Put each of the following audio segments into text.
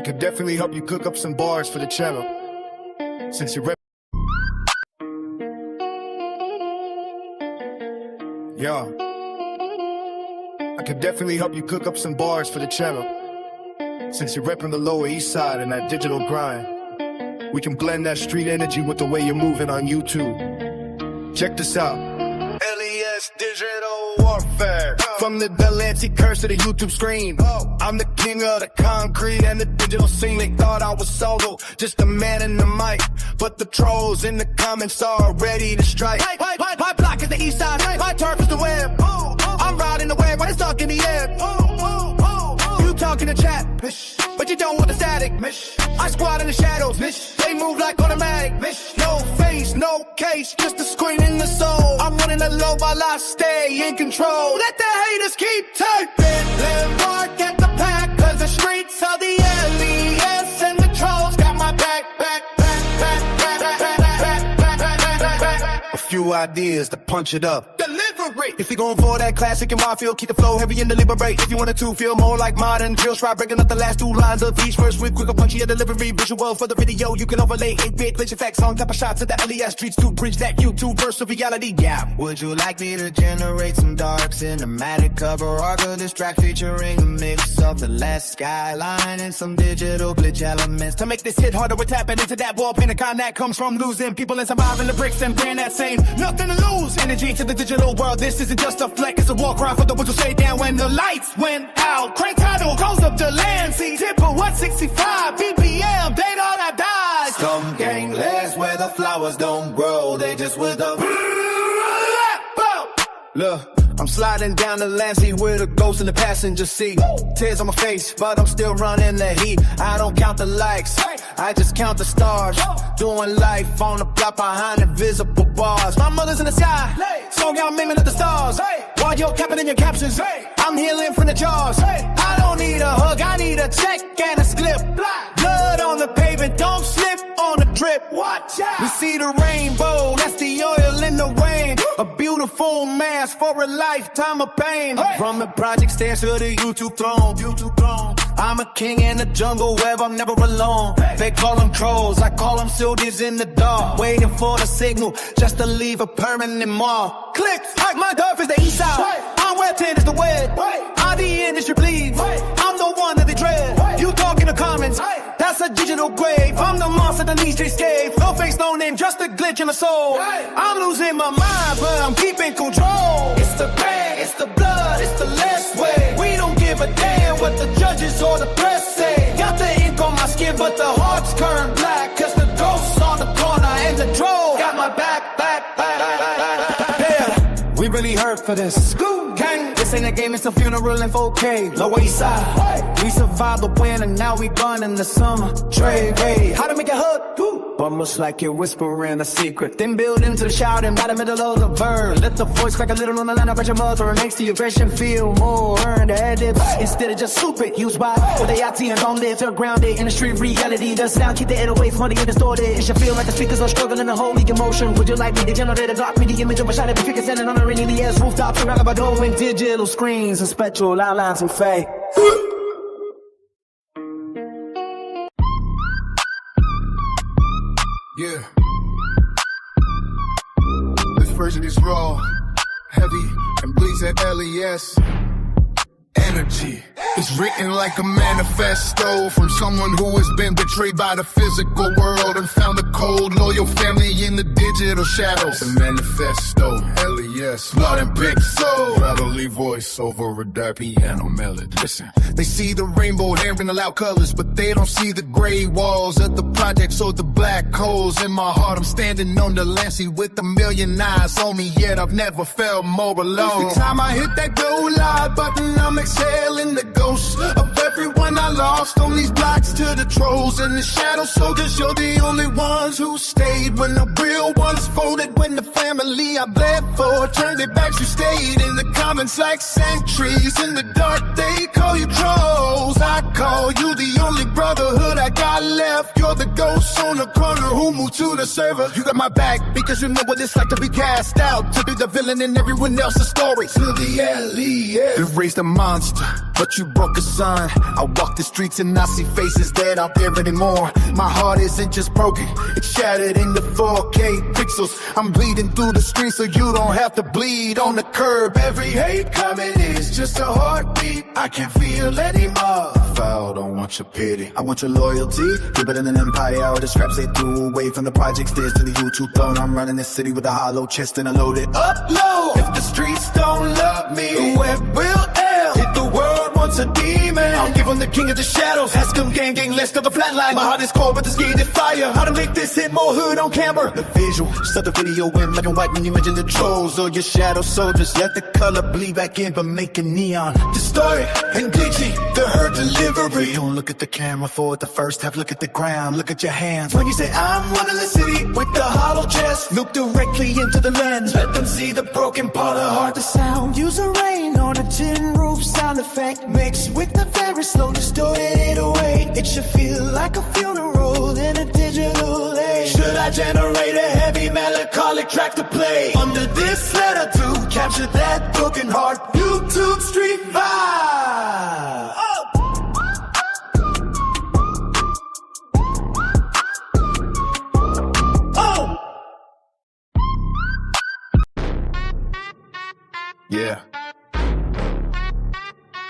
could definitely help you cook up some bars for the channel. Since you're Yeah. I could definitely help you cook up some bars for the channel. Since you're repping the Lower East Side and that digital grind, we can blend that street energy with the way you're moving on YouTube. Check this out. LES Digital Warfare. From the Delancey curse to the YouTube screen. I'm the king of the concrete and the digital scene. They thought I was solo, just a man in the mic. But the trolls in the comments are ready to strike. My block is the east side, my turf is the web. I'm riding the wave when it's stuck in the air. You talking to chat, but you don't want the static. I squat in the shadows, they move like automatic. No face, no case, just a screen in the soul. I'm running the low while I stay in control. Let the haters keep typing. Let mark at the pack, cause the streets are the LES and the trolls got my back. A few ideas to punch it up. Delivery. If you're going for that classic and my feel, keep the flow heavy and deliberate. If you wanted to feel more like modern drills, try breaking up the last two lines of each verse with quicker, punchier delivery. Visual for the video, you can overlay 8-bit glitch effects on top of shots of the LES streets to bridge that YouTube verse of reality. Yeah. Would you like me to generate some dark cinematic cover art of this track featuring a mix of the last skyline and some digital glitch elements to make this hit harder? We're tapping into that wall paint. A con that comes from losing people and surviving the bricks and brand that same nothing to lose energy to the digital world. This isn't just a fleck, it's a war cry for the ones who stay down when the lights went out. Crank title goes up to Lancey, tipper 165 BPM, date all that dies. Some gang last where the flowers don't grow, they just with the look. I'm sliding down the Lancey with a ghost in the passenger seat. Tears on my face, but I'm still running the heat. I don't count the likes, I just count the stars. Doing life on the block behind invisible bars. My mother's in the sky, song out miming at the stars. While you're capping in your captions, I'm healing from the jaws. I don't need a hug, I need a check and a slip. Blood on the pavement, don't slip on the drip. Watch out. We see the rainbow, that's the oil in the rain. A beautiful mask for a lifetime of pain. From the project stairs to the YouTube throne. I'm a king in the jungle where I'm never alone. They call them trolls, I call them soldiers in the dark, waiting for the signal just to leave a permanent mark. Clicks, like my turf is the east side. I'm where 10 is the web. I'm the industry bleeds. I'm the one that they dread. You talk in the comments, that's a digital grave. I'm the monster that needs to escape. No face, no name, just a glitch in the soul. I'm losing my mind, but I'm keeping control. It's the bang, it's the blood, it's the less way. We don't give a damn what the judges or the press say. Got the ink on my skin, but the heart's turned black. Cause the ghosts on the corner and the troll got my back. Yeah, we really hurt for this. Gang, this ain't a game, it's a funeral in 4K. Lower East Side, we survived the winter, now we gone in the summer. Trade, hey, how to make a hug? Almost like you're whispering a secret, then build into the shouting by the middle of the verse. Let the voice crack a little on the line of your mother. It makes the aggression feel more earned. Added instead of just stupid. Use why or they IT and don't live. They're grounded in the street reality. The sound keep the air away from the get distorted. It should feel like the speakers are struggling to hold the emotion. Would you like me to generate a block me the image of a shot at the figure standing on a rainy ass rooftop around about going digital screens and spectral outlines and fake. Yeah. This version is raw, heavy, and bleeds at LES. Energy. It's written like a manifesto from someone who has been betrayed by the physical world and found a cold, loyal family in the digital shadows. The manifesto, LES, blood and pixel. Gravelly voice over a dark piano melody. Listen, they see the rainbow hair in the loud colors, but they don't see the gray walls of the projects or the black holes in my heart. I'm standing on the Lancey with a million eyes on me, yet I've never felt more alone. Every time I hit that go live button, I'm exhaling the ghost of everyone I lost on these blocks to the trolls and the shadow soldiers. You're the only ones who stayed when the real ones folded. When the family I bled for turned their backs, you stayed in the comments like sentries in the dark. They call you trolls, I call you the only brotherhood I got left. left, you're the ghost on the corner who moved to the server. You got my back because you know what it's like to be cast out, to be the villain in everyone else's story. To the LES, you raised a monster, but you broke a son. I walk the streets and I see faces that aren't there anymore. My heart isn't just broken, it's shattered into 4K pixels. I'm bleeding through the streets so you don't have to bleed on the curb. Every hate comment is just a heartbeat. I can't feel anymore. I don't want your pity, I want your loyalty. You're better than an empire or the scraps they threw away from the project stairs to the YouTube throne. I'm running this city with a hollow chest and a loaded upload. If the streets don't love me, the web will end. If the world wants a demon, I'll give him the king of the shadows. Ask him gang list of the flatline. My heart is cold but the skin is fire. How to make this hit more hood on camera. The visual, start the video in black and white when you mention the trolls or your shadow soldiers. Let the color bleed back in but make it neon. Distorted and glitchy, the hurt delivery. Don't look at the camera for the first half, look at the ground, look at your hands. When you say I'm one of the city with the hollow chest, look directly into the lens. Let them see the broken part of heart, the sound. Use a rain on a tin roof sound effect, mixed with the very slow distorted 808. It should feel like a funeral in a digital age. Should I generate a heavy melancholic track to play under this letter to capture that broken heart? YouTube street vibe. Yeah.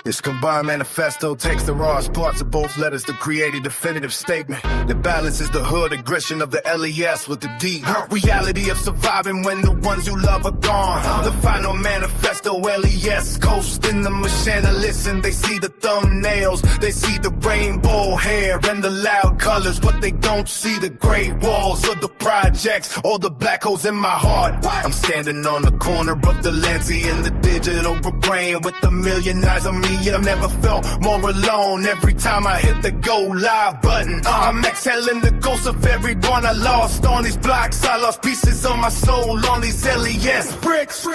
This combined manifesto takes the rawest parts of both letters to create a definitive statement that balances the hood aggression of the LES with the deep reality of surviving when the ones you love are gone. The final manifesto, LES coast in the machine. Listen, they see the thumbnails, they see the rainbow hair and the loud colors, but they don't see the gray walls of the projects or the black holes in my heart. I'm standing on the corner of the Lancey and the digital brain with a million eyes on me. I've never felt more alone every time I hit the go live button. I'm exhaling the ghost of everyone I lost on these blocks. I lost pieces of my soul on these LES bricks.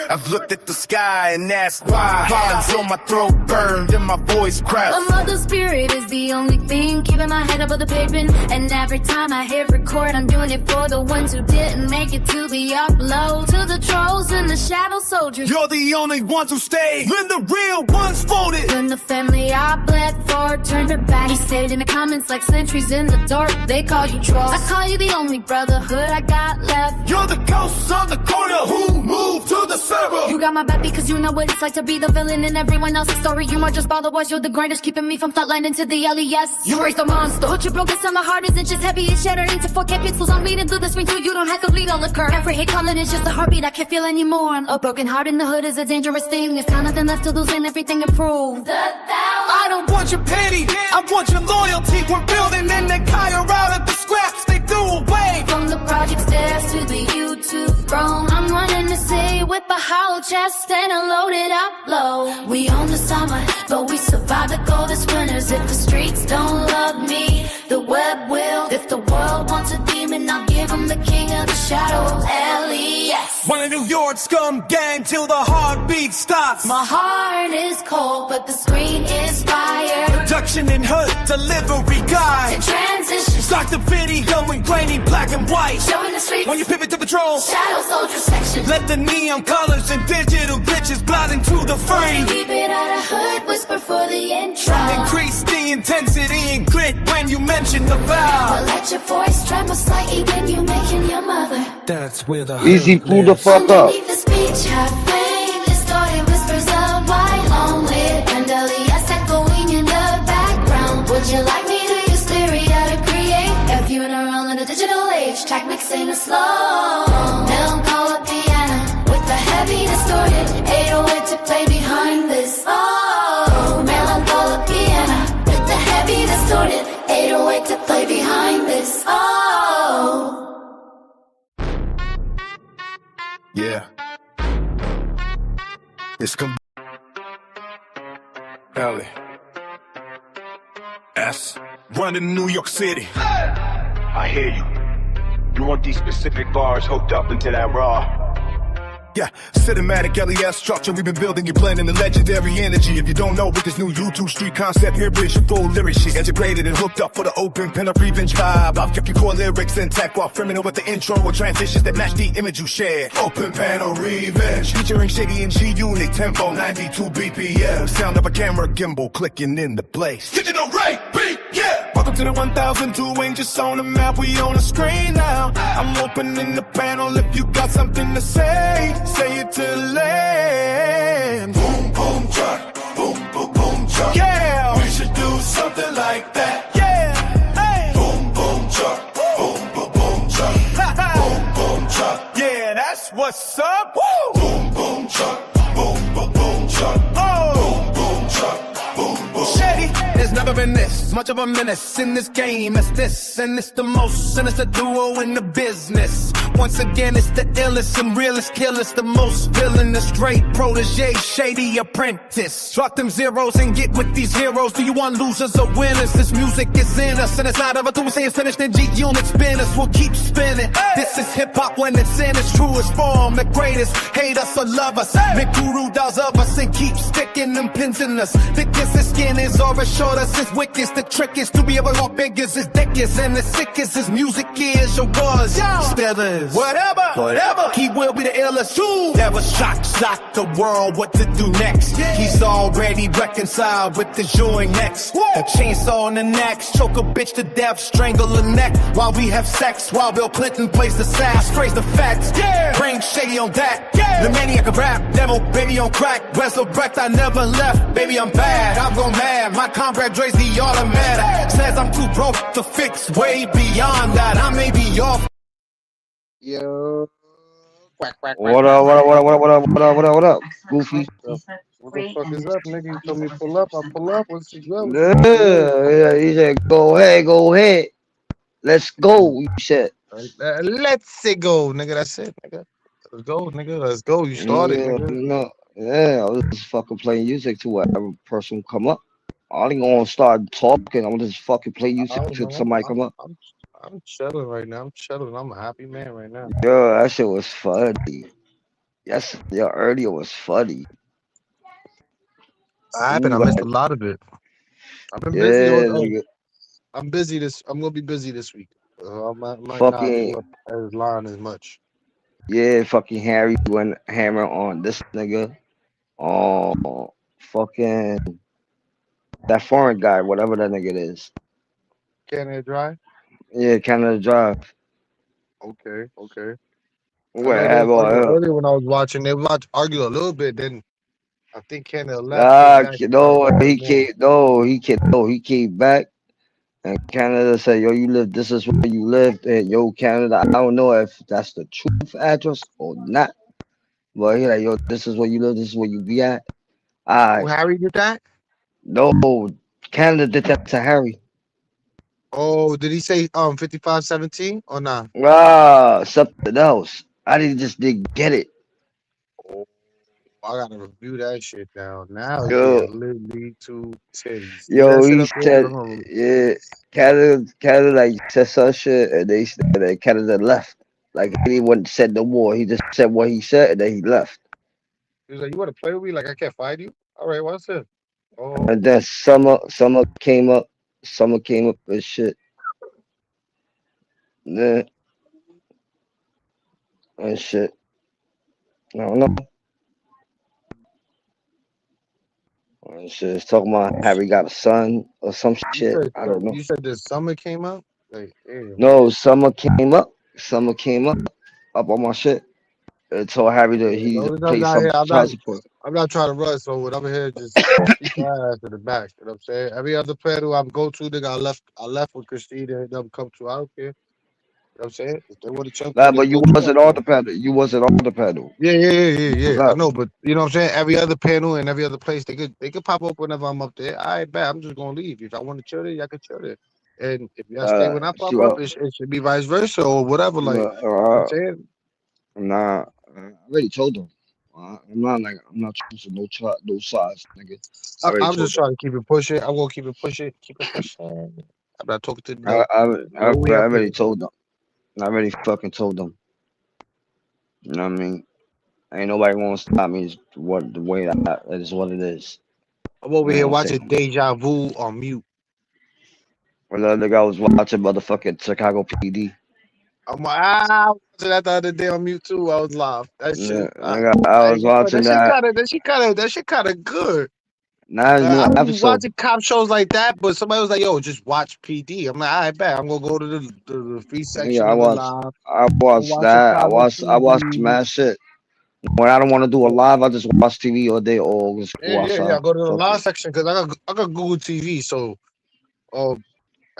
I've looked at the sky and asked why. Vines on my throat burned and my voice cracked. My mother's spirit is the only thing keeping my head above the pavement. And every time I hit record, I'm doing it for the ones who didn't make it to the upload. To the trolls and the shadow soldiers, you're the only ones who stay when the real ones folded. When the family I bled for turned her back, he stayed in the comments like sentries in the dark. They call you trolls, I call you the only brotherhood I got left. You're the ghosts on the corner who moved to the server. You got my back because you know what it's like to be the villain in everyone else's story. You might just bother boys, you're the greatest, keeping me from flatlining to the LES. You raised a monster, but your broken on my heart isn't just heavy, it's shattered into 4K pixels. I'm bleeding through the screen too, you don't have to bleed on the curve. Every hate comment is just a heartbeat I can't feel anymore. A broken heart in the hood is a dangerous thing. There's kind of nothing left to lose and everything improved. I don't want your pity, I want your loyalty. We're building an empire out of the scraps they threw away. From the project stairs to the YouTube throne, I'm running the city with a hollow chest and a loaded upload. We own the summer, but we survive the coldest winters. If the streets don't love me, the web will. If the world wants a demon, I'll give him the king of the shadows, LES. One of New York scum gang till the heartbeat stops. My heart is cold, but the screen is fire. Production and hood delivery guide. The transition, start the video in grainy black and white. showing the streets When you pivot to patrol, shadow soldier section. let the neon colors and digital glitches blot into the frame. Keep it out of hood, whisper for the intro. Increase the intensity and grit when you mention the vow. But let your voice tremble slightly when you mention your mother. That's where the Easy, pull the fuck up. Underneath the speech, have flame, distorted whispers of white long lit and LES echoing in the background. Would you like me to use Lyria to create a funeral in a digital age? Track mixing a slow melancholic piano with the heavy distorted 808 to play behind this. Oh, melancholic piano with the heavy distorted 808 to play behind this. Oh. Yeah. It's LES. Running New York City. I hear you. You want these specific bars hooked up into that raw. Yeah, cinematic LES structure we've been building, you blending the legendary energy. If you don't know, with this new YouTube street concept, here is your full lyric shit. Integrated and hooked up for the open pen of revenge vibe. I've kept your core lyrics intact while framing it with the intro or transitions that match the image you share. Open panel revenge, featuring Shady and G-Unit, tempo 92 BPM. Sound of a camera gimbal clicking in the place. Digital rate beat, yeah! Welcome to the 1002, ain't just on the map, we on the screen now. I'm opening the panel if you got something to say it to the land. Boom, boom, truck, boom, boom, boom, truck. Yeah, we should do something like that. Yeah, hey. Boom, boom, truck, boom, boom, boom, truck. Boom, boom, truck. Yeah, that's what's up. Woo. Boom, boom, truck, boom, boom, boom, truck. Oh, boom, boom, truck, boom, boom. Shady, there's never been this much of a menace in this game as this, and it's the most sinister duo in the business. Once again, it's the illest and realest killers, the most villainous, straight protege, shady apprentice. Drop them zeros and get with these heroes. Do you want losers or winners? This music is in us, and it's not ever to say it's finished. Then G-Unit spinners will keep spinning. This is hip-hop when it's in its truest form. The greatest, hate us or love us. Make guru dolls of us and keep sticking them pins in us. Thickest the skin is or as short as his wick is. The trick is to be able to big as his dick is, and the sickest his music is or was. Still is. Whatever. He will be the illest too. Never shock the world what to do next. He's already reconciled with the joint next. A chainsaw on the neck, choke a bitch to death, strangle her neck while we have sex. While Bill Clinton plays the sass, praise the facts. Bring Shady on that. The maniac of rap, devil baby on crack. Resurrect, I never left. Baby, I'm bad, I'm gone mad. My comrade Dre's the automatic. Says I'm too broke to fix. Way beyond that, I may be off. Yo, quack, quack, quack. What up, Goofy? What the fuck is up, nigga? You told me pull up, I pull up. What's the go? Yeah, he said, go ahead. Let's go, you said. Let's go, nigga. That's it, nigga. Let's go, nigga. Let's go. You started, nigga. I was just fucking playing music to whatever person come up. I ain't gonna start talking. I'm just fucking play music till somebody come up. I'm chilling right now. I'm a happy man right now. Yo, that shit was funny. Yes, earlier was funny. I missed a lot of it. I've been busy. I'm busy I'm gonna be busy this week. I might not be up as line as much. Yeah, fucking Harry went hammer on this nigga. Fucking that foreign guy, whatever that nigga is. Canada Dry? Yeah, Canada Drive. Okay. Whatever. Earlier when I was watching, they would argue a little bit. Then I think Canada left. He came back, and Canada said, "Yo, you live. This is where you lived." And yo, Canada, I don't know if that's the truth address or not, but he like, "Yo, this is where you live. This is where you be at." Harry did that? No, Canada did that to Harry. Oh, did he say 5517 or not? Something else. I didn't get it. Oh, I gotta review that shit now. Now literally 2 titties. Yo, he said, Canada like said some shit, and they said that Canada left. Like he wasn't said no more. He just said what he said, and then he left. He was like, "You want to play with me? Like I can't fight you? All right, what's it?" Oh. And then Summer came up. And shit. Yeah. And shit. I don't know. And shit. It's talking about Harry got a son or some shit. I don't know. You said this Summer came up? Like, no, Summer came up. Up on my shit. And told Harry that he paid some child support. I'm not trying to rush, so what I'm here just keep my ass to the back. You know what I'm saying? Every other player who I'm go to, nigga, I left with Christina and them come to. I don't care. You know what I'm saying? If they want to jump, but you wasn't on the panel. Yeah. I know, but you know what I'm saying? Every other panel and every other place, they could pop up whenever I'm up there. All right, bet. I'm just gonna leave. If I want to chill there, y'all can chill there. And if y'all stay when I pop up, it should be vice versa or whatever. Like, you know what I'm saying? Nah, I already told them. I'm not choosing no sides, nigga. I'm just trying to keep it pushing. I'm gonna keep it pushing. I'm not talking to them. I already told them. I already fucking told them. You know what I mean? Ain't nobody gonna stop me. Is what the way that is what it is. I'm over You know here what I'm watching saying? Deja Vu on mute. Well, the other guy was watching motherfucking Chicago PD. I'm like, I watched that the other day on mute too. I was live. That Yeah, shit, I I was ain't gonna, watching that. that shit kind of good. Now there's new I don't be episode. watching cop shows like that, but somebody was like, "Yo, just watch PD." I'm like, "I bet I'm gonna go to the free Yeah, section of the live. I Go watched watch that. Chicago I watched PD." mad shit. When I don't want to do a live, I just watch TV all day or just go Yeah. outside. I go to the Fuck live it. section because I got Google TV, so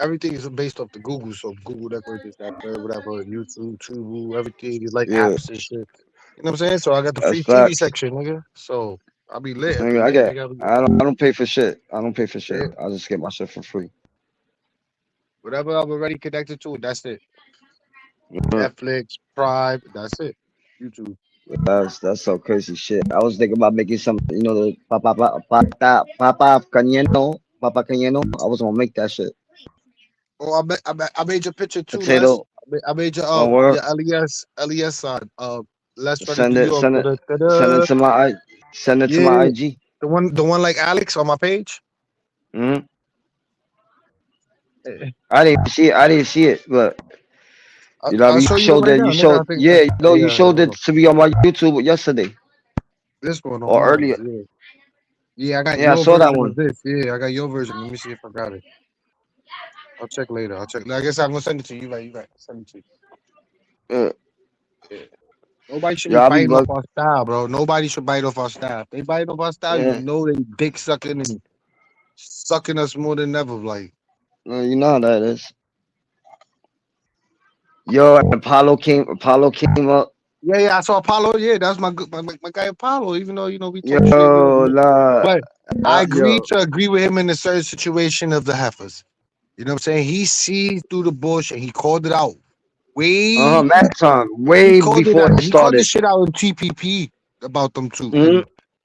everything is based off the Google. So Google that, this, that, third, whatever, YouTube, Tubu, everything is like Yeah, apps and shit. You know what I'm saying? So I got the that's free TV facts. section, nigga. So I'll be lit every Nigga, day, nigga. I don't pay for shit. I don't pay for shit. Yeah, I just get my shit for free. whatever I'm already connected to, that's it. Uh, Netflix, Prime, that's it. YouTube. That's so crazy shit. I was thinking about making some, you know, the Papa Canyeno. I was gonna make that shit. Oh, I made your picture too, Les. Potato. I made your Oh, word. your LES sign. Les ready Send New it, York. send it, send it Da-da-da-da. to send it to Yeah, my IG. the one like Alex on my page. Hmm. Eh, I didn't see it. I didn't see it, but you know, I'll you show you it showed right that. now, You nigga. I showed, think, yeah, you know, you yeah, showed hold it on. to me on my YouTube yesterday This one on or mine. earlier. Yeah. I got Yeah, I your saw that version of one. this. Yeah, I got your version. Let me see if I got it. I'll check later. I'll check. I guess I'm gonna send it to you. Right, you right. Send it to you. Uh, Yeah. Nobody should be yeah, I'll be biting off bug. our style, bro. Nobody should bite off our style. If they bite off our style, you Yeah, know they dick sucking and sucking us more than ever. Like, you know how that is. Yo, and Apollo came up. yeah. I saw Apollo. Yeah, that's my guy Apollo. Even though we Yo, talk shit, nah, but I yo, agree with him in a certain situation of the heifers. You know what I'm saying? He sees through the bush and he called it out. Way mad time, he way called it before out. it He called this started. shit out in TPP about them two. Hmm.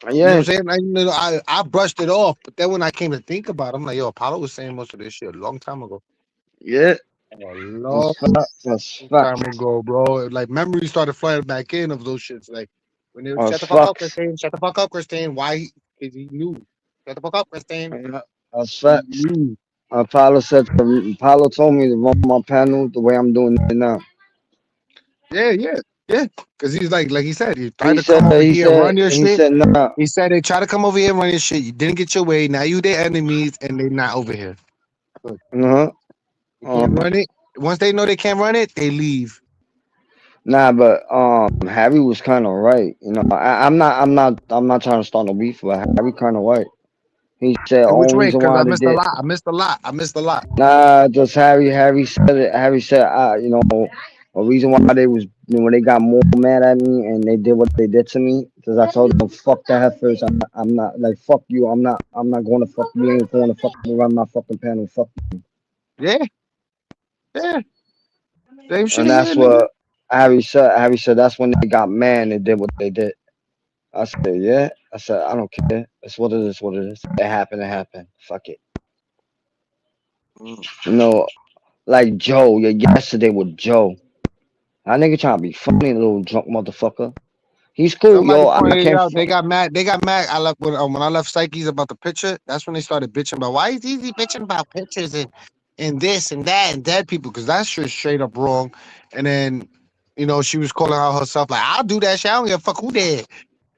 And you know Yeah, what I'm saying? I brushed it off, but then when I came to think about it, I'm like, yo, Apollo was saying most of this shit a long time ago. yeah, A long that's time facts. ago, bro. Like memories started flying back in of those shits. Like when they That's shut the fuck up, facts. Christine. Shut the fuck up, Christine. Why? Because he knew. Shut the fuck up, Christine. Yeah, that's He facts. knew. Apollo told me to run my panel the way I'm doing it now. Yeah. Because he's like he said, he tried to come over here and run your He shit. said, nah, He said they try to come over here and run your shit. You didn't get your way. Now you their enemies and they not over here. Good. uh-huh, You can't uh-huh. run it. Once they know they can't run it, they leave. Nah, but Harry was kind of right. You know, I'm not trying to start no beef, but Harry kind of right. He said In which only way? reason Because why I they missed a did. lot. I missed a lot. I missed a lot. Nah, just Harry. Harry said it. Harry said, you know, a reason why they was, you know, when they got more mad at me and they did what they did to me, because I told them, fuck the heifers. I'm not like fuck you. I'm not going to fuck you. Ain't going to fucking run my fucking panel. Fuck. Yeah, yeah. Same shit And here, that's nigga. what Harry said. Harry said that's when they got mad and did what they did. I said, yeah. I said, I don't care. It's what it is. What it is. It happened. It happened. Fuck it. Mm. You know, like Joe. Yeah, yesterday with Joe. That nigga trying to be funny, little drunk motherfucker. He's cool, Somebody yo. I pointed it can't. out. They got mad. They got mad. I left when I left Psyche's about the picture. That's when they started bitching about why is Easy bitching about pictures and this and that and dead people because that shit's straight up wrong. And then she was calling out herself like I'll do that shit. I don't give a fuck who dead.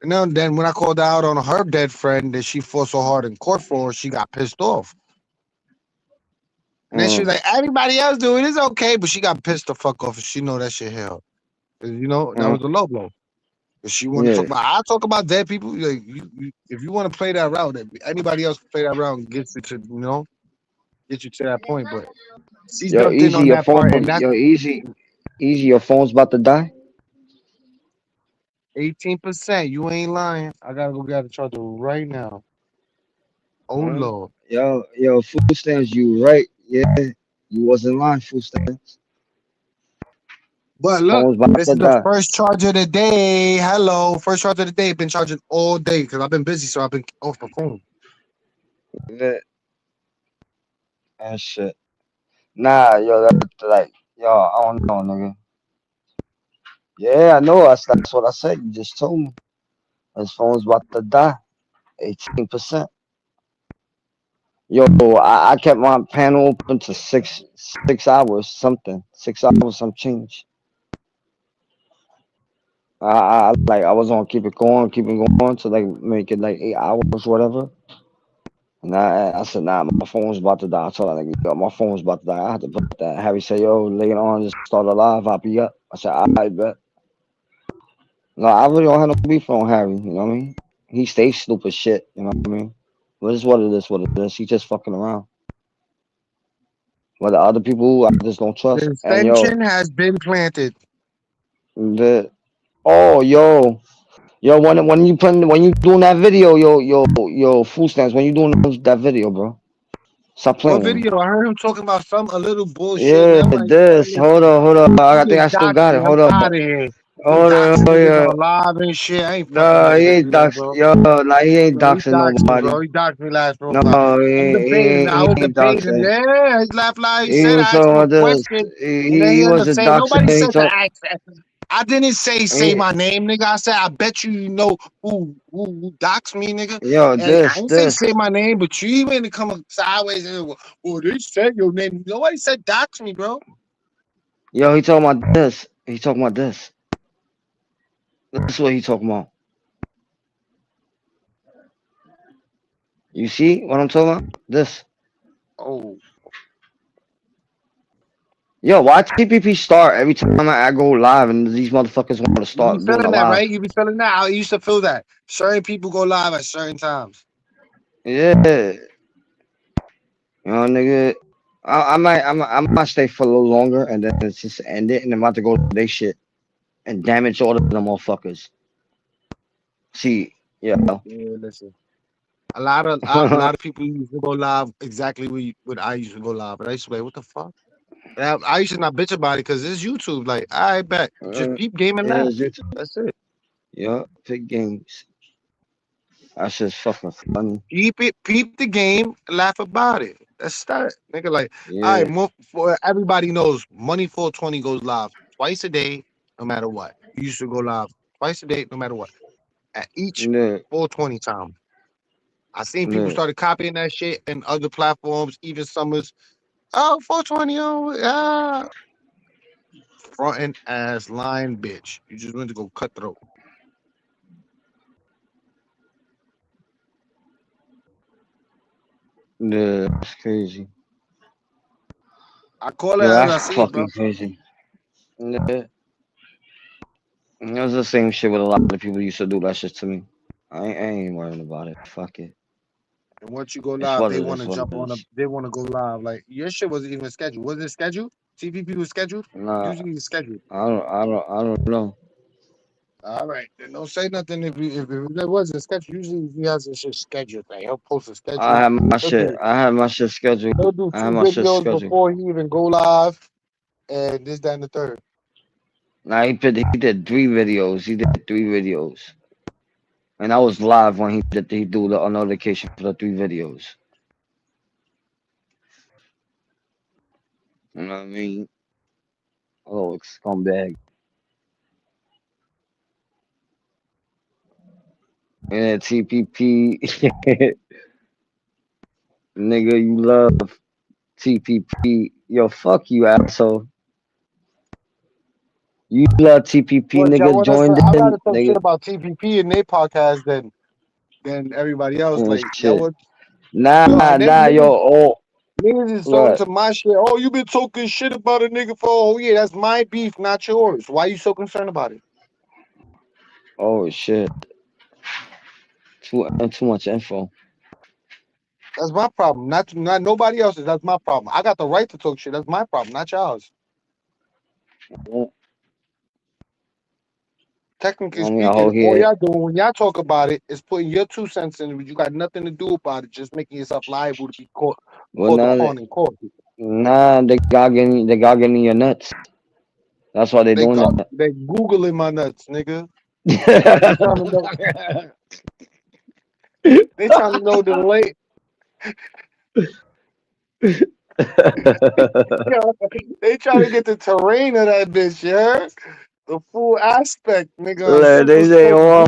And then when I called her out on her dead friend that she fought so hard in court for, she got pissed off. And then she was like, everybody else do it. It's okay, but she got pissed the fuck off and she know that shit hell. That was a low blow. If she want to Yeah, talk about, I'll talk about dead people. Like, if you want to play that route, anybody else can play that route and get you to, get you to that point. But she yo, jumped in easy. on Your that phone. part, and that Yo, easy. Easy. Your phone's about to die. 18%. You ain't lying. I gotta go get a charger right now. Oh Huh? Lord. Yo, food stamps. You right? Yeah, you wasn't lying. Food stamps. But look, Phone's about this to is the die. first charge of the day. Hello, first charge of the day. Been charging all day because I've been busy, so I've been off the phone. Yeah, that shit. Nah, yo, that's like, yo, I don't know, nigga. Yeah, I know. That's what I said. You just told me. His phone's about to die. 18%. Yo, I kept my panel open to 6 hours something. 6 hours some change. I was on keep it going to like make it like 8 hours, whatever. And I said, nah, my phone's about to die. I told her, like, yo, my phone's about to die. I had to put that. Harry said, yo, later on, just start a live. I'll be up. I said, I bet. No, I really don't have no beef on Harry. You know what I mean? He stays stupid shit. You know what I mean? But it's what it is. He just fucking around. But the other people, I just don't trust. The And extension has been planted. yo, when you doing that video, yo, food stamps, when you doing that video, bro? Stop What playing. video? I heard him talking about a little bullshit. Yeah, I'm like, this. Hold up. I think I still got it. Hold up. Out of here. Hold up. Niggas on live and shit. I ain't fucking No, with he niggas ain't do that, doxing. bro. Yo, like he ain't Bro, he doxing doxed me, nobody. bro. He doxed me last No, I was he ain't debating. doxing. Yeah, he laughed like he He said. was I asked talking him a about this. question, and then He he ended up wasn't saying, nobody doxing. said to ask that. I didn't say my name, nigga. I said, I bet you know who doxed me, nigga. Yo, And I didn't say my name, but you even to come sideways and well, they said your name. Nobody said dox me, bro. Yo, he talking about this. He talking about this. This is what he talking about. You see what I'm talking about? This. Oh. Yo, why TPP start every time I go live and these motherfuckers want to You start be doing feeling a that, live? right? You be feeling that. I used to feel that. Certain people go live at certain times. Yeah. You know, nigga. I might stay for a little longer and then it's just end it and I'm about to go to they shit and damage all of them motherfuckers. See, yeah. Yeah, listen. A lot of people used to go live exactly what I used to go live, but I used to be like, what the fuck? And I used to not bitch about it because it's YouTube. Like, I bet. Just peep game and laugh. That's it. Yeah, pick games. That's just fucking funny. Peep the game, laugh about it. That's that. Nigga, like, all Yeah. right, for everybody knows, Money 420 goes live twice a day, no matter what. You used to go live twice a day, no matter what. At each Yeah. 420 time. I seen people Yeah. started copying that shit in other platforms, even Summers. Oh, 420, fronting ass line bitch. You just went to go cutthroat. Yeah, that's crazy. I call it Yeah, as I that's see it, bro. fucking crazy. Yeah. It was the same shit with a lot of people used to do that shit to me. I ain't worrying about it. Fuck it. And once you go It's live, what they it want is. to What it jump on up. is. They want to go live. Like your shit wasn't even scheduled. Was it scheduled? TVP was scheduled. Nah, Usually it's scheduled. I don't know. All right, then don't say nothing if it wasn't scheduled. Usually he has a shit scheduled. Like he'll post a schedule. I have my shit scheduled. He'll do I two have my shit videos scheduled. before he even go live, and this, that, and the third. Nah, he did 3 videos. He did 3 videos. And I was live when he do the notification for the 3 videos. You know what I mean? Oh, scumbag. Yeah, TPP. Nigga, you love TPP. Yo, fuck you, asshole. You love TPP, What y'all nigga. want to say? Joined I'd in, rather talk nigga. shit about TPP and their podcast than everybody else. And Like y'all shit. would. Nah, And then yo. Oh, niggas is talking what? to my shit. Oh, you been talking shit about a nigga for a whole year. That's my beef, not yours. Why you so concerned about it? Oh, shit. Too much info. That's my problem. Not nobody else's. That's my problem. I got the right to talk shit. That's my problem, not yours. Technically I mean, a speaking, whole all here. y'all doing when y'all talk about it is putting your 2 cents in it. You got nothing to do about it. Just making yourself liable to be called Well, upon in court. they got getting your nuts. That's why they doing that. They Googling my nuts, nigga. They trying to know the late. They trying to get the terrain of that bitch, yeah. The full aspect, nigga. They say, oh,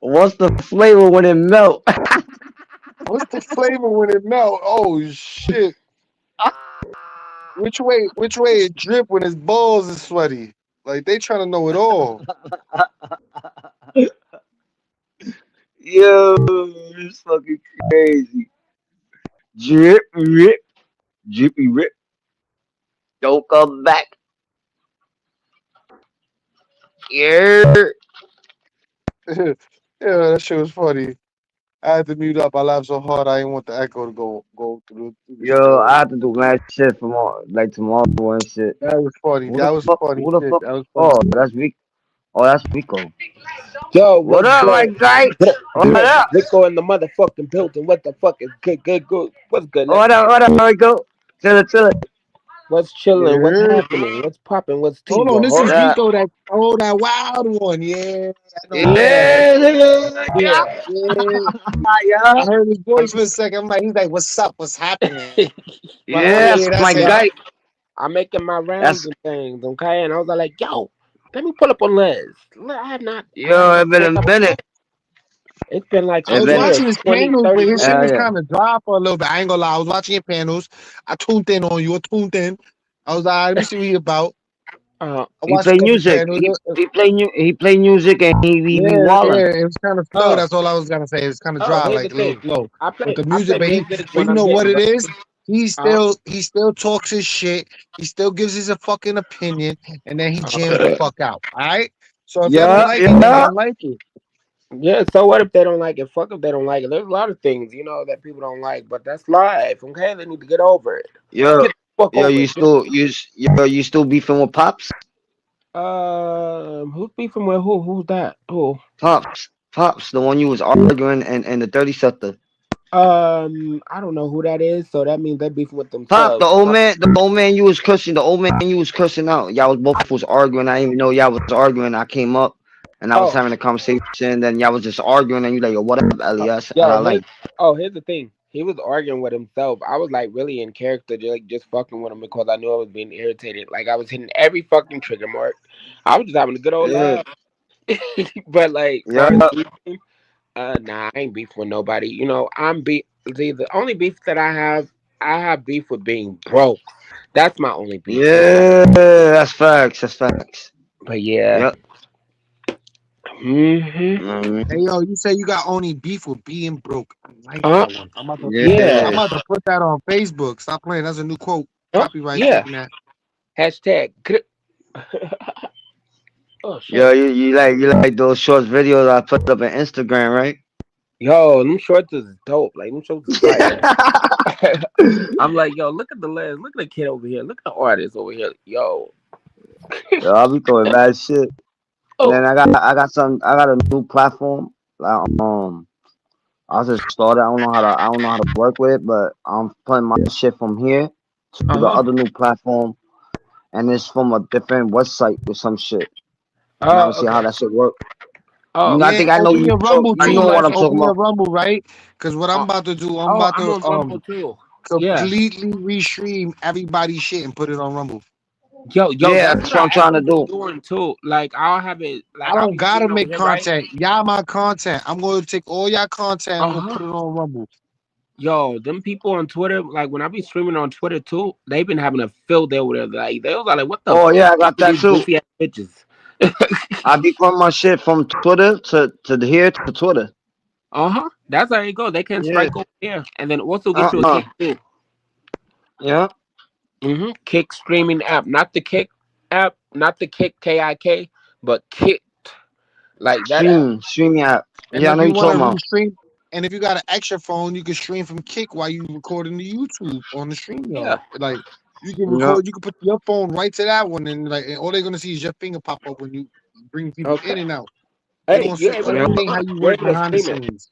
What's the flavor when it melt? What's the flavor when it melt? Oh shit! Which way it drip when his balls is sweaty? Like they trying to know it all. Yo, it's fucking crazy. Drip, rip, drippy rip. Don't come back. Yeah. Yeah, that shit was funny. I had to mute up. I laughed so hard I didn't want the echo to go through the Yo, I stereo. have to do mad shit from like tomorrow and shit. That was funny. Who That the was fuck? funny Who the shit. fuck? That was funny Oh, shit. that's Rico. Oh, that's Rico. Yo, What what's up, my good? guy? What up? Rico in the motherfucking building. What the fuck is good? What's good? What up, Rico? Chill. What's chilling? What's Yeah. happening? What's popping? What's tea? Hold You on, a this is horse? Yeah. Rico, that wild one. Yeah, I know him. Yeah. Yeah. Yeah. I heard his voice for a second. I'm like, he's like, "What's up? What's happening?" Like, oh Yeah, yeah, my that's it. guy. I'm making my rounds That's and things, okay? And I was like, yo, let me pull up on Les. I have not It's been pulled a up. minute. It's been like I It's was 20 been years, watching his 20, panels, 30 but his shit years. was yeah. kind of dry for a little bit. I ain't gonna lie. I was watching your panels. I tuned in on you. I tuned in. I was like, let me see what he about. I He watched a play couple music. panels. He play music and he be wildin'. Yeah. It was kind of slow. Oh, That's all I was gonna say. It's kind of oh, dry, here's the like a little thing. slow with the I music. play But music but when you I'm know what getting it ready. is? He still talks his shit. He still gives his a fucking opinion, and then he jams the fuck out. All right. So if y'all don't Yeah, like it, then yeah. don't like it. Yeah, so what if they don't like it? Fuck if they don't like it. There's a lot of things, that people don't like, but that's life, okay? They need to get over it. Yo, Get the fuck over you it. you still beefing with Pops? Who's beefing with who? Who's that? Who? Pops, the one you was arguing and the 30 sector. I don't know who that is, so that means they're beefing with Pop, themselves. the old man you was cursing, the old man you was cursing out. Y'all both was arguing. I didn't even know y'all was arguing. I came up and I was Oh, having a conversation. Then y'all was just arguing and you like, yo, what up, Elias? And I yo, like, here's the thing. He was arguing with himself. I was like really in character, just fucking with him because I knew I was being irritated. Like I was hitting every fucking trigger mark. I was just having a good old yeah, laugh. But like, yeah, far as beefing, nah, I ain't beef with nobody. I'm beef. See, the only beef that I have beef with being broke. That's my only beef. yeah. That's facts. But yeah. Yep. hmm Hey yo, you say you got only beef with being broke. I like Uh, that one. Yeah. I'm about to put that on Facebook. Stop playing. That's a new quote. Copyright yeah. taking that. Hashtag. Oh Yo, shit. you like those short videos I put up on Instagram, right? Yo, them shorts is dope. Like them shorts is fire. I'm like, yo, look at the lens. Look at the kid over here. Look at the artist over here. Yo. Yo, I'll be throwing bad shit. And Oh. then I got a new platform. Like, I just started. I don't know how to work with it, but I'm putting my shit from here to the Uh-huh. other new platform, and it's from a different website or some shit. And I'm Oh, gonna see how okay. that shit work. Oh. I Yeah, think I know open you. your Rumble I too, know what Les. I'm talking Open your about. Rumble, right? Because what I'm Oh, about to do, I'm oh, about I'm to on Rumble too. Yeah. completely restream everybody's shit and put it on Rumble. Yo, Yeah, that's that's what what I I'm trying to actually been do. doing too. Like I'll have it I like I'll don't be gotta streaming over make here, right? content. Y'all my content. I'm gonna take all y'all content. I'm gonna Uh-huh. put it on Rumble. Yo, them people on Twitter, like when I be streaming on Twitter too, they've been having a field day over there. Like they was like, what the Oh yeah, I fuck got are that these too. goofy ass bitches? I be putting my shit from Twitter to here to Twitter. Uh-huh. That's how it go. They can Yeah. strike over here. And then also get you a Uh. kick too. Yeah. Kick streaming app. Not the kick app, not the kick KIK, but kick like that app. Streaming app. And Yeah, I if know you you want to talking about. restream, and if you got an extra phone, you can stream from Kick while you recording the YouTube on the stream Yeah. yard. Like you can Yeah. record, you can put your phone right to that one, and and all they're gonna see is your finger pop up when you bring people in Okay. and out. They're Hey, gonna see Yeah. everything how you you're work able to behind the stream it. scenes.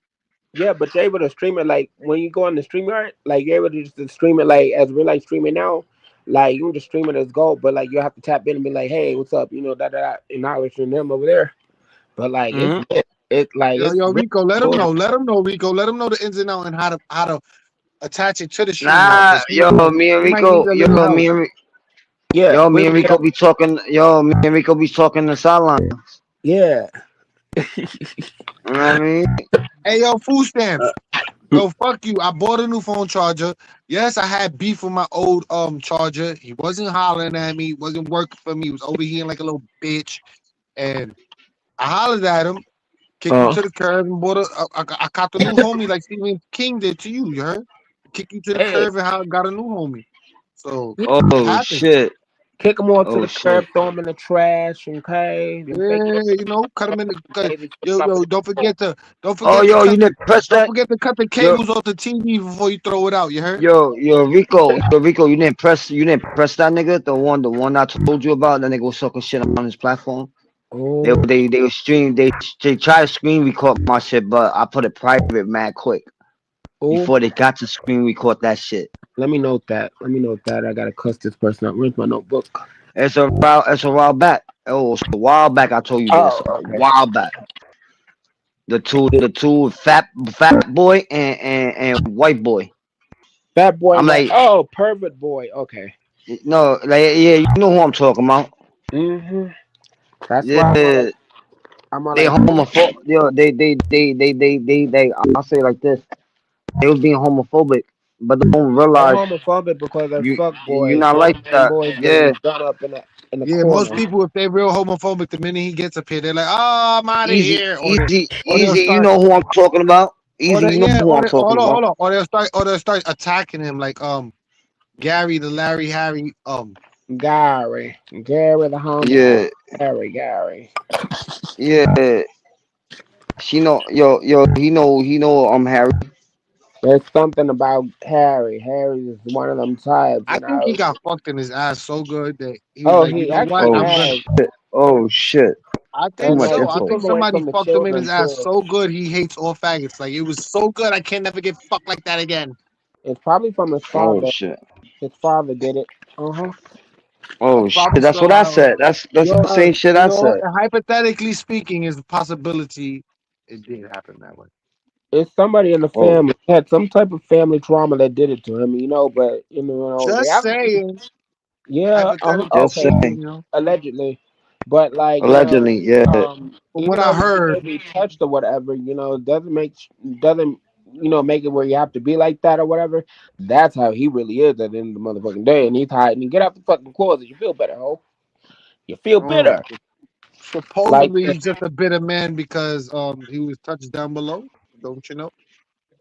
Yeah, but you're able to stream it like when you go on the StreamYard, like you're able to just stream it like as real life streaming now. Like you can just stream it as gold, but like you have to tap in and be like, hey, what's up? Acknowledging them over there. But like it's Mm-hmm. lit. It's like it's Yo, really Rico, let them cool. know. Let them know, Rico. Let them know the ins and outs and how to attach it to the stream yard Nah, because he might need a little help. Yeah, Yo, we me will and get Rico up. be talking. Yo, me and Rico be talking the sideline. Yeah. You know what I mean? Hey, yo, food stamps. Yo, fuck you. I bought a new phone charger. Yes, I had beef with my old charger. He wasn't hollering at me. Wasn't working for me. He was overheating like a little bitch. And I hollered at him, kicked him to the curb, and bought I caught the new homie like Stephen King did to you. You heard? Kick you to the Hey, curb and got a new homie. So it Oh happens. shit. kick him off to Oh the curb, shit. throw him in the trash, okay? Yeah, Then fake it. you know, cut him in the cut. Hey, Yo, don't forget to Oh yo, you didn't press don't that? forget to cut the Yo, cables off the TV before you throw it out. You heard? Rico, you didn't press that nigga, the one I told you about, that nigga was sucking shit on his platform. Oh, They tried to screen record my shit, but I put it private mad quick oh. before they got to screen record that shit. Let me note that. I gotta cuss this person up. Where's my notebook? It's a while back. Oh, it's a while back I told you this. Oh, A okay. while back. The two fat boy and white boy. Fat boy. I'm like, oh, pervert boy. Okay. no, like yeah, you know who I'm talking about. That's Yeah, why I'm they like, homophobic. Yo, they. I'll say it like this: they was being homophobic, but they don't they're realize homophobic because they're fuck you're boys. not like that. Boys Yeah, getting done up in the Yeah, corner. most people, if they're real homophobic, the minute he gets up here, they're like, "Oh, I'm out of easy, here," easy, or they'll easy. You start, know who I'm talking about. Easy, you know who I'm talking about. hold on, or they'll start attacking him, like Gary the Larry Harry Gary the homo. Yeah, Gary. yeah. She know, he know. I'm Harry. There's something about Harry. Harry is one of them types. I think he got fucked in his ass so good that he was Oh, like, you he know what? actually I'm gonna. has. Oh shit. I Too think much so. I info. think Keep away somebody from the fucked him in his children ass too. so good he hates all faggots. Like it was so good, I can't never get fucked like that again. It's probably from his Oh father. shit. His father did it. Oh shit. Probably That's so. what I said. That's the same shit You I know, said. hypothetically speaking, is a possibility it did happen that way. It's somebody in the Oh, family had some type of family trauma that did it to him, but Just reality, saying, yeah, hypothetically just okay, speaking, saying. you know. allegedly, but like Allegedly, yeah. From what even I though he heard, may be touched or whatever, doesn't make it where you have to be like that or whatever. That's how he really is at the end of the motherfucking day, and he's hiding. Get out the fucking closet. You feel better, ho. You feel um, better. Like, supposedly he's just a bitter man because he was touched down below. Don't you know?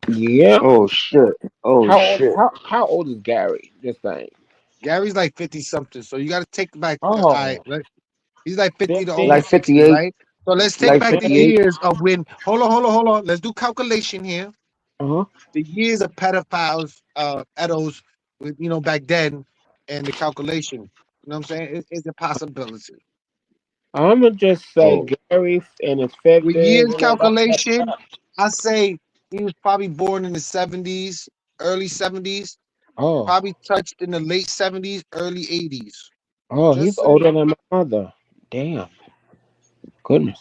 yeah. Oh shit. Oh How old? shit. How old is Gary? Just saying. Gary's like 50 something, so you got to take back. Oh, He's like 50 to 50? Like almost 60, 58. right? So let's take Like back the 58. years of when. Hold on. Let's do calculation here. Uh-huh. The years of pedophiles, edos, back then, and the calculation. You know what I'm saying? It's a possibility. I'm gonna just say Oh. Gary in his With 50s. years calculation, I say he was probably born in the 70s, early 70s, Oh, probably touched in the late 70s, early 80s. he's Just older saying. than my mother. Damn. Goodness.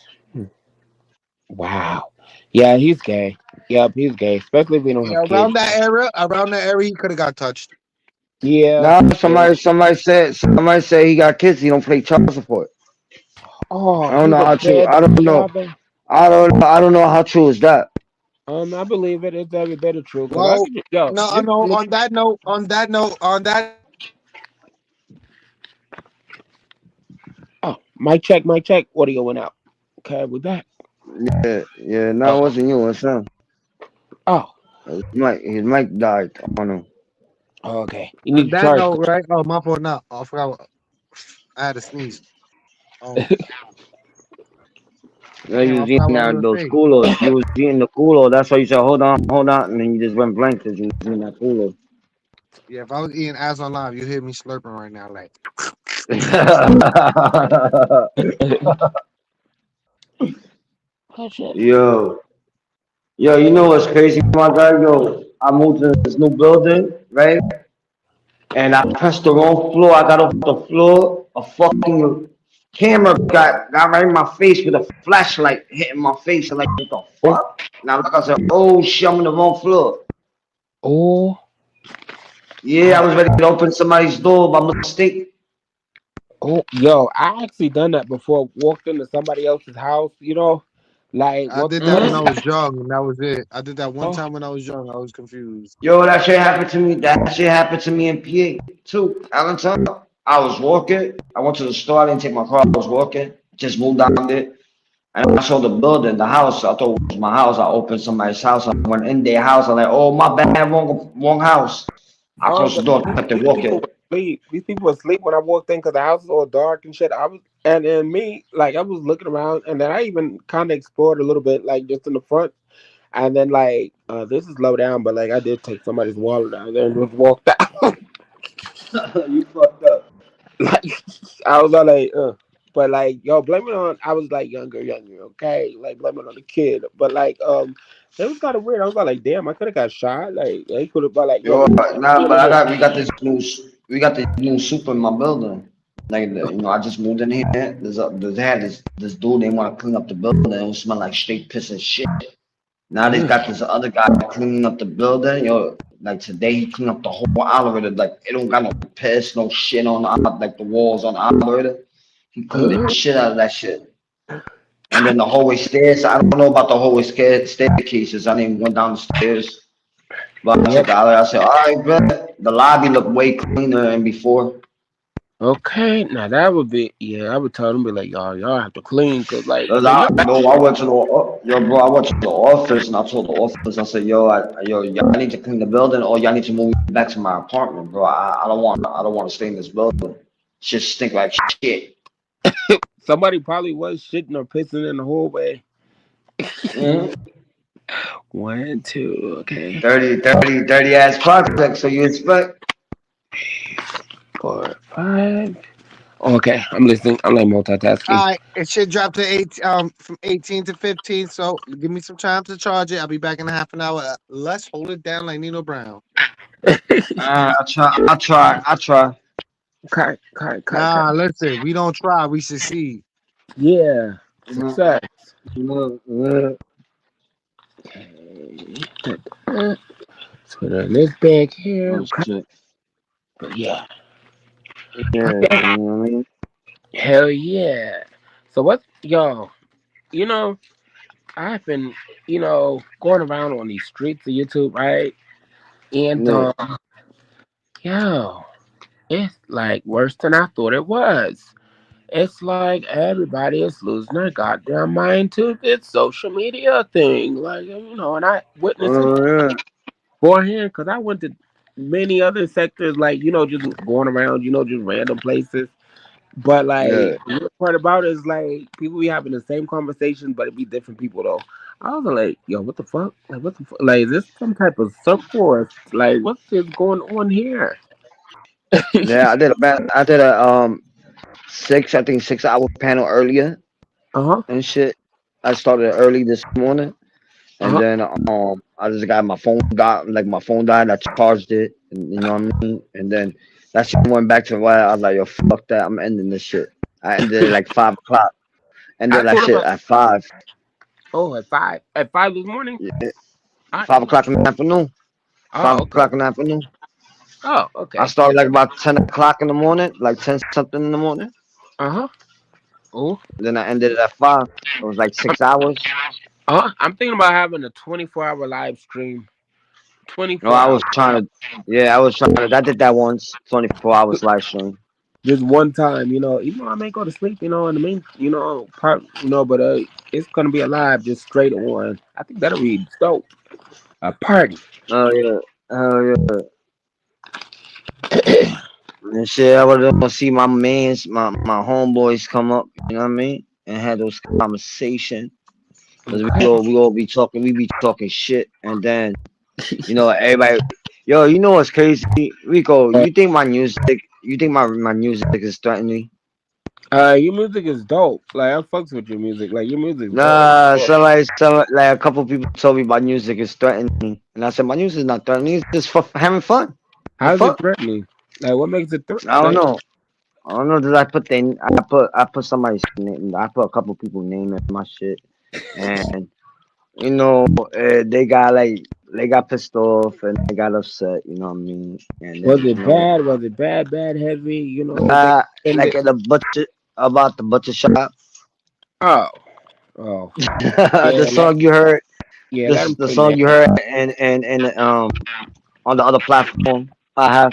Wow. Yeah, he's gay. Yep, he's gay. Especially if we don't Yeah, have kids. around that era, he could have got touched. Yeah. Now somebody said he got kids. He don't pay child support. Oh, I don't he's know a how true. bad I don't know. father. I don't know how true is that. I believe it. It's every bit of true. Cause Well, no. this, On that oh, mic check. Audio went out. Okay, we're back. Yeah. No, it wasn't you. It's him. Oh, His mic died on him. okay. You on need to that charge. note, right? Oh, my fault. Now I forgot. I had to sneeze. Yeah, you Damn, I was forgot eating what I was those gonna say. coolos. You was eating the coolo. That's why you said hold on, and then you just went blank because you was eating that coolo. Yeah, if I was eating ass on live, you hear me slurping right now, like. Yo, you know what's crazy, my guy? Yo, I moved to this new building, right? And I pressed the wrong floor. I got off the floor. A fucking camera got right in my face with a flashlight hitting my face. I'm like, what the fuck? Now, like I said, oh shit, I'm on the wrong floor. Oh. Yeah, I was ready to open somebody's door by mistake. Oh, yo, I actually done that before. Walked into somebody else's house, Like I what? did that when I was young, and that was it. I did that one Oh, time when I was young. I was confused. Yo, that shit happened to me. That shit happened to me in PA too. Allentown. I was walking. I went to the store. I didn't take my car. I was walking. Just moved down there. And I saw the building, the house. I thought it was my house. I opened somebody's house. I went in their house. I'm like, oh, my bad, wrong house. I oh, closed the but door, kept it these people walking. were asleep. These people were asleep when I walked in because the house was all dark and shit. I was, and then me, like, I was looking around, and then I even kind of explored a little bit, like, just in the front. And then, like, this is low down, but, like, I did take somebody's wallet down there and just walked out. You fucked up. Like, I was all like, but like, yo, blame it on. I was like younger, okay, like blame it on the kid. But like, it was kind of weird. I was like, damn, I could have got shot. Like, they could have, but like, yo, Yo, nah, but we got this new super in my building. Like, I just moved in here. This dude. They want to clean up the building. It smell like straight piss and shit. Now they got this other guy cleaning up the building. Yo, like today he cleaned up the whole elevator. Like it don't got no piss, no shit on like the walls on the elevator. He cleaned the shit out of that shit. And then the hallway stairs. I don't know about the hallway staircases. I didn't even went down the stairs. But I said, all right, bro. The lobby looked way cleaner than before. okay, now that would be, yeah, I would tell them, be like, y'all have to clean, cause like, I went to the office and I told the office, I said, y'all need to clean the building or y'all need to move back to my apartment, bro. I don't want to stay in this building. Shit stink like shit. somebody probably was shitting or pissing in the hallway. Mm-hmm. 1, 2, okay. Dirty ass project. So you expect? 4, 5. Okay, I'm listening. I'm like multitasking. All right, it should drop to 8 from 18 to 15. So give me some time to charge it. I'll be back in a half an hour. Let's hold it down like Nino Brown. I'll try. Okay. Nah, listen, we don't try, we succeed. Yeah, success. Let's put on this bag here. Oh, But yeah. Yeah, Okay. you know what I mean? Hell yeah. So what, yo, I've been, going around on these streets of YouTube, right? And yo, it's like worse than I thought it was. It's like everybody is losing their goddamn mind to this social media thing. Like, and I witnessed it beforehand because I went to many other sectors, like, just going around, just random places. But like, the weird part about it is like people be having the same conversation, but it be different people though. I was like, yo, what the fuck? Like, what the fuck? Like, is this some type of circle or like what's going on here? Yeah, I did a 6 hour panel earlier and shit. I started early this morning, and then I just got my phone died. I charged it, and, you know what I mean. And then that shit went back to where I was like, yo, fuck that, I'm ending this shit. I ended it like 5 o'clock. Ended that shit at 5. Oh, at 5? At 5 this morning? Yeah. 5 o'clock in the afternoon. 5 o'clock in the afternoon. Oh, okay. I started like about 10 o'clock in the morning, like 10 something in the morning. Oh. Then I ended it at 5. It was like 6 hours. I'm thinking about having a 24-hour live stream. 24 No, I was trying to. I did that once. 24 hours live stream. Just one time, even though I may go to sleep, in the main, part, but it's gonna be alive, just straight on. I think that'll be dope. A party. Oh yeah. And shit, I would want to see my homeboys come up, you know what I mean, and have those conversations. Cause we all be talking, shit, and then, everybody, yo, what's crazy, Rico? You think my music is threatening? Your music is dope. Like, I fucks with your music. Like, your music. Nah, somebody, like a couple people told me my music is threatening, and I said my music is not threatening. It's just for having fun. How's it threatening? Like, what makes it threatening? I don't know. Did I put somebody's name? I put a couple people's name in my shit, and they got pissed off and they got upset. You know what I mean? And was it bad? Was it bad, heavy? Like about the butcher shop. Oh, Oh, The yeah, song you heard, let him the say song that. you heard, and on the other platform I have.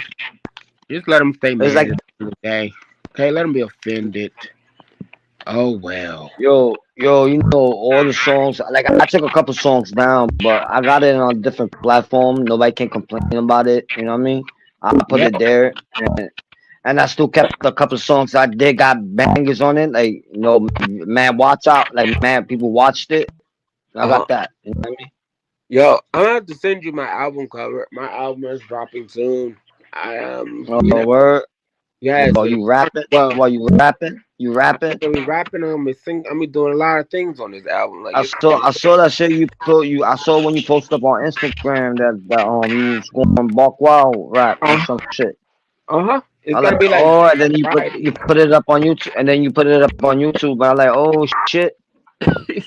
Just let him stay It's mad like, at the end of the day. Okay, let him be offended. Oh well. yo, you know, all the songs. Like I took a couple songs down, but I got it on a different platform. Nobody can complain about it. You know what I mean? I put Yeah. it there, and I still kept a couple of songs I did got bangers on it. Like, you know, man, watch out. Like, man, people watched it. I Uh-huh. got that. You know what I mean? Yo, I'm gonna have to send you my album cover. My album is dropping soon. I Oh, word. yes, Well, you rapping? well, While you rapping? You I'm rapping? gonna be rapping on me sing. I'm be doing a lot of things on this album. Like it's I saw that shit you put you. I saw when you posted up on Instagram that you was going buck wild rap or uh some shit. huh. It's I gonna like, be like oh, and then Friday. you put it up on YouTube, and then you put it up on YouTube. But I like, oh shit, you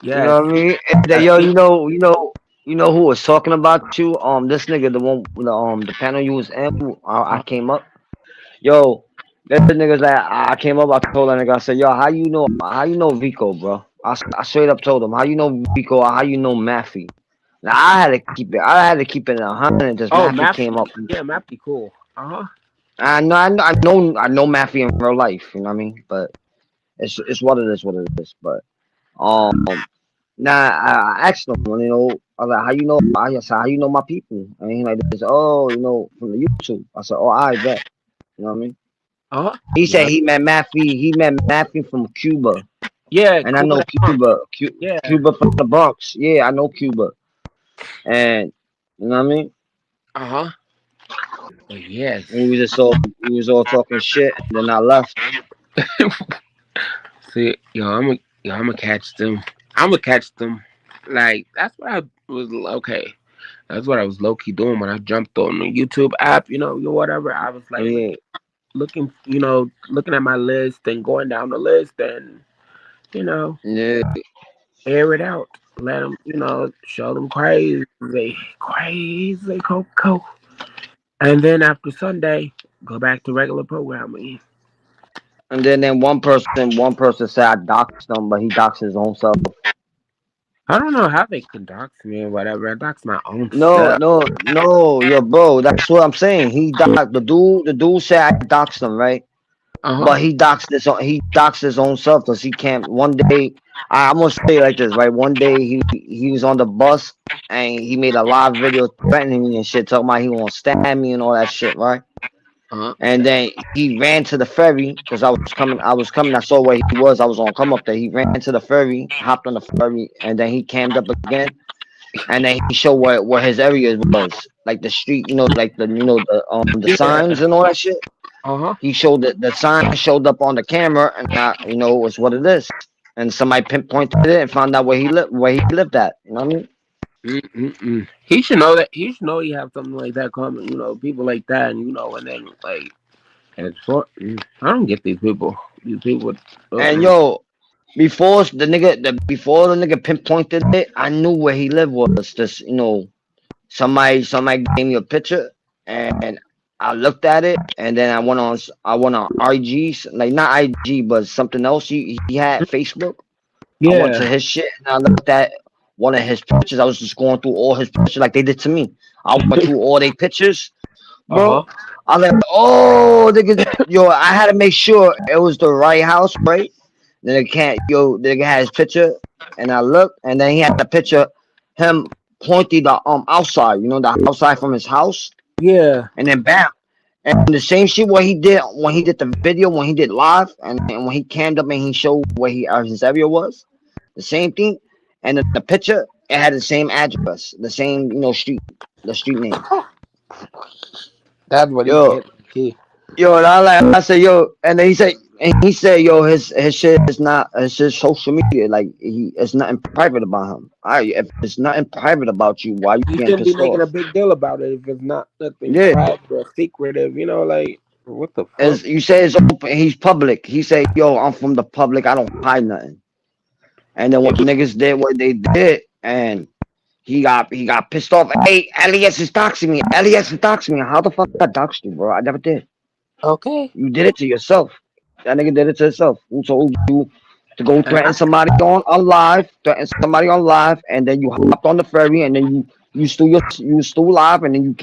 Yes. know what I mean? And then, yo, you know who was talking about you? This nigga, the one, the panel you was in. I came up. Yo, that nigga's like, I came up. I told that nigga, I said, yo, how you know Vico, bro? I straight up told him, how you know Vico? Or how you know Maffy? Now I had to keep it 100. Just Oh, Maffy Map. came up. Yeah, Map be cool. I know Maffy in real life. You know what I mean? But it's what it is, what it is. But um, now I asked him, you know, I was like, how you know? I said, how you know my people? And he like this. Oh, you know, from the YouTube. I said, oh, I bet. You know what I mean? Uh huh. He said Yeah. he met Maffy. He met Maffy from Cuba, Yeah. and I Cuba know the Bronx. Yeah. Cuba from the Bronx. Yeah, I know Cuba, and you know what I mean. Uh huh. Yes. We was all talking shit, and then I left. See, I'm gonna catch them. I'm gonna catch them. Like that's what I was okay. That's what I was low key doing when I jumped on the YouTube app. Whatever. I was like Yeah, looking, looking at my list and going down the list and you know, yeah. air it out. Let them, show them crazy, crazy Coco. And then after Sunday, go back to regular programming. And then one person said I doxed him, but he doxed his own self. I don't know how they can dox me or whatever. I dox my own No, stuff. no, no, yo, bro. That's what I'm saying. He doxed the dude said I doxed him, right? Uh huh. But he doxed his own self because he can't. One day, I'm gonna say it like this, right? One day he was on the bus and he made a live video threatening me and shit, talking about he gonna stab me and all that shit, right? Uh huh. And then he ran to the ferry because I was coming. I saw where he was. I was gonna come up there. He ran to the ferry, hopped on the ferry, and then he camped up again. And then he showed where his area was, like the street, like the signs and all that shit. Uh huh. He showed the sign showed up on the camera, and it was what it is. And somebody pinpointed it and found out where he lived at. You know what I mean? Mm-mm-mm. He should know that. He should know he have something like that coming. People like that, and then like, I don't get these people. These people. And yo, before the nigga pinpointed it, I knew where he lived was. Just somebody gave me a picture, and I looked at it, and then I went on IG, like not IG, but something else. He had Facebook. I went to Yeah. his shit, and I looked at one of his pictures. I was just going through all his pictures like they did to me. I went through all their pictures, Uh bro. I was like, oh, I had to make sure it was the right house, right? Then the nigga had his picture, and I looked, and then he had the picture, him pointing the outside, the outside from his house, Yeah. and then bam, and the same shit what he did when he did the video, when he did live, and when he cammed up and he showed where his area was, the same thing, and the picture it had the same address, the same street, the street name. That's what he Yo, get. Key. yo, and I said, yo, and then he said, yo, his shit is not, it's just social media. Like it's nothing private about him. If it's nothing private about you, why you You getting shouldn't be pissed making a off? big deal about it if it's not nothing Yeah, private or secretive. Like what the fuck? as you say, it's open. He's public. He said, yo, I'm from the public. I don't hide nothing. And then when niggas did what they did, and he got pissed off. Hey, Elias is doxing me. Elias is doxing me. How the fuck I doxed you, bro? I never did. Okay. You did it to yourself. That nigga did it to himself. Who told you to go threaten somebody on live, and then you hopped on the ferry, and then you still live, and then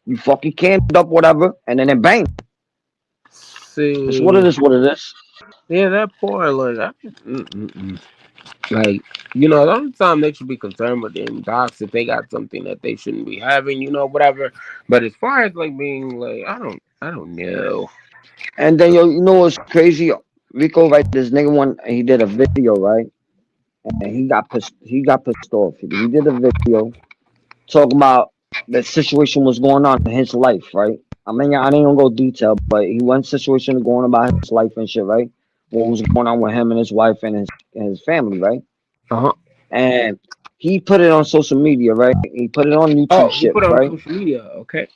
you fucking canned up whatever, and then bang. See, It's what it is. What it is. yeah, that poor like, like, you know, the only time they should be concerned with them docs if they got something that they shouldn't be having, you know, whatever. But as far as like being like, I don't know. And then you know what's crazy? Rico, right? This nigga he did a video, right? And he got pissed off. He did a video talking about the situation was going on in his life, right? I mean, I ain't gonna go detail, but he went situation going about his life and shit, right? What was going on with him and his wife and his family, right? And he put it on social media, right? He put it on YouTube shit, put it right? on social media, okay?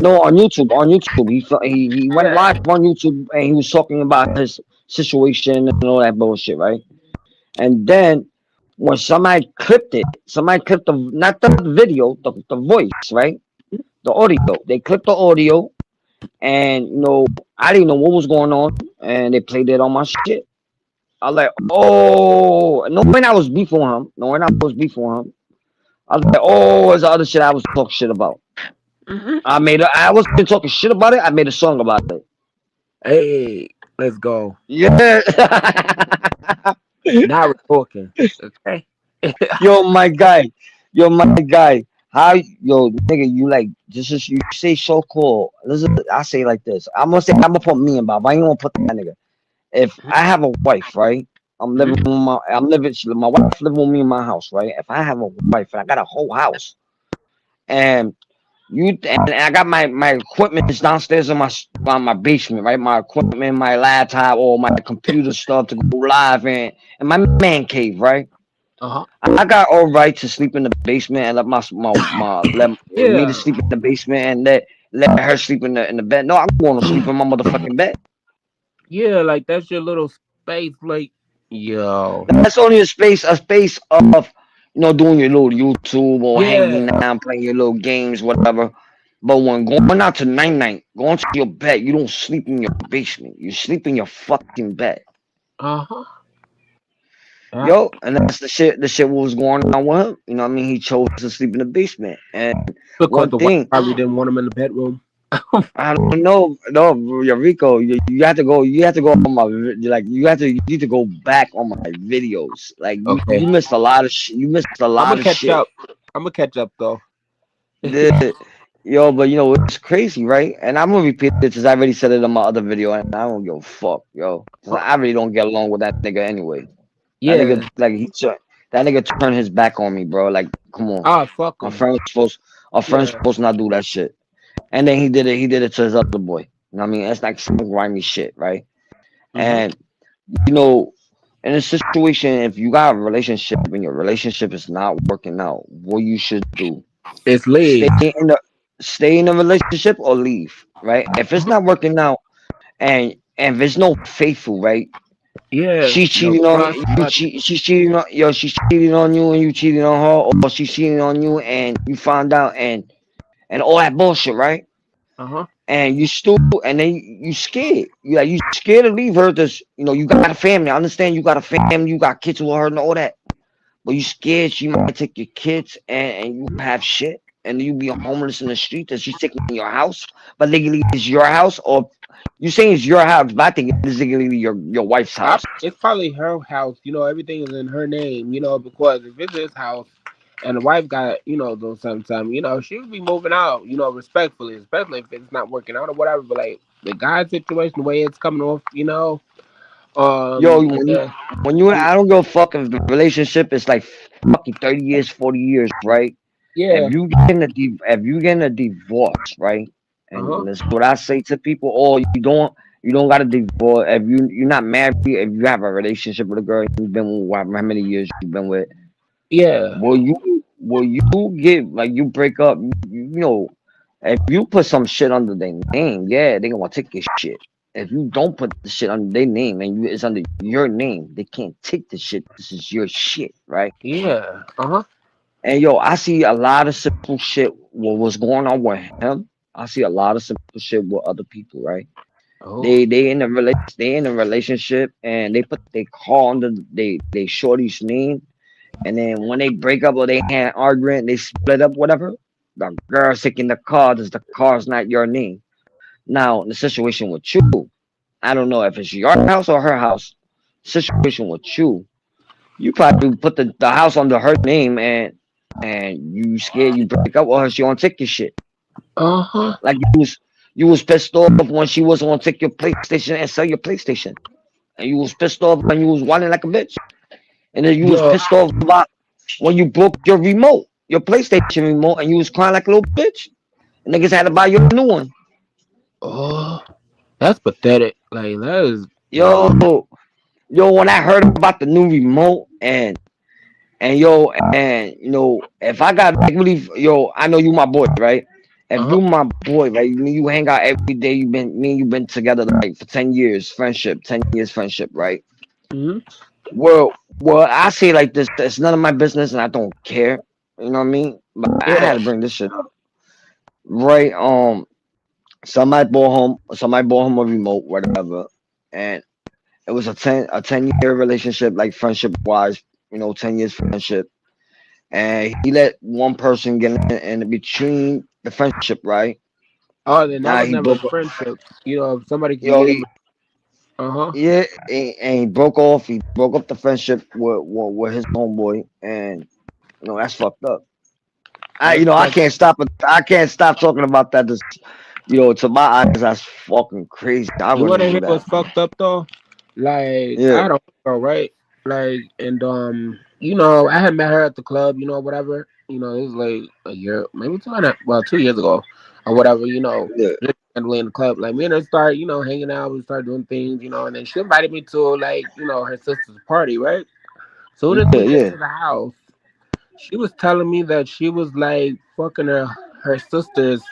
No, on YouTube. He went live on YouTube and he was talking about his situation and all that bullshit, right? And then when somebody clipped the not the video, the voice, right? The audio. They clipped the audio, and you know, I didn't know what was going on, and they played it on my shit. I was like, oh, knowing I was before him, I was like, oh, it's the other shit I was talking shit about. I wasn't talking shit about it. I made a song about it. Hey, let's go. Yeah. Now we're talking. Okay. Yo, my guy. How nigga, you like just as you say so cool. Listen, I say like this. I'm gonna put me in Bob. I ain't gonna put that nigga. If I have a wife, right? My wife living with me in my house, right? If I have a wife and I got a whole house, and I got my equipment is downstairs in my basement, right? My equipment, my laptop, or my computer stuff to go live in my man cave, right? I got all right to sleep in the basement and let me to sleep in the basement and let her sleep in the bed. No, I'm going to sleep in my motherfucking bed. Yeah, like that's your little space, like yo. That's only a space of doing your little YouTube or hanging out, playing your little games, whatever. But when going out to night, going to your bed, you don't sleep in your basement. You sleep in your fucking bed. Yo, and that's the shit what was going on with him. You know what I mean? He chose to sleep in the basement. And because the wife probably didn't want him in the bedroom. I don't know. No, Rico, you have to go on my you need to go back on my videos. Like you missed a lot of shit. You missed a lot of shit. I'm gonna catch up though. Yo, but you know it's crazy, right? And I'm gonna repeat this because I already said it in my other video, and I don't give a fuck, yo. I really don't get along with that nigga anyway. Yeah, that nigga, that nigga turned his back on me, bro. Like, come on. Oh, fuck him. Our friends supposed to not do that shit. And then he did it to his other boy. You know what I mean? It's like some grimy shit, right? And you know, in a situation, if you got a relationship and your relationship is not working out, what you should do is leave. Stay in a relationship or leave, right? If it's not working out and if there's no faithful, right? Yeah, she's cheating on you. She's cheating on you, and you cheating on her, or she's cheating on you, and you found out, and all that bullshit, right? And you and then you scared. You scared to leave her. Because you got a family. I understand you got a family. You got kids with her and all that, but you scared she might take your kids and you have shit, and you be homeless in the street. That she's taking your house, but legally it's your house, or you saying it's your house, but I think it's legally your wife's house. It's probably her house. Everything is in her name. Because if it's his house and the wife got those sometimes, she would be moving out. Respectfully, especially if it's not working out or whatever. But like the guy's situation, the way it's coming off, when you I don't give a fuck if the relationship is like fucking 30 years, 40 years, right? Yeah. If you getting a divorce, right? And that's what I say to people. Or you don't got a divorce if you're not married. If you have a relationship with a girl you've been with, how many years you've been with? Yeah. Will you get like you break up? If you put some shit under their name, they gonna take your shit. If you don't put the shit under their name and it's under your name, they can't take the shit. This is your shit, right? Yeah. And I see a lot of simple shit. What was going on with him? I see a lot of simple shit with other people, right? Oh. They in a relationship, and they put their car under they shorty's name, and then when they break up or they had argument, they split up, whatever. The girl's taking the car, because the car's not your name. Now, the situation with you, I don't know if it's your house or her house. Situation with you probably put the house under her name, and you scared you break up with her, she won't take your shit. Uh-huh. Like you was pissed off when she wasn't gonna take your PlayStation and sell your PlayStation. And you was pissed off when you was whining like a bitch. And then you was Yo. pissed off about when you broke your remote, your PlayStation remote, and you was crying like a little bitch. And niggas had to buy you a new one. Oh, that's pathetic. Like that is Yo, when I heard about the new remote and if I got like really, I know you my boy, right? If you my boy, right? You hang out every day. You've been together like for 10 years, friendship, 10 years friendship, right? mm-hmm. Well, I say like this, it's none of my business and I don't care. You know what I mean? But I had to bring this shit up. Right. Somebody bought him a remote, whatever. And it was a 10-year relationship, like friendship wise, 10 years friendship. And he let one person get in between the friendship, right? Oh, then that Now was he never a broke. friendship. If somebody can Yo, get he him. Uh-huh. yeah, and he broke off. He broke up the friendship with his homeboy, and that's fucked up. That's I fucked. can't stop it. I can't stop talking about that. Just to my eyes, that's fucking crazy. I You wanna wouldn't hear do that. what's fucked up though? Like I Yeah, had a girl, right? Like and I had met her at the club, whatever. It was like a year, maybe 2 years ago, or whatever. yeah, Just randomly in the club. Like me and her started, hanging out. We started doing things, and then she invited me to like, her sister's party, right? Soon as we yeah, get yeah. to the house, she was telling me that she was like fucking her sister's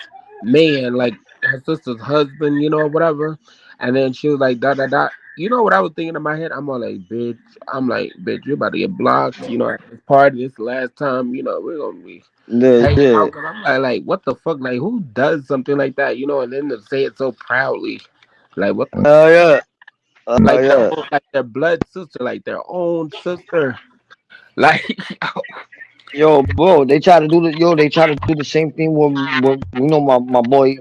man, like her sister's husband, whatever. And then she was like, da da da. You know what I was thinking in my head? I'm all like, bitch. I'm like, bitch, you're about to get blocked. At this party, this last time, we're gonna be Yeah, hanging yeah. out. Cause I'm like, what the fuck? Like, who does something like that? And then to say it so proudly, like, what the, Oh yeah. Oh like yeah. like their blood sister, like their own sister, like, Yo, bro, they try to do the same thing with my boy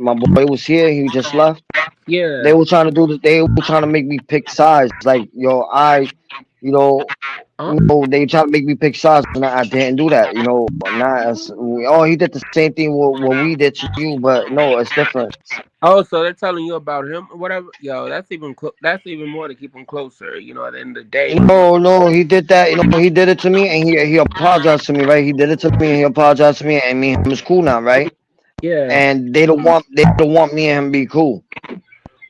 was here, he just left. They yeah. were trying to they were trying to make me pick sides. Like, you know, Huh? they try to make me pick sides, and I didn't do that. Not as he did the same thing what we did to you, but no, it's different. Oh, so they're telling you about him or whatever? Yo, that's even more to keep him closer. At the end of the day, No, he did that. He did it to me, and he apologized to me, right? He did it to me, and he apologized to me, and me and him is cool now, right? yeah. And they don't want me and him be cool.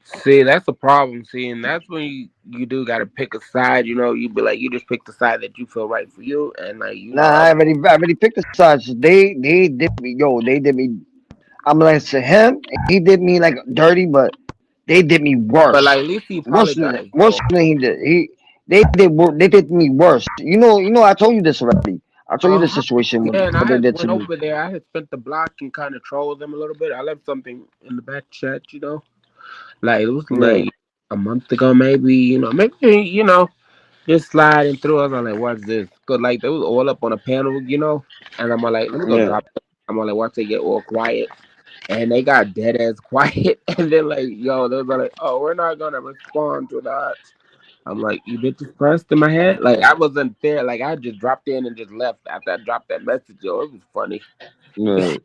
See, that's the problem. See, and that's when you do got to pick a side. You be like, you just pick the side that you feel right for you, and like Nah, I already picked the sides. They did me, they did me. I'm like to him, he did me like dirty, but they did me but worse. like at least he apologized Worse though. than he did. They did me worse. I told you this already. I told you the Uh-huh. situation Yeah, and what I they had did to went me. over there. I had spent the block and kind of trolled them a little bit. I left something in the back chat. Like it was Yeah, like a month ago, maybe. Just sliding through. I was like, what's this? Cause like they was all up on a panel. And I'm like, let me go yeah. drop it. I'm like, watch they get all quiet. And they got dead ass quiet. And then like, they was like, oh, we're not gonna respond to that. I'm like, you bitches pressed in my head. Like I wasn't there. Like I just dropped in and just left after I dropped that message. Yo, it was funny. Yeah.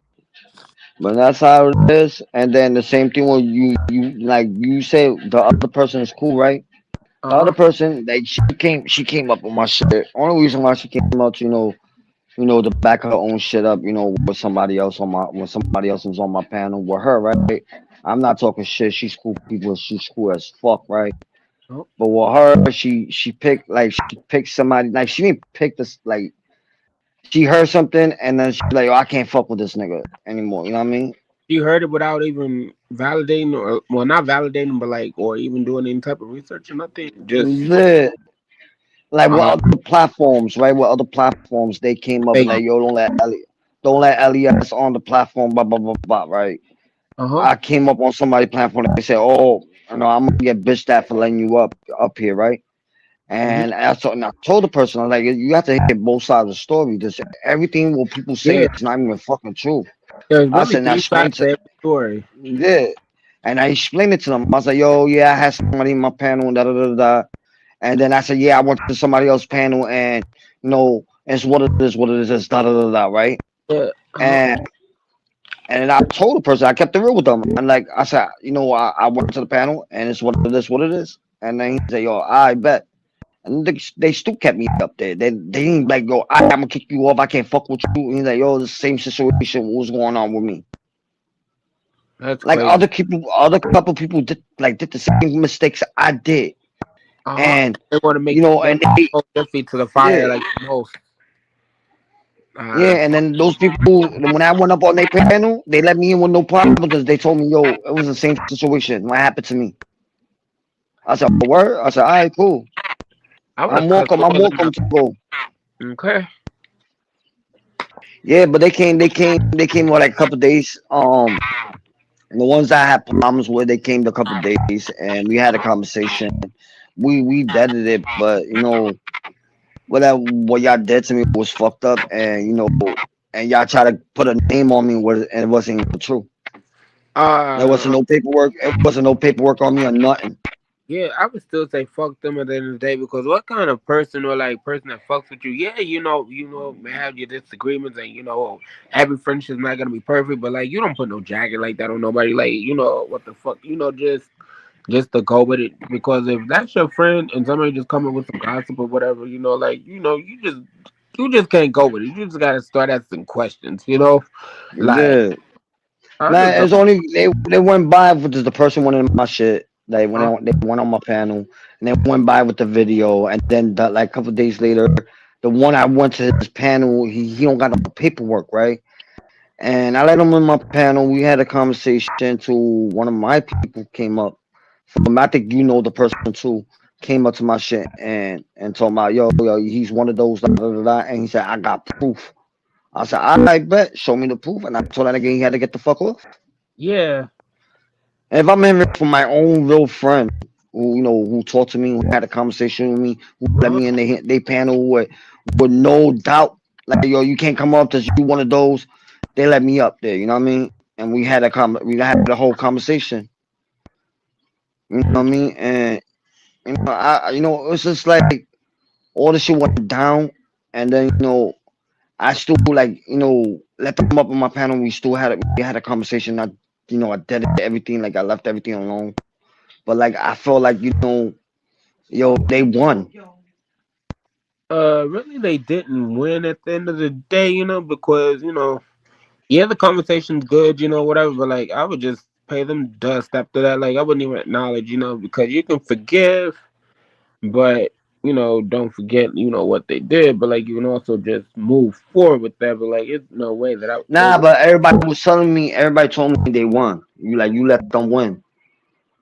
But that's how it is. And then the same thing when you say the other person is cool, right? The other Uh-huh. person, like she came up with my shit. Only reason why she came up, to back her own shit up, with somebody else when somebody else was on my panel with her, right? I'm not talking shit. She's cool people. She's cool as fuck, right? Oh, But with her, she picked somebody like she didn't pick this like she heard something and then she's like, oh, I can't fuck with this nigga anymore. You know what I mean? you heard it without even validating or well, not validating, but like or even doing any type of research or nothing. Just Yeah. Like what uh other platforms, right? What other platforms they came up and fake. like, yo, don't let LES on the platform, blah blah blah blah, right? Uh huh. I came up on somebody's platform and they said, oh. you know, I'm gonna get bitched at for letting you up here, right? And I told the person, I'm like, you have to hear both sides of the story. This everything what people say Yeah, is not even fucking true. there's I really said, now three explain sides to to every story. yeah, and I explained it to them. I was like, yo, yeah, I had somebody in my panel, and da da da da. And then I said, yeah, I went to somebody else's panel, and you know, it's what it is, da da da da, right? Yeah. And then I told the person, I kept it real with them. And like I said, you know, I went to the panel, and it's what it is. And then he said, yo, I bet. And they still kept me up there. They didn't like go, I'm gonna kick you off. I can't fuck with you. And he's like, yo, the same situation. What was going on with me? That's Like crazy. other couple people did the same mistakes I did. And They want to make you know, and they hold their feet to the fire yeah, like most. yeah. And then those people, when I went up on their panel, they let me in with no problem because they told me, yo, it was the same situation. What happened to me? I said, word. I said, all right, cool. I would I'm have welcome. I'm welcome to go. Okay. Yeah, but they came for like a couple of days. And the ones that I had problems with, they came a couple of days, and we had a conversation. We deaded it, but you know what y'all did to me was fucked up, and you know, and y'all try to put a name on me, and it wasn't even true. There wasn't no paperwork. It wasn't no paperwork on me or nothing. Yeah, I would still say fuck them at the end of the day because what kind of person or like person that fucks with you? Yeah, you know, may have your disagreements and you know every friendship's not gonna be perfect, but like you don't put no jacket like that on nobody. Like you know what the fuck, you know, just to go with it because if that's your friend and somebody just coming with some gossip or whatever, you know, like you know, you just can't go with it. You just gotta start asking questions, you know, like Yeah. I Nah, just it's don't. only they went by with the person went in my shit. Like when they went on my panel and they went by with the video, and then like a couple of days later, the one I went to his panel, he don't got no paperwork, right? And I let him in my panel. We had a conversation. To one of my people came up from, I think you know the person too, came up to my shit and told me, yo, he's one of those, da, da, da, da. And he said, I got proof. I said, I bet, show me the proof. And I told that nigga he had to get the fuck off. Yeah. And if I'm hearing from my own real friend who, you know, who talked to me, who had a conversation with me, who let me in they panel with no doubt, like, yo, you can't come up to you one of those. They let me up there, you know what I mean? And we had the whole conversation. You know what I mean? And you know, it's just like all the shit went down, and then you know, I still like, you know, let them up on my panel. We had a conversation. I did everything, like I left everything alone. But like I felt like, you know, yo, they won. Really, they didn't win at the end of the day, you know, because you know, yeah, the conversation's good, you know, whatever. But like, I would just pay them dust after that. Like, I wouldn't even acknowledge, you know, because you can forgive, but you know, don't forget, you know, what they did. But like, you can also just move forward with that. But like, it's no way that Nah, but everybody told me they won. You let them win.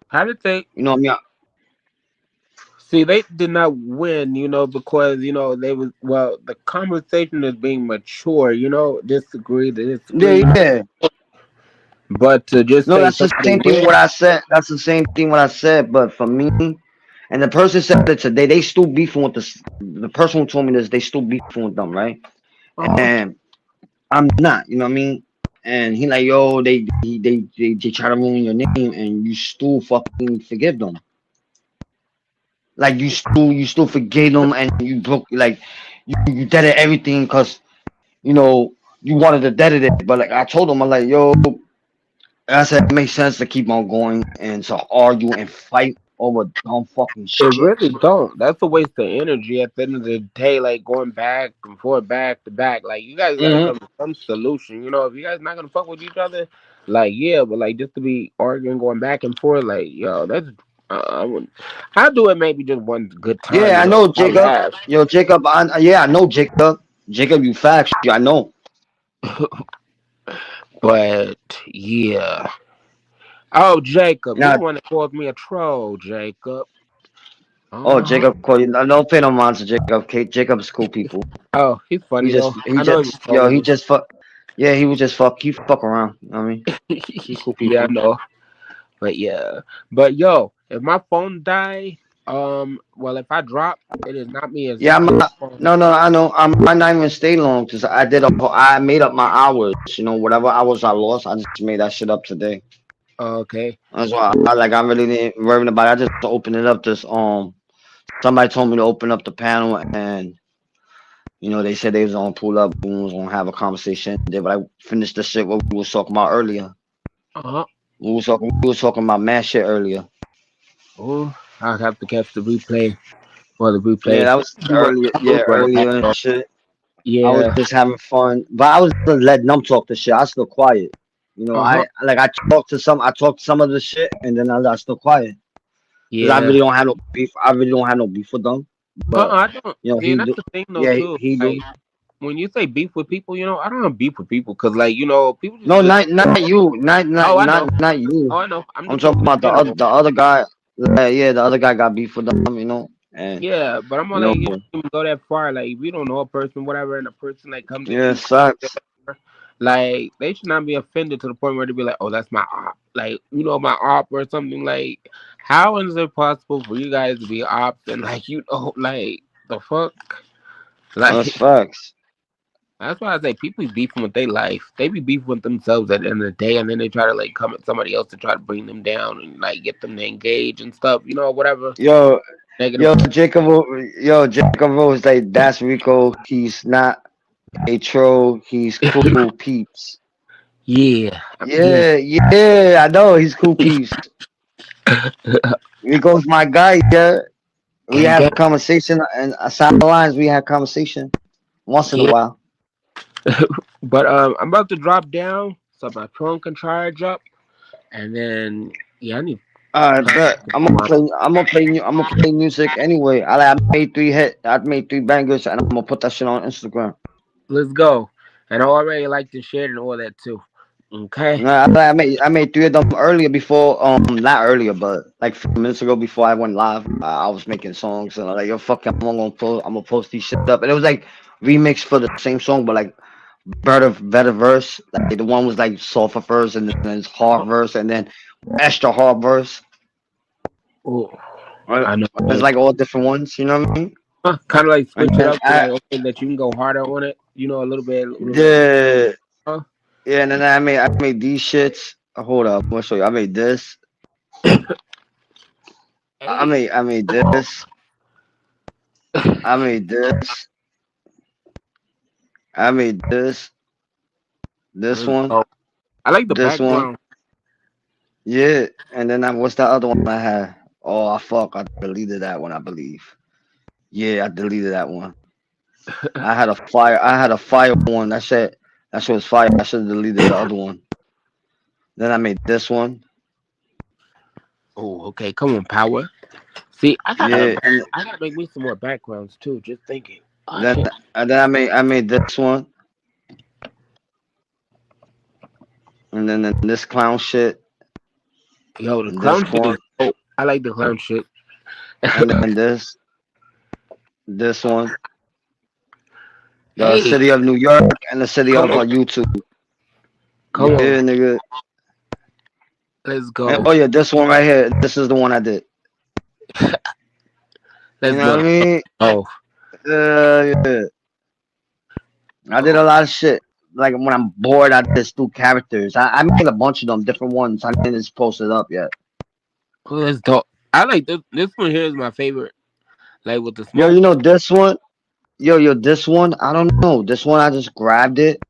How did they? You know what I mean? See, they did not win, you know, because you know the conversation is being mature, you know, disagree. Yeah. But to just No, say that's the somebody same thing win, what I said. That's the same thing what I said. But for me, and the person said that today, they still beefing with the person who told me this. They still beefing with them, right? And I'm not. You know what I mean? And he like, yo, they try to ruin your name, and you still fucking forgive them. Like you still forgave them, and you broke like you did it everything because you know you wanted to dead it. But like I told him, I'm like, yo, I said it makes sense to keep on going and to argue and fight over dumb fucking it shit. really don't. That's a waste of energy at the end of the day, like going back and forth, back to back. Like you guys gotta come to some solution. You know, if you guys not gonna fuck with each other, like yeah, but like just to be arguing, going back and forth, like yo, that's I wouldn't. I'll do it maybe just one good time. Yeah, You I know, know, I'll Jacob. laugh. Yo, Jacob. I know, Jacob. Jacob, you facts. I know. But yeah. Oh, Jacob, you're Now, the one that called me a troll, Jacob. oh, Uh-huh. Jacob, call you. Don't pay no mind to Jacob. Okay, Jacob's cool people. Oh, he's He funny just, though. I know he was he trolling just fuck. Yeah, he was just fuck. He fuck around. You know what I mean, me. he cool Yeah, I people. know. But yeah, but yo, if my phone die, well, if I drop, it is not me. It's Yeah, I'm my not, phone. no, I know. I might not even stay long because I made up my hours. You know, whatever hours I lost, I just made that shit up today. Okay. That's why I really didn't worry about it. I just opened it up. Somebody told me to open up the panel, and they said they was gonna pull up. We was gonna have a conversation. But I finished the shit what we was talking about earlier. Uh-huh. We was talking about mad shit earlier. Oh, I have to catch the replay or the Yeah, replay. that was You were earlier. cool, Yeah, but earlier and shit. I was yeah. just having fun, but I was just letting them talk the shit. I still quiet. Uh-huh. I talked some of the shit, and then I still quiet because I Yeah. really don't have no beef. I really don't have no beef with them. But I don't. See, he and that's do. the thing though Yeah, too. he do. Like when you say beef with people, I don't have beef with people because people just No, listen. not you, Oh, I know. not you. Oh, I know. I'm I'm just talking talking in about general. the other guy. Yeah, the other guy got beef with them. And Yeah, but I'm you gonna know, you don't even go that far. Like if you don't know a person, whatever, and a person like comes at yeah, you, sucks. like they should not be offended to the point where they be like, "Oh, that's my op," like my op or something. Like, how is it possible for you guys to be ops and like like the fuck? That's Like facts. that's why I say people be beefing with their life. They be beefing with themselves at the end of the day, and then they try to like come at somebody else to try to bring them down and like get them to engage and stuff. Whatever Yo, negative. yo, Jacob Rose, like that's Rico. He's not a troll. He's cool peeps. Yeah, yeah. Yeah, yeah, I know he's cool peeps. Rico's my guy. Yeah, we Gang, have gang. conversation and aside the lines, we have conversation once in a Yeah. while. But I'm about to drop down so my phone can charge up, and then yeah, I need. But I'm gonna play music anyway. I made three bangers, and I'm gonna put that shit on Instagram. Let's go. And I already liked and shared and all that too. Okay. Nah, I made three of them earlier before not earlier but like a few minutes ago before I went live. I was making songs and I'm like, yo, fuck it, I'm gonna post these shit up, and it was like remix for the same song but like better verse. Like the one was like softer verse and then it's hard verse and then extra hard verse. Oh, Right? I know. It's like all different ones, you know what I mean? Kind of like And switch it then up to like okay that you can go harder on it. A little bit. yeah, Huh? yeah, and then I made these shits. Hold up, I'm gonna show you. I made this. Hey. I made this. I made this. I made this one, Oh, I like the this one. background. Yeah, and then what's the other one I had? Oh, I deleted that one, I believe. Yeah, I deleted that one. I had a fire one. That shit was fire. I should have deleted the other one. Then I made this one. Oh, okay. Come on, power. See, Yeah, I gotta make me some more backgrounds too. Just thinking. Oh, then shit. and then I made this one, and then this clown shit, Yo, the and this clown shit is. one, Oh, I like the clown shit. and then this one. The Hey, city of New York and the city come of on, YouTube. come on. Yeah, nigga. Let's And, go. oh yeah, this one right here. This is the one I did. You Let's know what I go. mean? Oh, Yeah. I did a lot of shit. Like when I'm bored, I just do characters. I made a bunch of them, different ones. I didn't just post it up yet. let's go. I like this. This one here is my favorite. Like with the Yo, smoke. this one. Yo, this one. I don't know. This one, I just grabbed it.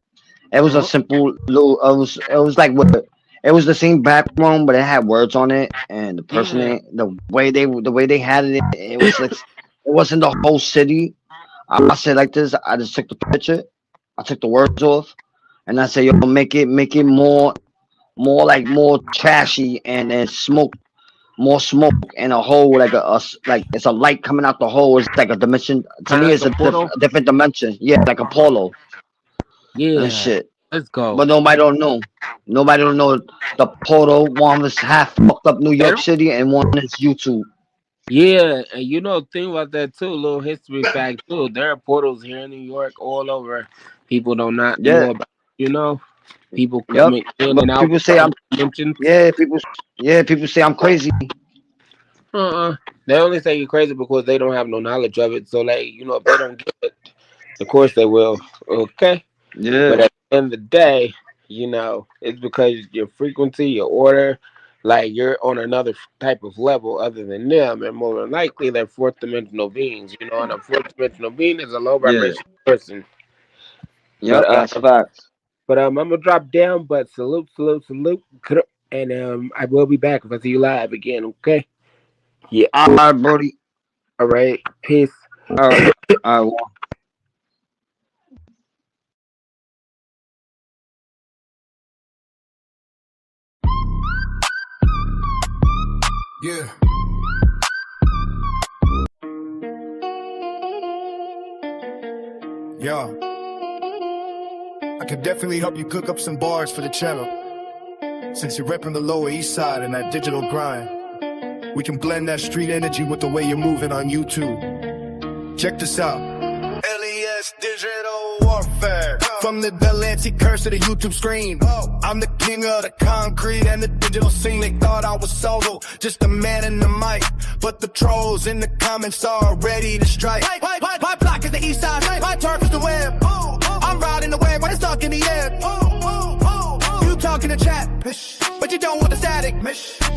It was a Uh-huh. simple little. It was like with. It was the same background, but it had words on it, and Yeah. the way they had it, it was like it wasn't the whole city. I said like this. I just took the picture. I took the words off, and I said, "Yo, make it more trashy, and then more smoke, and a hole like it's a light coming out the hole. It's like a dimension. To Kind me, of it's like a portal. a different dimension. Yeah, like a Uh-huh. polo and Yeah. shit. Let's go. But nobody don't know. Nobody don't know the portal. One was half fucked up New York City, and one is YouTube. Yeah, and think about that too. Little history fact too. There are portals here in New York, all over. People do not Yeah, know about. You know. People coming in and out. People say I'm people say I'm crazy. They only say you're crazy because they don't have no knowledge of it. So like, you know, if they don't get it, of course they will. Okay. Yeah. But at the end of the day, you know, it's because your frequency, your order, like you're on another type of level other than them, and more than likely they're fourth dimensional beings. You know, and a fourth dimensional being is a low vibration person. Yeah, that's facts. But I'm gonna drop down. But salute, and I will be back if I see you live again. Okay. Yeah. All right, Brody. All right. Peace. All right. All right. Yeah. Yo. I can definitely help you cook up some bars for the channel. Since you're repping the Lower East Side and that digital grind, we can blend that street energy with the way you're moving on YouTube. Check this out. LES Digital Warfare. From the Delancey curse to the YouTube screen. I'm the king of the concrete and the digital scene. They thought I was solo, just a man in the mic. But the trolls in the comments are ready to strike. My block is the east side, my turf is the web. I'm riding the wave when it's stuck in the air. You talking to chat, but you don't want the static.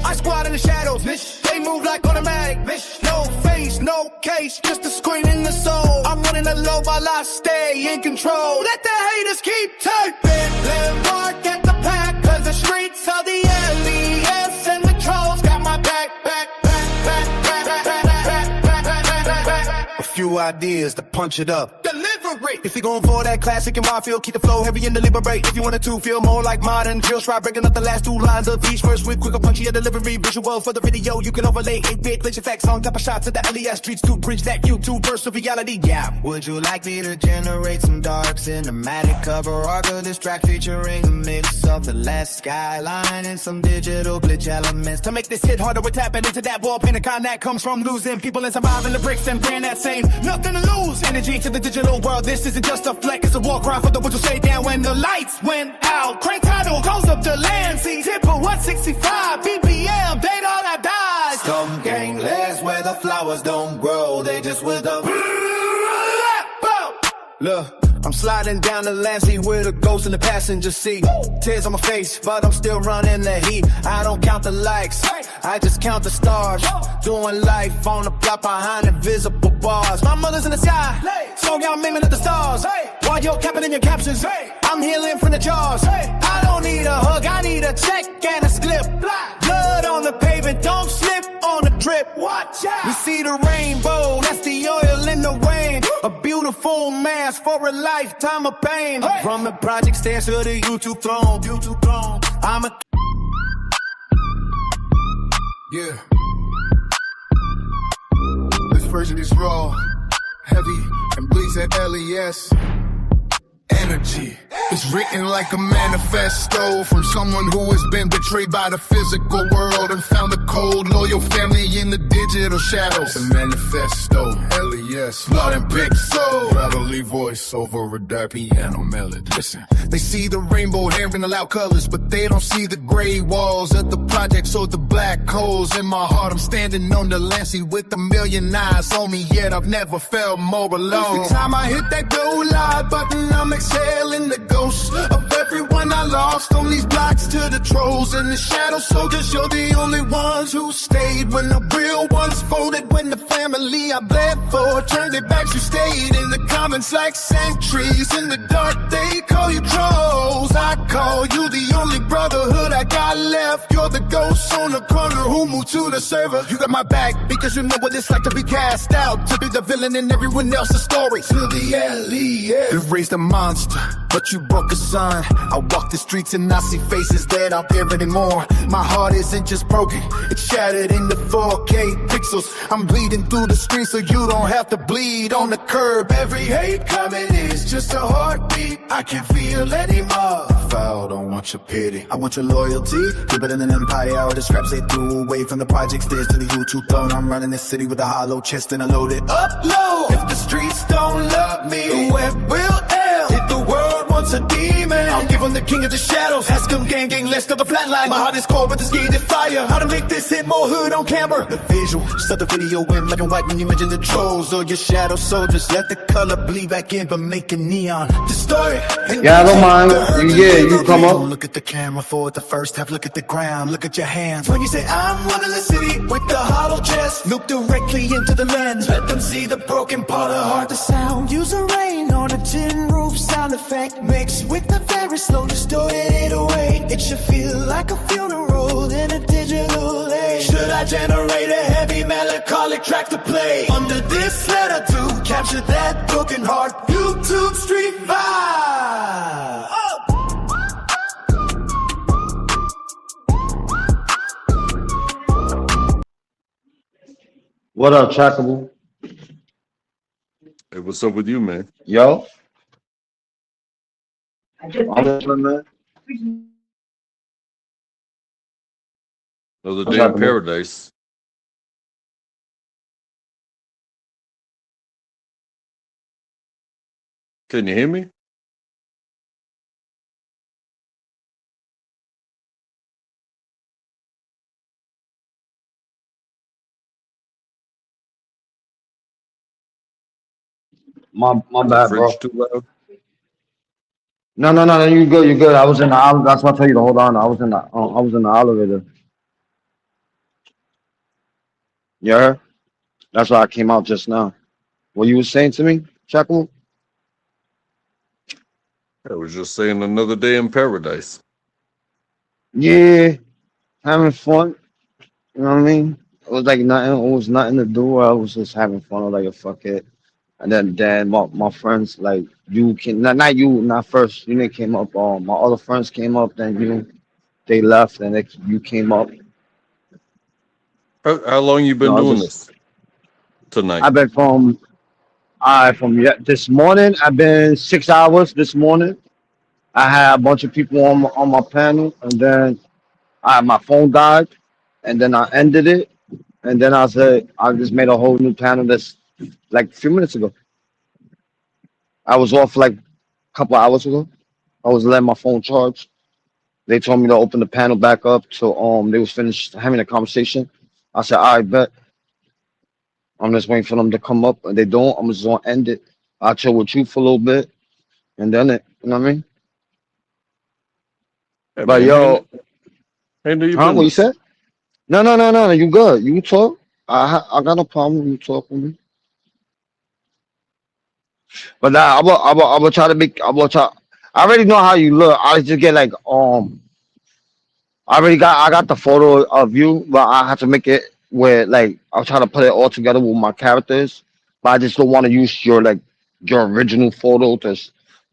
I squat in the shadows, they move like automatic. No face, no case, just a screen in the soul. I'm running the low while I stay in control. Let the haters keep typing. Let mark at the pack, cause the streets are the LES and the trolls got my back. A few ideas to punch it up. Delivery. If you're going for that classic and wild feel, keep the flow heavy and deliberate. If you wanted to feel more like modern drills, try breaking up the last two lines of each verse with quicker punchy delivery. Visual for the video, you can overlay 8-bit glitch effects on top of shots of the LES streets to bridge that YouTube verse of reality. Yeah. Would you like me to generate some dark cinematic cover art of this track featuring a mix of the last skyline and some digital glitch elements to make this hit harder? We're tapping into that wall Pentagon that comes from losing people and surviving the bricks and brand that same nothing to lose energy to the digital world. This isn't just a fleck, it's a war cry for the ones who stay down when the lights went out. Crank title goes up to Lansing, Tipper 165 BPM, date all that dies. Scum gang lasts where the flowers don't grow, they just wither. Look, I'm sliding down the Lansing with a ghost in the passenger seat. Tears on my face, but I'm still running the heat. I don't count the likes, I just count the stars. Doing life on the block behind invisible bars. My mother's in the sky, so I'm aiming at the stars. While you're capping in your captions, I'm healing from the jaws. I don't need a hug, I need a check and a slip. Blood on the pavement, don't slip on the drip. Watch out. We see the rainbow, that's the oil in the rain. A beautiful mask for a lifetime of pain. From the project stairs to the YouTube throne. I'm a... Yeah. This version is raw, heavy, and bleeds at LES. Energy. It's written like a manifesto from someone who has been betrayed by the physical world and found a cold, loyal family in the digital shadows. A manifesto, LES, blood and pixel, gravelly voice over a dark piano melody. Listen, they see the rainbow hair in the loud colors, but they don't see the gray walls of the projects or the black holes in my heart. I'm standing on the Lansing with a million eyes on me, yet I've never felt more alone. Every time I hit that go live button, I'm exhaling the ghosts of everyone I lost on these blocks to the trolls and the shadow soldiers. You're the only ones who stayed when the real ones folded. When the family I bled for turned their backs, you stayed in the comments like sentries. In the dark they call you trolls, I call you the only brotherhood I got left. You're the ghost on the corner who moved to the server. You got my back because you know what it's like to be cast out, to be the villain in everyone else's story. To the LES, you raised a monster, but you broke a son. I walk the streets and I see faces that aren't there anymore. My heart isn't just broken, it's shattered into 4K pixels. I'm bleeding through the screen so you don't have to bleed on the curb. Every hate comment is just a heartbeat I can't feel anymore. Foul, don't want your pity, I want your loyalty. Keep it in an empire, all the scraps they threw away from the project stairs to the YouTube throne. I'm running this city with a hollow chest and a loaded upload. If the streets don't love me, the web will end. If the world wants once a demon. I'll give him the king of the shadows. Ask him gang, let's go the flatline. My heart is cold, but the skin is fire. How to make this hit more hood on camera? The visual, start the video in black and white when you mention the trolls or your shadow soldiers. Let the color bleed back in, but make it neon. Distort it. Yeah, I don't mind. Yeah, you come up. Don't look at the camera for the first half. Look at the ground. Look at your hands. When you say I'm running the city with the hollow chest, look directly into the lens. Let them see the broken part of heart, the sound. Use a rain on a tin roof sound effect. Mix with the very slow distorted 808. It should feel like a funeral in a digital age. Should I generate a heavy melancholic track to play under this letter to capture that broken heart? YouTube Street Vibe. What up, Trackable? Hey, what's up with you, man? Yo. I'm listening, man. Another What's day in happening? paradise. Can you hear me? My Is the bad, bro. fridge too loud? No. You good? You good? I was in the elevator. That's why I tell you to hold on. I was in the elevator. You heard? That's why I came out just now. What you was saying to me, Trackable? I was just saying another day in paradise. Yeah, having fun. You know what I mean? It was like nothing. It was nothing to do. I was just having fun. I was like, fuck it. And then my friends, like you can not you, not first. You didn't came up. My other friends came up. Then they left, and you came up. How long you been No, I doing just this tonight? I've been from this morning. I've been 6 hours this morning. I had a bunch of people on my panel, and then my phone died, and then I ended it, and then I said I just made a whole new panel that's like a few minutes ago. I was off like a couple hours ago. I was letting my phone charge. They told me to open the panel back up till they was finished having a conversation. I said, all right, bet. I'm just waiting for them to come up, and they don't. I'm just gonna end it. I'll chill with you for a little bit, and then you know what I mean? Hey, But man, yo, handle your huh? What you business. said? No. You good? You talk. I got no problem. You talk with me. But nah, I will try to make. I will try. I already know how you look. I just get like I got the photo of you, but I have to make it where like I'll try to put it all together with my characters. But I just don't want to use your original photo. The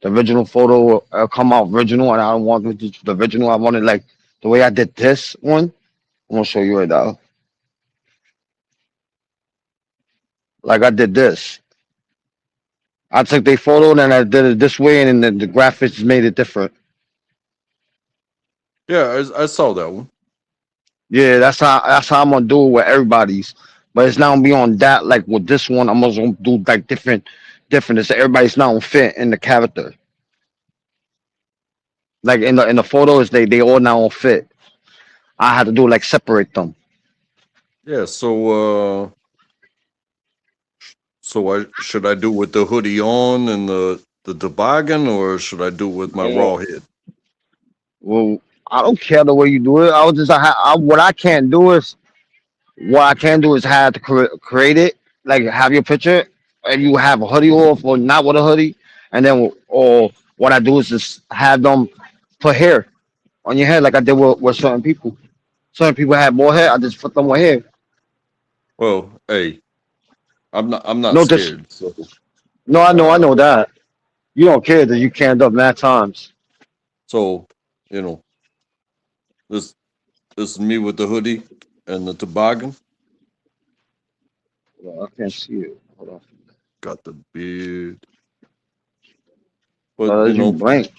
original photo come out original, and I don't want the original. I want it like the way I did this one. I'm gonna show you right now. Like I did this. I took the photo and then I did it this way, and then the graphics made it different. Yeah, I saw that one. Yeah, that's how I'm gonna do it with everybody's. But it's not gonna be on that like with this one. I'm also gonna do like different. So everybody's not gonna fit in the character. Like in the photos, they all now don't fit. I had to do like separate them. Yeah, so should I do with the hoodie on and the toboggan, or should I do with my raw head? Well, I don't care the way you do it. I was just what I can't do is have to create it, like have your picture, and you have a hoodie off or not with a hoodie, and then or what I do is just have them put hair on your head, like I did with certain people. Certain people have more hair. I just put them with hair. Well, hey, I'm not No, scared. So no, I know that you don't care that you canned up mad times. so this is me with the hoodie and the toboggan. Well, I can't see it. Hold on. Got the beard. But You blank.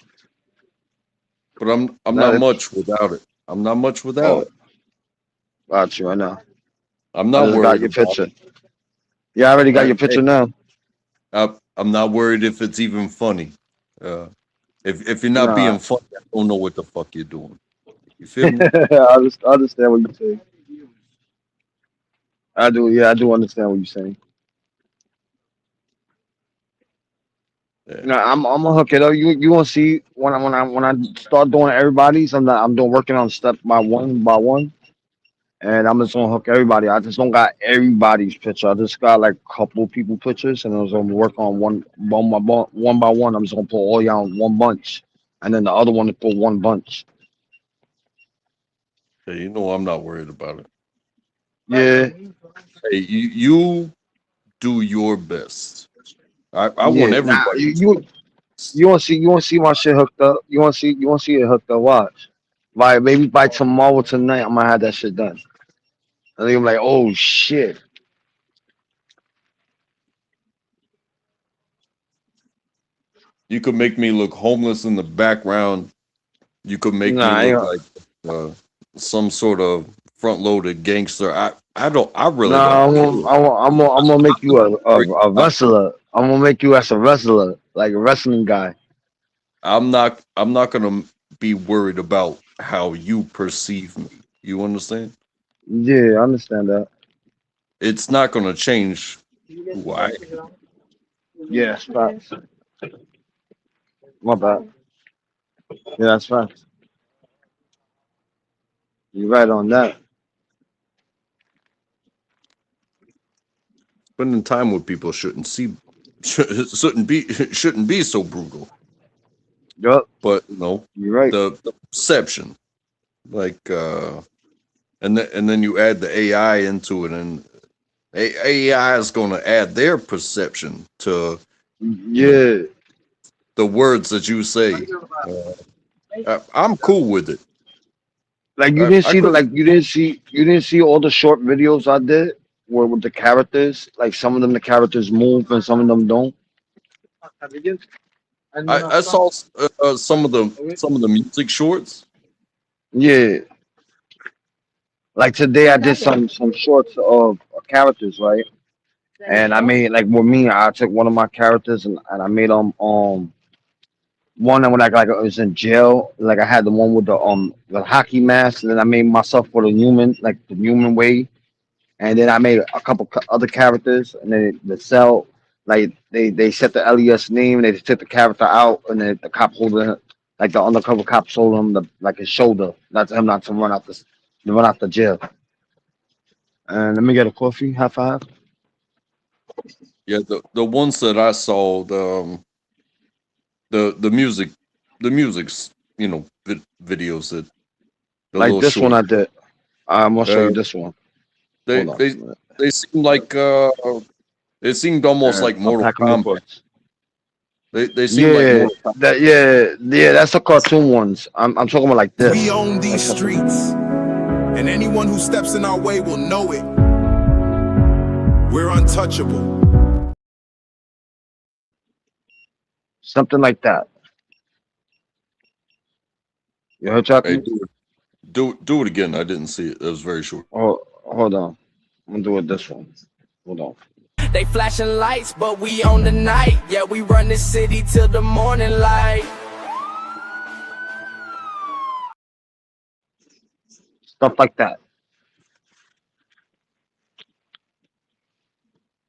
but I'm No, not much without it. I'm not much without it. Got you. I know. I'm I not just got worried your about picture. it. Yeah, I already got Hey, your picture now. I'm not worried if it's even funny. If you're not Nah, being funny, I don't know what the fuck you're doing. You feel me? I understand what you're saying. I do. Yeah, I do understand what you're saying. Yeah. No, I'm gonna hook it up. You gonna see when I start doing everybody's. I'm doing working on step by one, and I'm just gonna hook everybody. I just don't got everybody's picture. I just got like a couple people pictures, and I was gonna work on one by one. I'm just gonna put all y'all in one bunch, and then the other one to put one bunch. Hey, you know I'm not worried about it. Yeah, Hey, you do your best. I want yeah. Nah, everybody. you want to see my shit hooked up. You want to see it hooked up. Watch. Maybe by tomorrow tonight, I'm gonna have that shit done. And then I'm like, oh shit. You could make me look homeless in the background. You could make me Nah, look like some sort of front-loaded gangster. I really nah. don't care. I'm gonna make you a I- wrestler. I'm gonna make you as a wrestler, like a wrestling guy. I'm not gonna be worried about how you perceive me. You understand? Yeah, I understand that. It's not gonna change who I am. Yes, facts. My bad. Yeah, that's facts. You're right on that. Spending time with people shouldn't be so brutal. Yup, But you know, you're right. the perception, like and then you add the AI into it, and AI is going to add their perception to Yeah, the words that you say. I'm cool with it. like I could. you didn't see all the short videos I did where with the characters. Like some of them the characters move and some of them don't. I saw some of the music shorts. Yeah, like today I did some shorts of characters, right? And I made like with me, I took one of my characters and I made one that when I was in jail, like I had the one with the hockey mask, and then I made myself for the human, like the human way, and then I made a couple other characters, and then the cell, like they set the LES name, and they took the character out, and then the cop holding, like the undercover cop sold him like his shoulder, not to him not to run out the jail. And let me get a coffee, half half. Yeah, the ones that I saw, the music, the music's videos that the Like little this one short. I did. I'm gonna show Uh, you this one. they Hold on. they they seem like it seemed almost like I'm Mortal packing my Kombat. books. They seem like Yeah, Mortal Kombat. yeah, that's the cartoon ones. I'm talking about like this. We own Like these something, streets, and anyone who steps in our way will know it. We're untouchable. something like that. You heard Hey, Chucky? do it again. I didn't see it. It was very short. Oh, hold on. I'm gonna do it this one. Hold on. They flashing lights, but we on the night. Yeah, we run this city till the morning light. Stuff like that.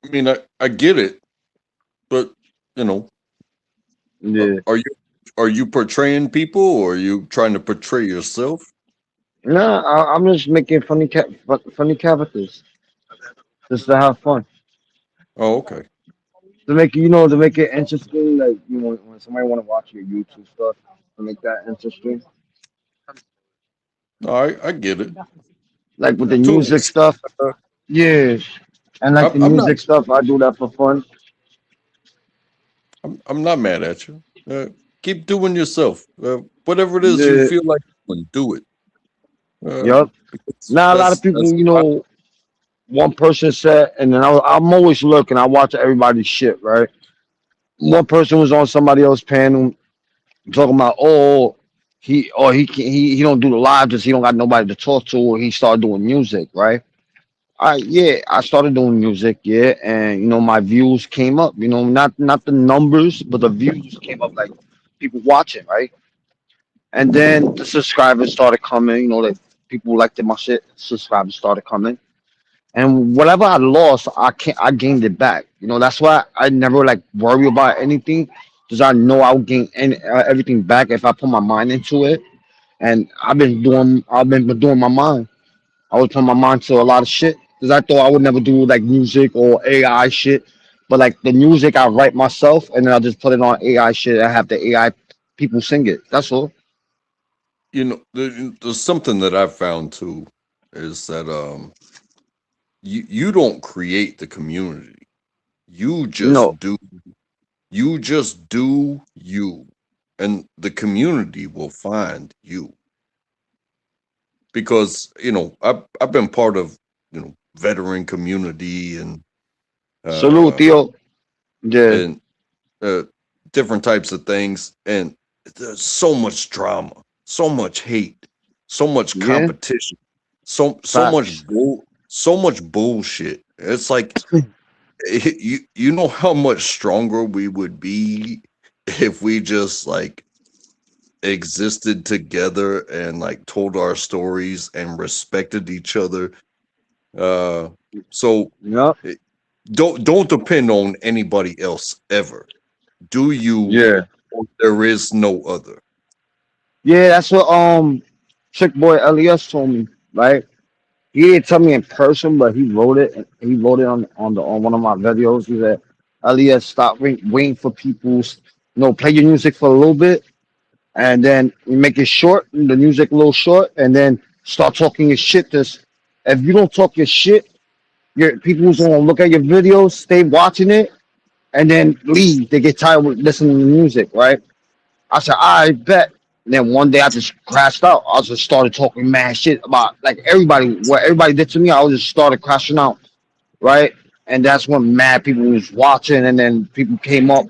I mean, I get it, but you know, Yeah. are you portraying people, or are you trying to portray yourself? Nah, I'm just making funny characters just to have fun. Oh, okay. To make to make it interesting. Like when somebody want to watch your YouTube stuff, to make that interesting. No, I get it. Like with the To an music extent, stuff. Yeah. And like the I'm not. music stuff, I do that for fun. I'm not mad at you. Keep doing yourself. Whatever it is you Yeah. feel like doing, do it. Yup. Now a lot of people, one person said, and then I'm always looking. I watch everybody's shit, right? One person was on somebody else's panel talking about, he don't do the live because he don't got nobody to talk to, or he started doing music, right? All right, yeah, I started doing music, yeah, and my views came up, not the numbers, but the views came up like people watching, right? And then the subscribers started coming. You know, like people who liked my shit. Subscribers started coming, and whatever I lost, I gained it back. You know, that's why I never like worry about anything, because I know I'll gain everything back if I put my mind into it. And I've been doing my mind. I was putting my mind to a lot of shit because I thought I would never do like music or AI shit. But like the music, I write myself and then I just put it on AI shit. I have the AI people sing it. That's all. You know, there's something that I've found too, is that you don't create the community. You No, just do you, and the community will find you. Because, you know, I've been part of, you know, veteran community and salute, Theo. Yeah, and different types of things, and there's so much drama, so much hate, so much yeah, competition, so facts. so much bullshit. It's like you know how much stronger we would be if we just like existed together and like told our stories and respected each other. So Yep. don't depend on anybody else ever. Do you? Yeah. Or there is no other. Yeah, that's what Trick Boy Elias told me, right? He didn't tell me in person, but he wrote it. He wrote it on one of my videos. He said, "Elias, stop waiting for people's, play your music for a little bit, and then you make it short, the music a little short, and then start talking your shit. This, if you don't talk your shit, your people's gonna look at your videos, stay watching it, and then leave. They get tired of listening to music, right?" I said, I bet. And then one day I just crashed out. I just started talking mad shit about like everybody, what everybody did to me. I just started crashing out, right? And that's when mad people was watching, and then people came up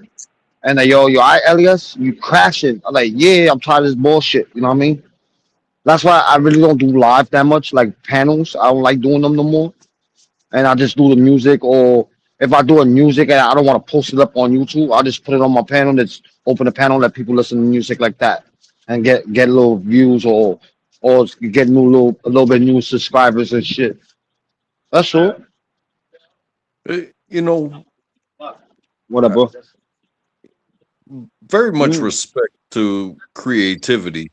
and they, yo, I Elias, you crashing. I'm like, yeah, I'm tired of this bullshit. You know what I mean? That's why I really don't do live that much, like panels. I don't like doing them no more. And I just do the music, or if I do a music and I don't want to post it up on YouTube, I'll just put it on my panel. That's open the panel, let people listen to music like that, and get little views, or get a little bit new subscribers and shit. That's all. You know, Whatever. very much Mm. respect to creativity,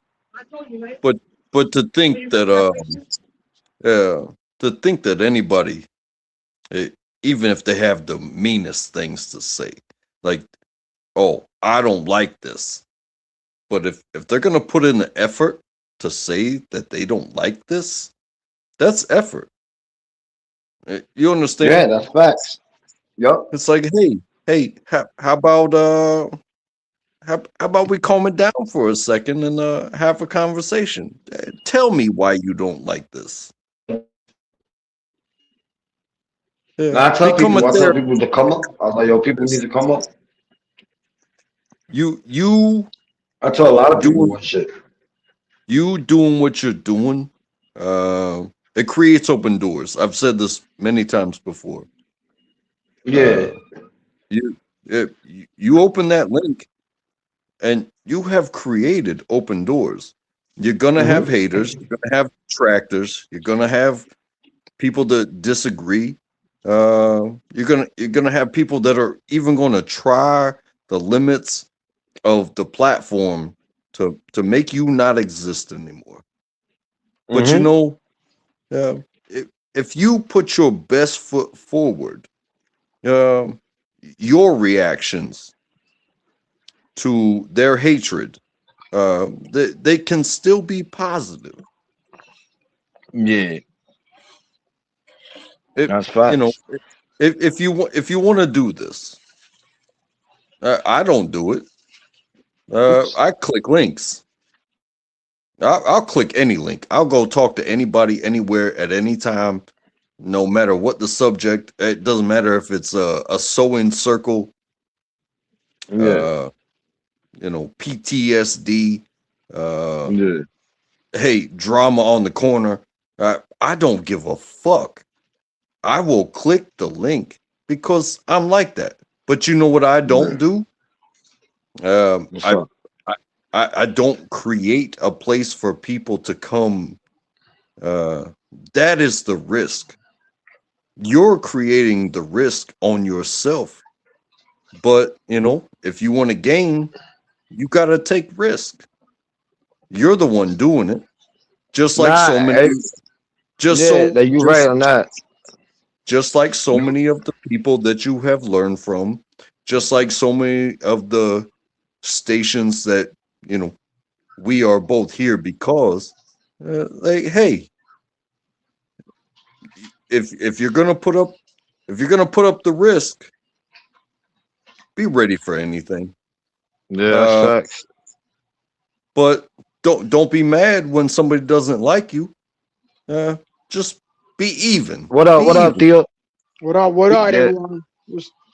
but to think that anybody, eh, even if they have the meanest things to say, like, oh, I don't like this, but if they're gonna put in the effort to say that they don't like this, that's effort. You Yeah, understand? that's facts. Yup. It's like, hey, how about how about we calm it down for a second and have a conversation? Tell me why you don't like this. Now Become a I tell therapist. people to come up. I was like, yo, people need to come up. You I tell a lot of people doing and shit. what you're doing. It creates open doors. I've said this many times before. Yeah. You you open that link, and you have created open doors. You're gonna have Mm-hmm. haters. You're gonna have detractors. You're gonna have people that disagree. You're gonna have people that are even gonna try the limits of the platform to make you not exist anymore. But you Mm-hmm. know, uh, if you put your best foot forward, uh, your reactions to their hatred, they can still be positive. Yeah, It, that's you know, facts. if you want to do this, I don't do it. I click links. I'll click any link. I'll go talk to anybody, anywhere, at any time, no matter what the subject. It doesn't matter if it's a sewing circle, Yeah, PTSD, uh, yeah. hey, drama on the corner. I don't give a fuck. I will click the link because I'm like that. But you know what I Yeah. don't do? Um, What's I up? I don't create a place for people to come. That is the risk. You're creating the risk on yourself. But, if you want to gain, you got to take risk. You're the one doing it. Just like so many. You're right on that. Just like so many of the people that you have learned from, just like so many of the stations that, we are both here because, hey, if you're gonna put up the risk, be ready for anything. Yeah, that's facts. But don't be mad when somebody doesn't like you. Just be even. What up, Theo? What up, everyone?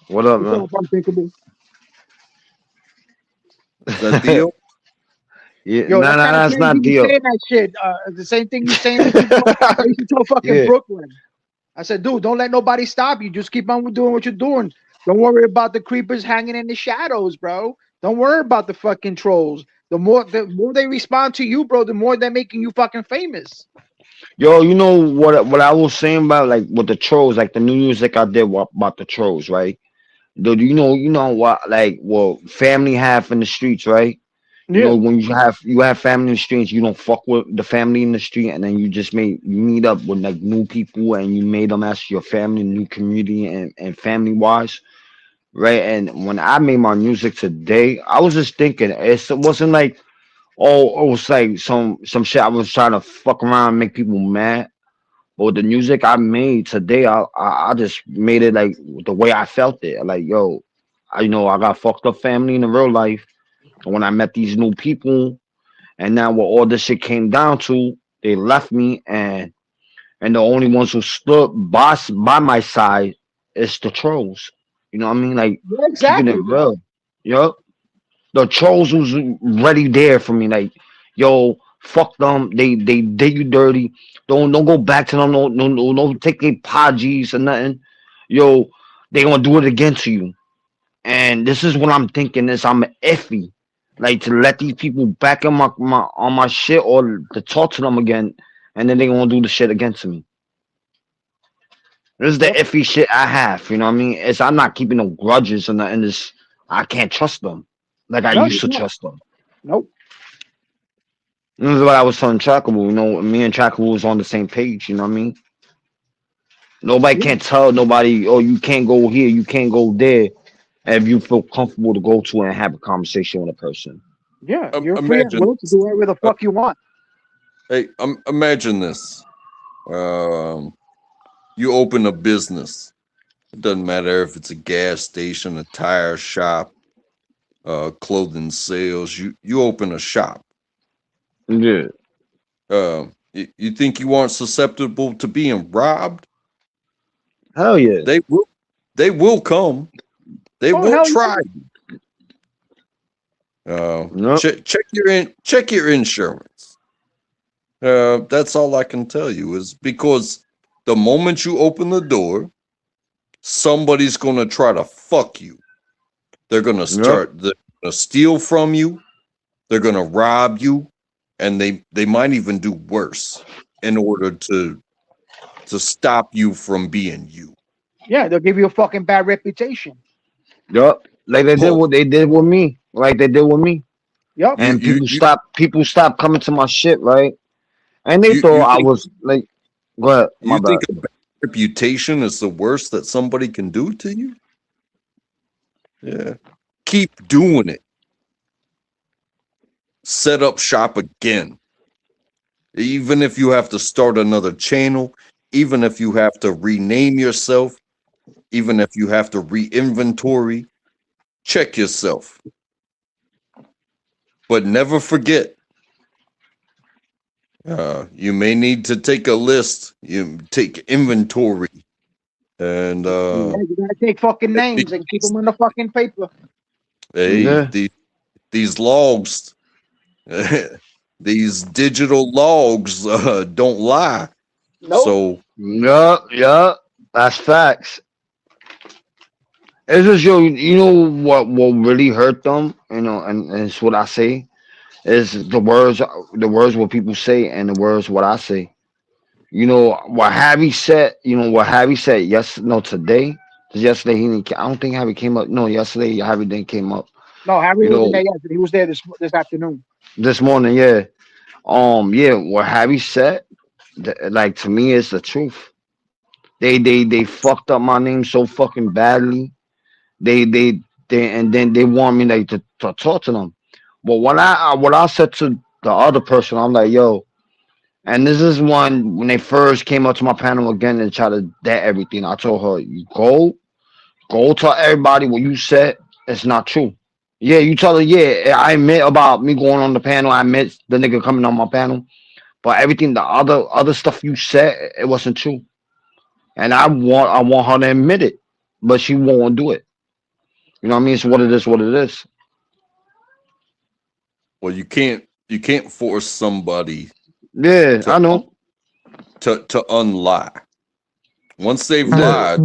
What up, man? What's up, Unthinkable? Is that Theo? Yeah, Yo, that's not Theo. Theo. Saying that shit. The same thing you saying when you to fucking Brooklyn. I said, dude, don't let nobody stop you. Just keep on doing what you're doing. Don't worry about the creepers hanging in the shadows, bro. Don't worry about the fucking trolls. The more they respond to you, bro, the more they're making you fucking famous. Yo, you know what I was saying about like with the trolls, like the new music I did about the trolls, right? Dude, you know what like what family have in the streets, right? You know, when you have family in the streets, you don't fuck with the family in the street, and then you meet up with like new people, and you made them as your family, new community, and family wise, right? And when I made my music today, I was just thinking it wasn't like it was like some shit I was trying to fuck around and make people mad. But the music I made today, I just made it like the way I felt it. Like, yo, I got fucked up family in the real life. And when I met these new people, and now what all this shit came down to, they left me, and the only ones who stood by my side is the trolls. You know what I mean? Like keeping it real. Yup. The trolls was ready there for me. Like, yo, fuck them. They did you dirty. Don't go back to them. No, take their podgies or nothing. Yo, they gonna do it again to you. And this is what I'm thinking is I'm iffy. Like to let these people back in my shit or to talk to them again, and then they gonna do the shit again to me. This is the iffy shit I have. You know what I mean? I'm not keeping no grudges and nothing. I can't trust them like I used to trust them. Nope. This is what I was telling Trackable. You know, me and Trackable was on the same page. You know what I mean? Nobody can't tell nobody, oh, you can't go here, you can't go there, if you feel comfortable to go to and have a conversation with a person. Yeah, you're free and willing to do whatever the fuck you want. Hey, imagine this. You open a business. It doesn't matter if it's a gas station, a tire shop, clothing sales. You open a shop. Yeah. You think you aren't susceptible to being robbed? Hell yeah. They will come. They will try. Check your insurance. That's all I can tell you is because the moment you open the door, somebody's gonna try to fuck you. They're gonna they're gonna steal from you, they're gonna rob you, and they might even do worse in order to stop you from being you. Yeah, they'll give you a fucking bad reputation. Yup. Like they did what they did with me. Like they did with me. Yep. And people stopped coming to my shit, right? And they thought I was like, go ahead. You think a bad reputation is the worst that somebody can do to you? Yeah. Keep doing it. Set up shop again. Even if you have to start another channel, even if you have to rename yourself, even if you have to re-inventory, check yourself. But never forget, you may need to take a list, you take inventory, and you gotta take fucking names and keep them in the fucking paper. Hey, these logs, these digital logs don't lie. Nope. So yeah, that's facts. It's just you know what really hurt them, you know, and it's what I say. Is the words what people say and the words what I say. You know what Harry said. You know what Harry said. Yes, no, today. 'Cause yesterday he didn't. I don't think Harry came up. No, yesterday Harry didn't came up. No, Harry You wasn't know there yet. He was there this afternoon. this morning. Yeah. Yeah. What Harry said. Like to me, is the truth. They fucked up my name so fucking badly. They they and then they want me like to talk to them. But what I said to the other person, I'm like, yo, and this is one when they first came up to my panel again and tried to debt everything. I told her, you go tell everybody what you said. It's not true. Yeah, you tell her, yeah, I admit about me going on the panel. I admit the nigga coming on my panel. But everything, the other stuff you said, it wasn't true. And I want her to admit it. But she won't do it. You know what I mean? It's what it is, what it is. Well, you can't force somebody Yeah, I know. to unlie. Once they've lied,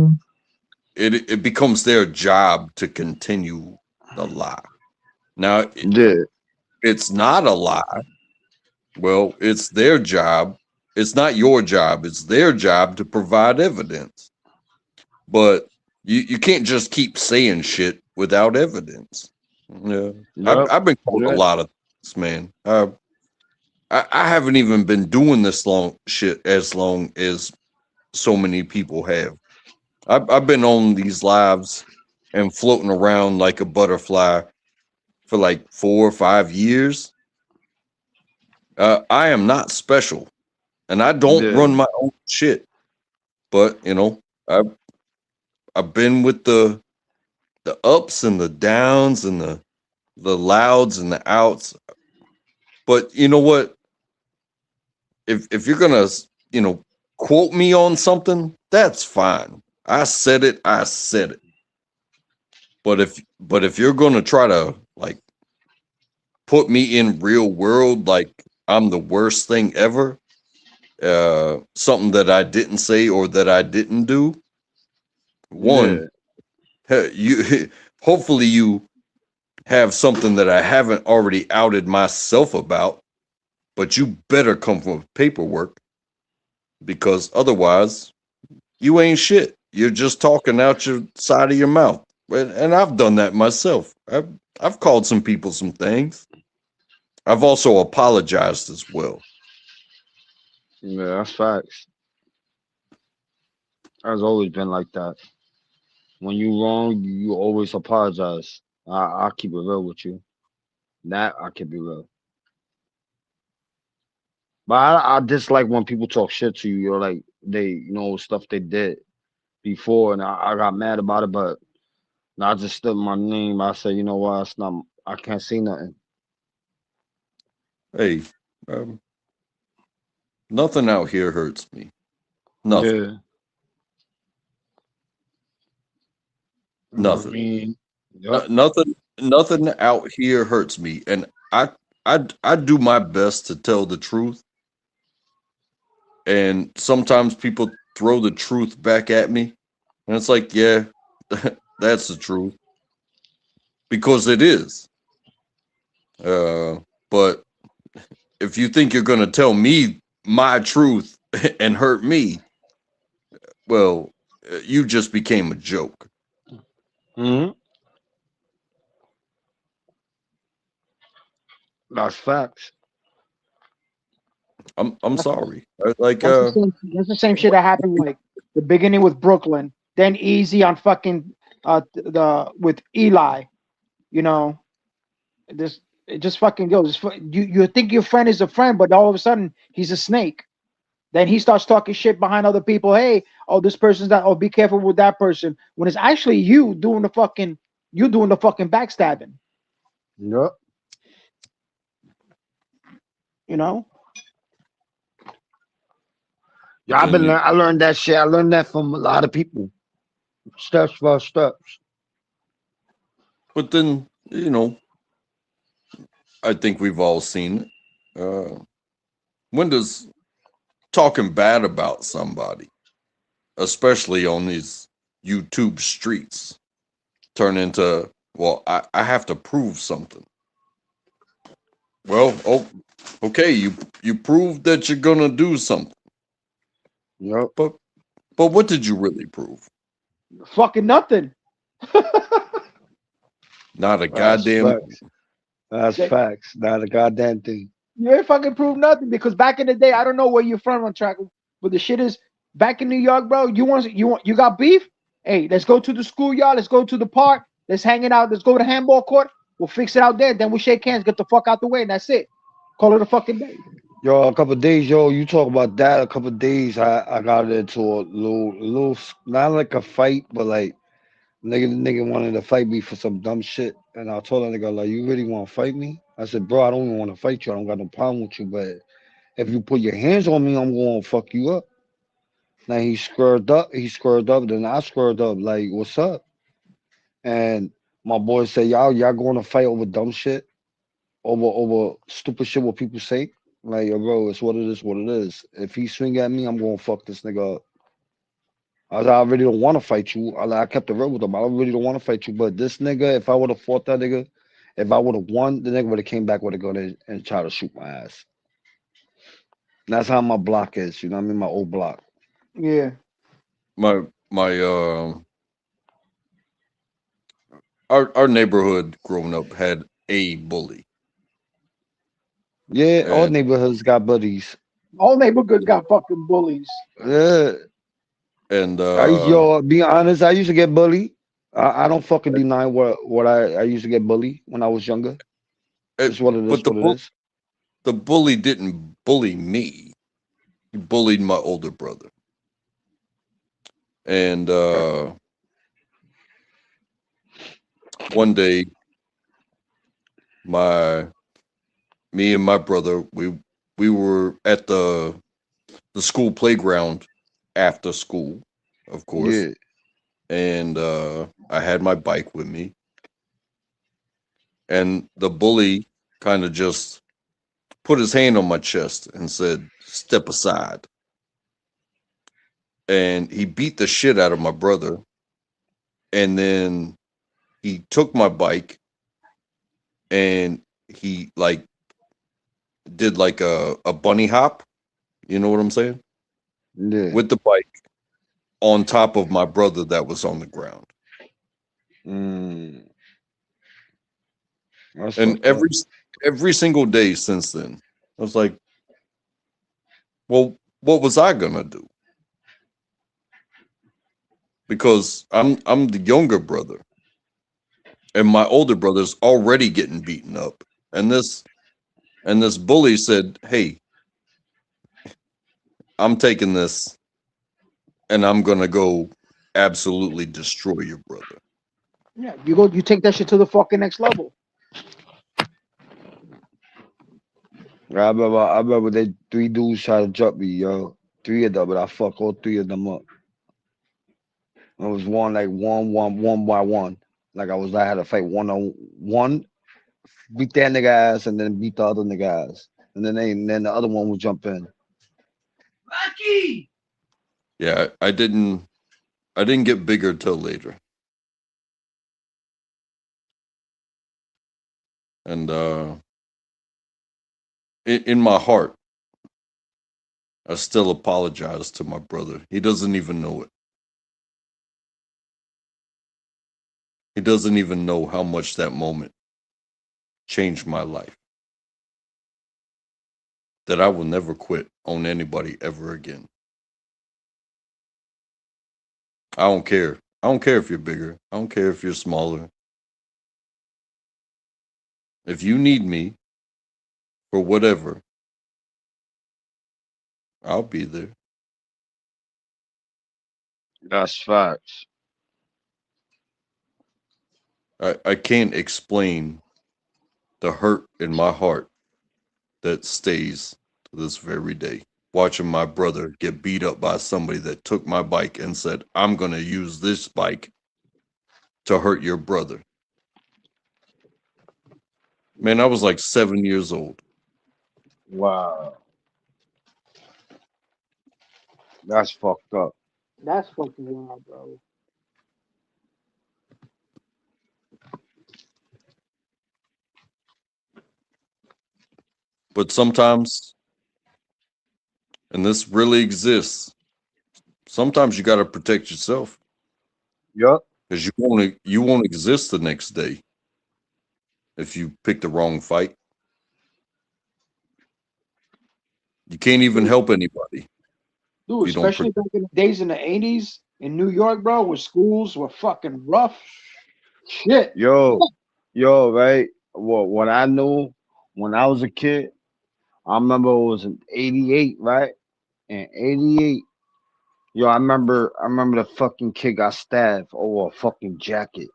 it becomes their job to continue the lie. Now, it's not a lie. Well, it's their job. It's not your job. It's their job to provide evidence. But you can't just keep saying shit without evidence. Yeah, Yep. I've been called a lot of things, man. I haven't even been doing this as long as so many people have. I've been on these lives and floating around like a butterfly for like 4 or 5 years. I am not special, and I don't run my own shit. But you know, I've been with the ups and the downs and the louds and the outs. But you know what? If you're gonna, you know, quote me on something, that's fine. I said it. But if you're gonna try to like put me in real world like I'm the worst thing ever, something that I didn't say or that I didn't do, you hopefully you have something that I haven't already outed myself about, but you better come with paperwork, because otherwise you ain't shit. You're just talking out your side of your mouth. And I've done that myself. I've called some people some things. I've also apologized as well. Yeah, that's facts. It's always been like that. When you wrong, you always apologize. I'll keep it real with you. That I keep it real. But I dislike when people talk shit to you. You're like stuff they did before, and I got mad about it. But I just stood my name. I said, you know what? It's not. I can't say nothing. Hey, nothing out here hurts me. Nothing. Yeah. Nothing. I mean, yep. Nothing out here hurts me, and I do my best to tell the truth. And sometimes people throw the truth back at me, and it's like, yeah, that's the truth, because it is. But if you think you're gonna tell me my truth and hurt me, well, you just became a joke. Mm-hmm. That's facts. I'm sorry. Like that's the same shit that happened like the beginning with Brooklyn, then Easy on fucking with Eli. You know, it just fucking goes. You think your friend is a friend, but all of a sudden he's a snake. Then he starts talking shit behind other people. Hey, oh, this person's that. Oh, be careful with that person. When it's actually you doing the fucking backstabbing. Yep. You know. Yeah, I learned that shit. I learned that from a lot of people. Steps by steps. But then, you know, I think we've all seen it. When does talking bad about somebody, especially on these YouTube streets, turn into, well, I have to prove something? Well, oh, okay. You proved that you're gonna do something, Yep. but what did you really prove? Fucking nothing. Not a That's goddamn. facts. That's That- facts. Not a goddamn thing. You ain't fucking prove nothing because back in the day, I don't know where you're from on track, but the shit is back in New York, bro. You got beef? Hey, let's go to the schoolyard. Let's go to the park. Let's hang it out. Let's go to the handball court. We'll fix it out there. Then we shake hands, get the fuck out the way, and that's it. Call it a fucking day. Yo, a couple days, yo, you talk about that. A couple days, I got into a little, not like a fight, but like nigga wanted to fight me for some dumb shit, and I told that nigga like, you really want to fight me? I said, bro, I don't even want to fight you. I don't got no problem with you, but if you put your hands on me, I'm gonna fuck you up. Now he squared up. He squared up. Then I squared up. Like, what's up? And my boy said, y'all going to fight over dumb shit, over stupid shit what people say. Like, yo, bro, it's what it is, what it is. If he swing at me, I'm gonna fuck this nigga up. I really don't want to fight you. I kept it real with him. I really don't want to fight you. But this nigga, if I would have fought that nigga, if I would have won, the nigga would have came back with a gun and tried to shoot my ass. And that's how my block is. You know what I mean? My old block. Yeah. My our neighborhood growing up had a bully. Yeah, all And neighborhoods got buddies. All neighborhoods got fucking bullies. Yeah. and Yo, be honest, I used to get bullied. I don't fucking deny what I used to get bullied when I was younger. It's what it is, but what it is. the bully didn't bully me. He bullied my older brother. And one day me and my brother, we were at the school playground after school, of course. Yeah. And I had my bike with me. And the bully kind of just put his hand on my chest and said, "Step aside." And he beat the shit out of my brother. And then he took my bike and he like did like a bunny hop. You know what I'm saying? Yeah. With the bike on top of my brother that was on the ground. That's And fucked up. every single day since then, I was like, well, what was I gonna do? Because I'm the younger brother, and my older brother's already getting beaten up. And this bully said, "Hey, I'm taking this, and I'm gonna go absolutely destroy your brother." Yeah, you take that shit to the fucking next level. I remember they 3 dudes tried to jump me, yo. 3 of them, but I fuck all 3 of them up. It was one by one. Like I had to fight one on one, beat that nigga ass, and then beat the other nigga ass, and then the other one would jump in. Yeah, I didn't get bigger till later. And in my heart, I still apologize to my brother. He doesn't even know it. He doesn't even know how much that moment changed my life. That I will never quit on anybody ever again. I don't care. I don't care if you're bigger. I don't care if you're smaller. If you need me for whatever, I'll be there. That's facts. I can't explain the hurt in my heart that stays to this very day. Watching my brother get beat up by somebody that took my bike and said, "I'm going to use this bike to hurt your brother." Man, I was like 7 years old. Wow. That's fucked up. That's fucking wild, bro. But sometimes, and this really exists, sometimes you got to protect yourself. Yup. Because you won't exist the next day if you pick the wrong fight. You can't even help anybody. Dude, especially back in the days in the 80s in New York, bro, where schools were fucking rough. Shit. Yo, right? Well, what I knew when I was a kid, I remember it was in '88, right? In '88, yo, I remember the fucking kid got stabbed over a fucking jacket.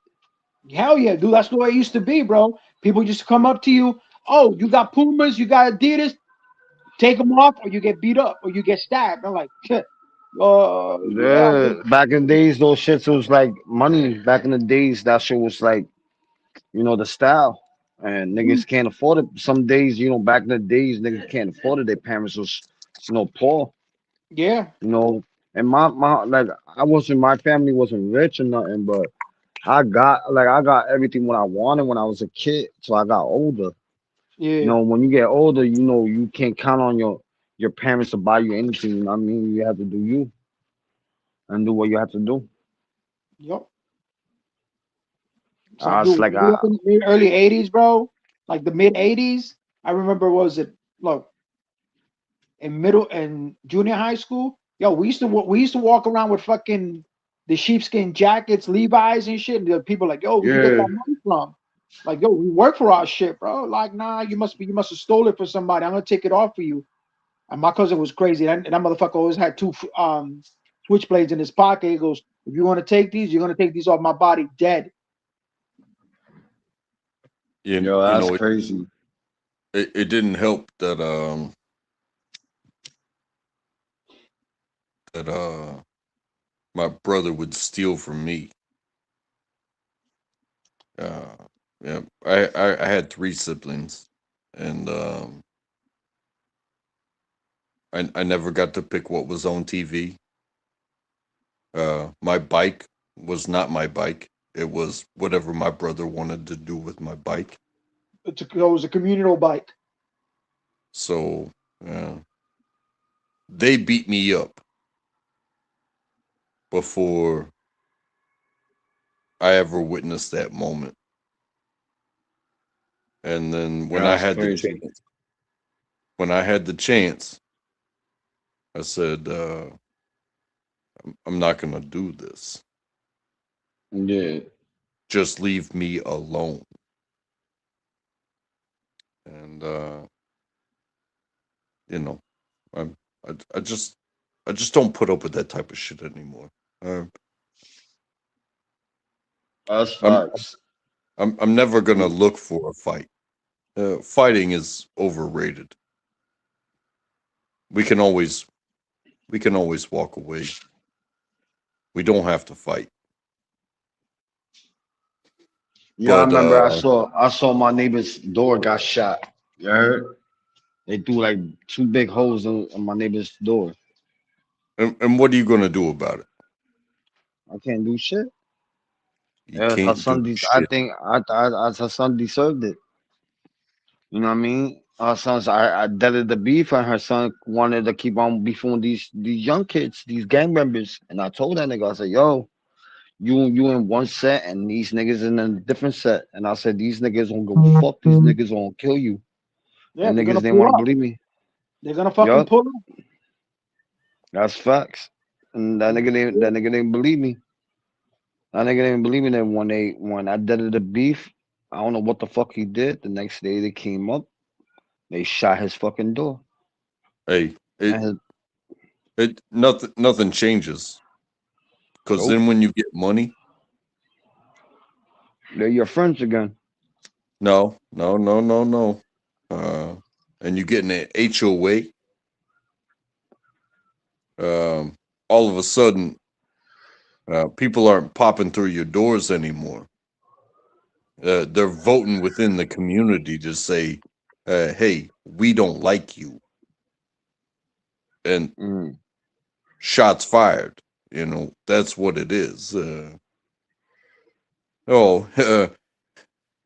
Hell yeah, dude. That's the way it used to be, bro. People used to come up to you. Oh, you got Pumas, you got Adidas. Take them off, or you get beat up, or you get stabbed. I'm like, shit. Yeah, back in the days, those shits was like money. Back in the days, that shit was like, the style. And niggas can't afford it. Some days, back in the days, niggas can't afford it. Their parents was, poor. Yeah. And my like my family wasn't rich or nothing, but I got everything what I wanted when I was a kid. So I got older. Yeah. When you get older, you can't count on your parents to buy you anything. You know what I mean? You have to do you and do what you have to do. Yep. So dude, in the early 80s, bro, like the mid 80s. I remember, look, in middle and junior high school, yo, we used to walk around with fucking the sheepskin jackets, Levi's and shit. And the people like, yo, where you get that money from? Like, yo, we work for our shit, bro. Like, nah, you must have stole it for somebody. I'm gonna take it off for you. And my cousin was crazy. And that motherfucker always had two switchblades in his pocket. He goes, if you want to take these, you're gonna take these off my body dead. That's crazy. It didn't help that my brother would steal from me. Yeah, I had 3 siblings, and I never got to pick what was on TV. My bike was not my bike. It was whatever my brother wanted to do with my bike. It was a communal bike. So they beat me up before I ever witnessed that moment. And then when I had the chance, I said, I'm not gonna do this. Yeah. Just leave me alone. And I just don't put up with that type of shit anymore. That's facts. I'm never gonna look for a fight. Fighting is overrated. We can always walk away. We don't have to fight. Yeah, I remember I saw my neighbor's door got shot. You heard? They threw like 2 big holes on my neighbor's door. And what are you gonna do about it? I can't do shit. Her son, I think her son deserved it. You know what I mean? Her son's I deaded the beef, and her son wanted to keep on beefing with these young kids, these gang members. And I told that nigga, I said, yo, you in one set and these niggas in a different set. And I said, these niggas won't go fuck, these niggas won't kill you. Yeah, and niggas didn't want to believe me. They're gonna fucking pull up. That's facts. And that nigga didn't believe me. That nigga didn't believe me that when I deaded the beef, I don't know what the fuck he did. The next day they came up, they shot his fucking door. Hey, nothing changes. Because then when you get money, they're your friends again. No. And you get an HOA. All of a sudden, people aren't popping through your doors anymore. They're voting within the community to say, hey, we don't like you. And shots fired. That's what it is.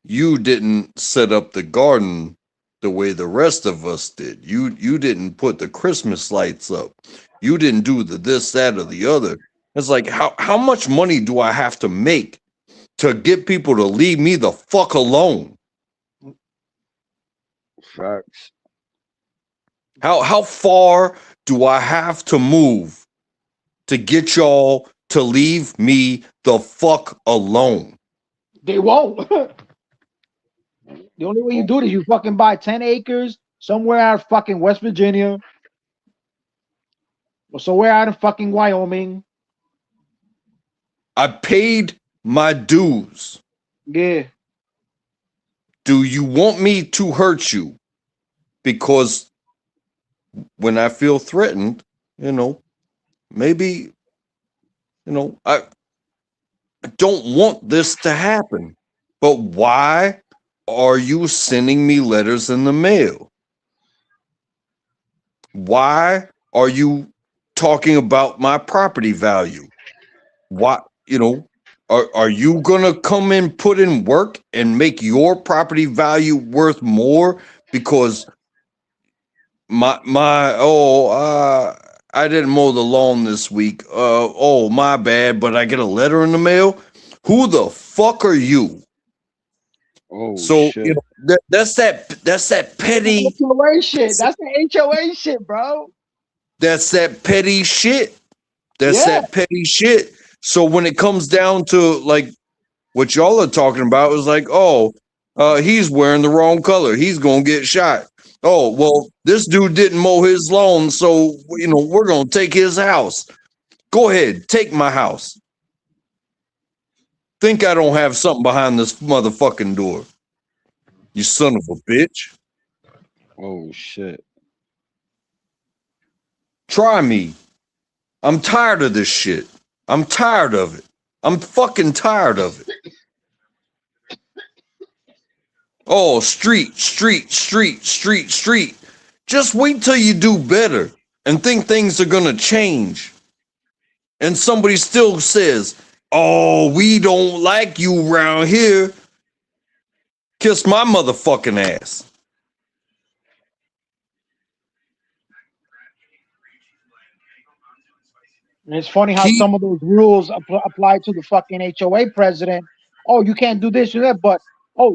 You didn't set up the garden the way the rest of us did. You didn't put the Christmas lights up. You didn't do the this, that, or the other. It's like, how much money do I have to make to get people to leave me the fuck alone? Facts. How far do I have to move to get y'all to leave me the fuck alone? They won't. The only way you do it is you fucking buy 10 acres somewhere out of fucking West Virginia or somewhere out of fucking Wyoming. I paid my dues. Yeah. Do you want me to hurt you? Because when I feel threatened, maybe, I don't want this to happen. But why are you sending me letters in the mail? Why are you talking about my property value? Why, are you gonna come and put in work and make your property value worth more because I didn't mow the lawn this week. My bad, but I get a letter in the mail. Who the fuck are you? Oh, so shit. That's that petty HOA shit. That's the HOA shit, bro. That's that petty shit. Yeah. That petty shit. So when it comes down to like what y'all are talking about, is like, he's wearing the wrong color. He's gonna get shot. Oh, well, this dude didn't mow his lawn, so we're gonna take his house. Go ahead, take my house. Think I don't have something behind this motherfucking door. You son of a bitch. Oh shit. Try me. I'm tired of this shit. I'm tired of it. I'm fucking tired of it. Oh, street. Just wait till you do better and think things are gonna change. And somebody still says, oh, we don't like you around here. Kiss my motherfucking ass. And it's funny how some of those rules apply to the fucking HOA president. Oh, you can't do this or that, but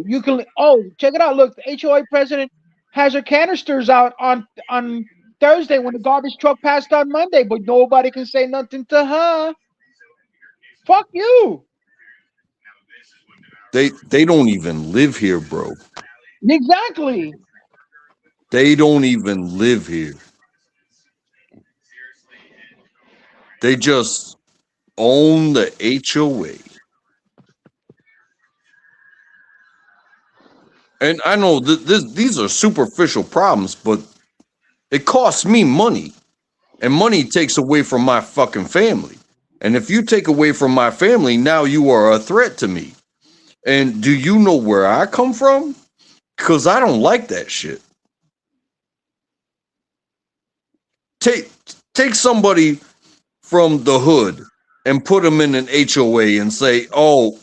you can. Oh, check it out. Look, the HOA president has her canisters out on Thursday when the garbage truck passed on Monday, but nobody can say nothing to her. Fuck you. They don't even live here, bro. Exactly. They don't even live here. They just own the HOA. And I know these are superficial problems, but it costs me money. And money takes away from my fucking family. And if you take away from my family, now you are a threat to me. And do you know where I come from? Because I don't like that shit. Take somebody from the hood and put them in an HOA and say, oh,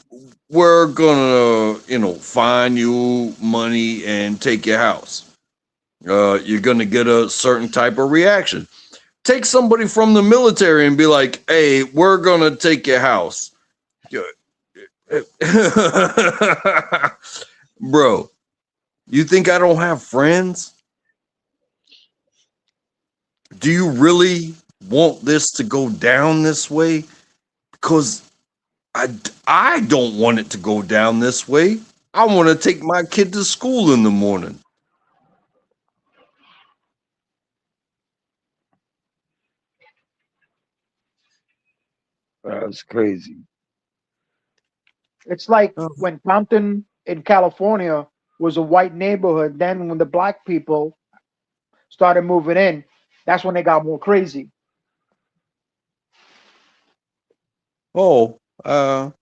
we're gonna, fine you money and take your house. You're gonna get a certain type of reaction. Take somebody from the military and be like, hey, we're gonna take your house. Bro, you think I don't have friends? Do you really want this to go down this way? Because I don't want it to go down this way. I want to take my kid to school in the morning. That's crazy. It's like when Compton in California was a white neighborhood. Then when the black people started moving in, that's when they got more crazy. Oh, and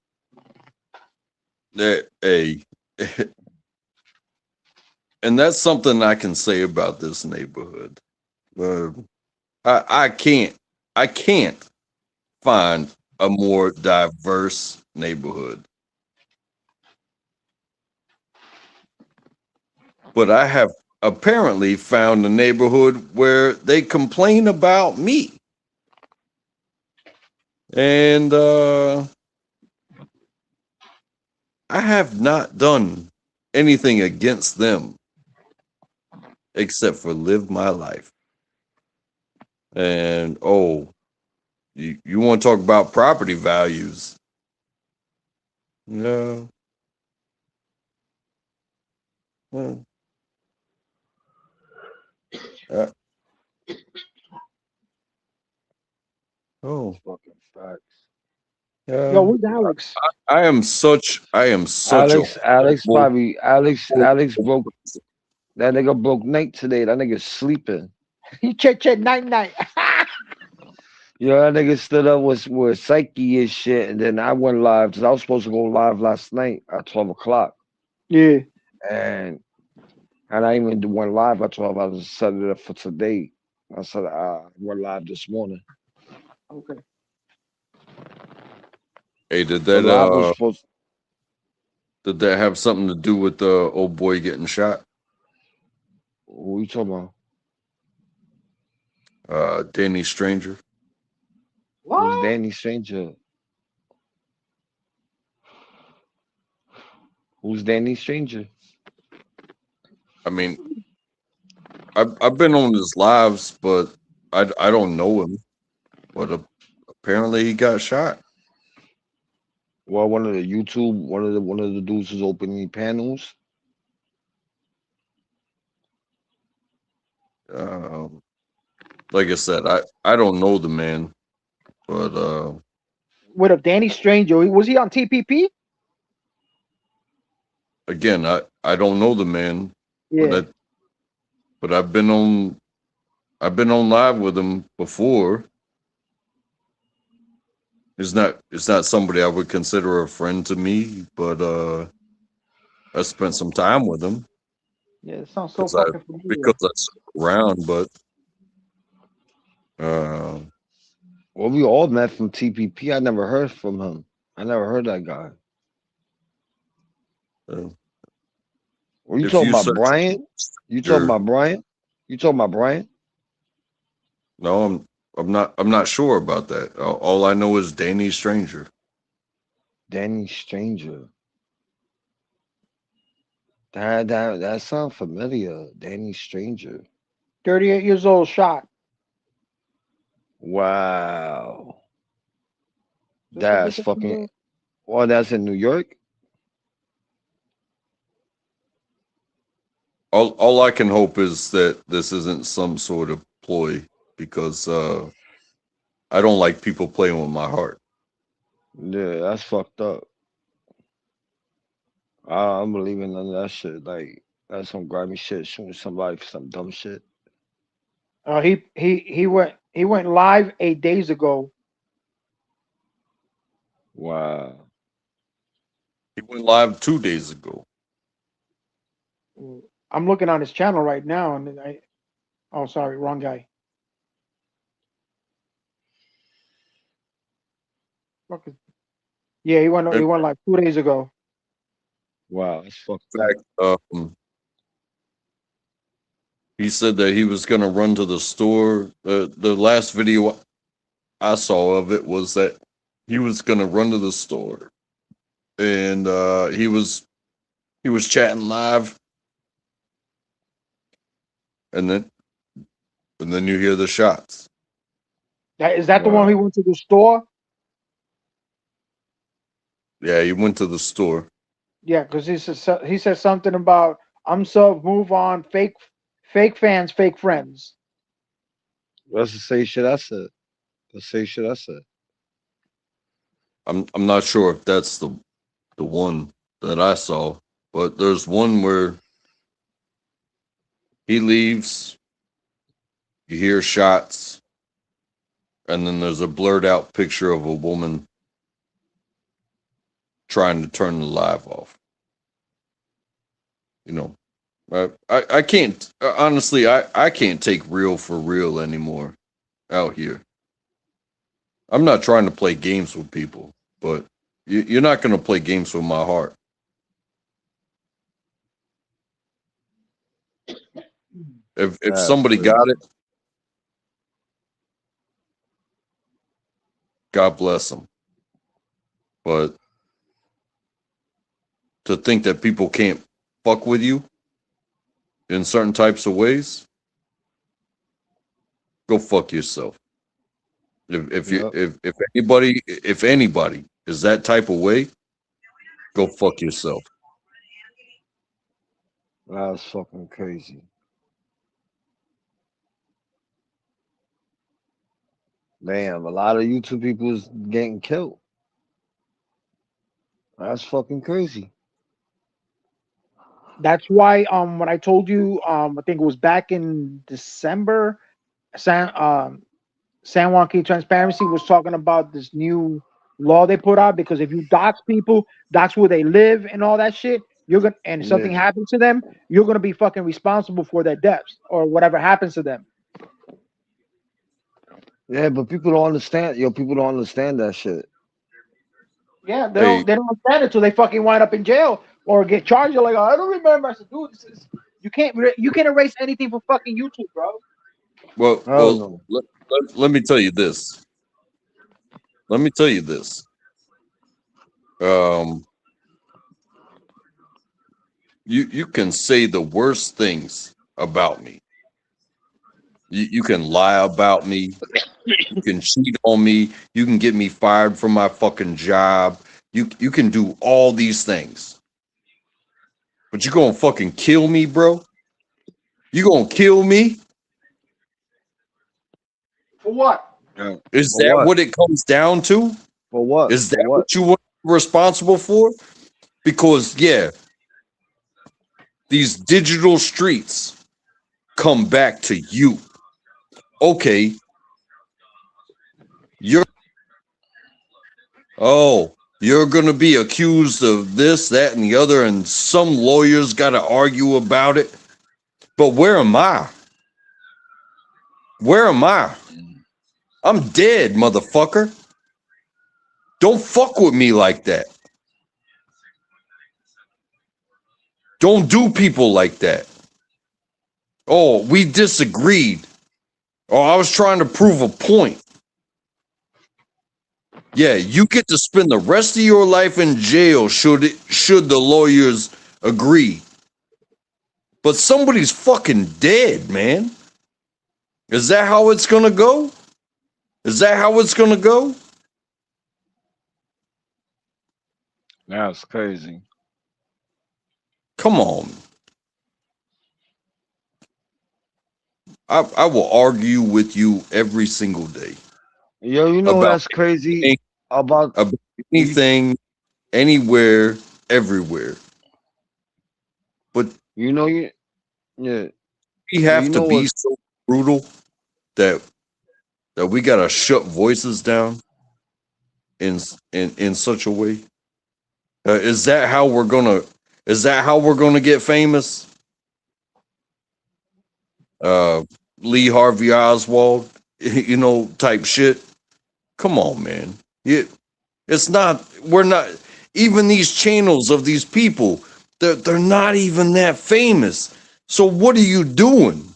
that's something I can say about this neighborhood. I can't find a more diverse neighborhood. But I have apparently found a neighborhood where they complain about me. And I have not done anything against them except for live my life. And you want to talk about property values? No. Well, Fucking facts. Yo, where's Alex? I am such Alex a Alex broke that nigga broke night today. That nigga sleeping. He check night. Yo, that nigga stood up with Psyche and shit, and then I went live because I was supposed to go live last night at 12 o'clock. Yeah. And I even went live at 12. I was setting it up for today. I said I went live this morning. Okay. Hey, did So live was that supposed did that have something to do with the old boy getting shot? Who you talking about? Danny Stranger. What? Who's Danny Stranger? Who's Danny Stranger? I mean, I've been on his lives, but I don't know him. But apparently he got shot. Well, one of the dudes who's opening panels. Like I said, I don't know the man, but What up, Danny Stranger? Was he on TPP? again, I don't know the man. Yeah. But I've been on live with him before. It's not somebody I would consider a friend to me, but I spent some time with him. Yeah, it sounds so fucking familiar. Because I stuck around, but well, we all met from TPP. I never heard from him. I never heard that guy. Were you talking about Brian? You talking about Brian? You talking about Brian? No, I'm not sure about that. All I know is Danny Stranger. Danny Stranger. That sounds familiar. Danny Stranger. 38 years old, shot. Wow. That's fucking. Well, that's in New York. All I can hope is that this isn't some sort of ploy, because I don't like people playing with my heart. Yeah, that's fucked up. I'm believing none of that shit. Like, that's some grimy shit, shooting somebody for some dumb shit. He went live 8 days ago. Wow. He went live 2 days ago. I'm looking on his channel right now, and oh, sorry, wrong guy. Yeah, he went like 2 days ago. Wow, that's fucked up. He said that he was gonna run to the store. The last video I saw of it was that he was gonna run to the store, and he was chatting live, and then you hear the shots. Is that the one he went to the store? Yeah, he went to the store. Yeah, because he said something about I'm sub, move on, fake fans, fake friends. That's the same shit I said. The same shit I said. I'm not sure if that's the one that I saw, but there's one where he leaves, you hear shots, and then there's a blurred out picture of a woman trying to turn the live off. You know, I can't, honestly, I can't take real for real anymore out here. I'm not trying to play games with people, but you're not going to play games with my heart. If somebody got it, God bless them. But to think that people can't fuck with you in certain types of ways, go fuck yourself. If anybody is that type of way, go fuck yourself. That's fucking crazy. Damn, a lot of YouTube people is getting killed. That's fucking crazy. That's why when I told you I think it was back in December, San Juan Key Transparency was talking about this new law they put out, because if you dox people, that's where they live and all that shit, you're gonna, and something happens to them, you're gonna be fucking responsible for their deaths or whatever happens to them. Yeah, but people don't understand. People don't understand that shit. Yeah, they don't understand it until they fucking wind up in jail or get charged. You're like, oh, I don't remember. I said, dude, you can't erase anything from fucking YouTube, bro. Well, let me tell you this. You can say the worst things about me. You can lie about me. You can cheat on me. You can get me fired from my fucking job. You can do all these things. But you gonna fucking kill me, bro? You gonna kill me? For what? Is that what it comes down to? For what? Is that what you want responsible for? Because these digital streets come back to you. Okay. You're gonna be accused of this, that, and the other, and some lawyers gotta argue about it. But where am I? Where am I? I'm dead, motherfucker. Don't fuck with me like that. Don't do people like that. Oh, we disagreed. Oh, I was trying to prove a point. Yeah, you get to spend the rest of your life in jail should the lawyers agree. But somebody's fucking dead, man. Is that how it's gonna go? Is that how it's gonna go? That's crazy. Come on. I will argue with you every single day. Yo, you know that's crazy about anything, anywhere, everywhere. But we have to be so brutal that we gotta shut voices down in such a way. Is that how we're gonna get famous? Lee Harvey Oswald, type shit. Come on, man. It's not. We're not. Even these channels of these people, they're not even that famous. So what are you doing?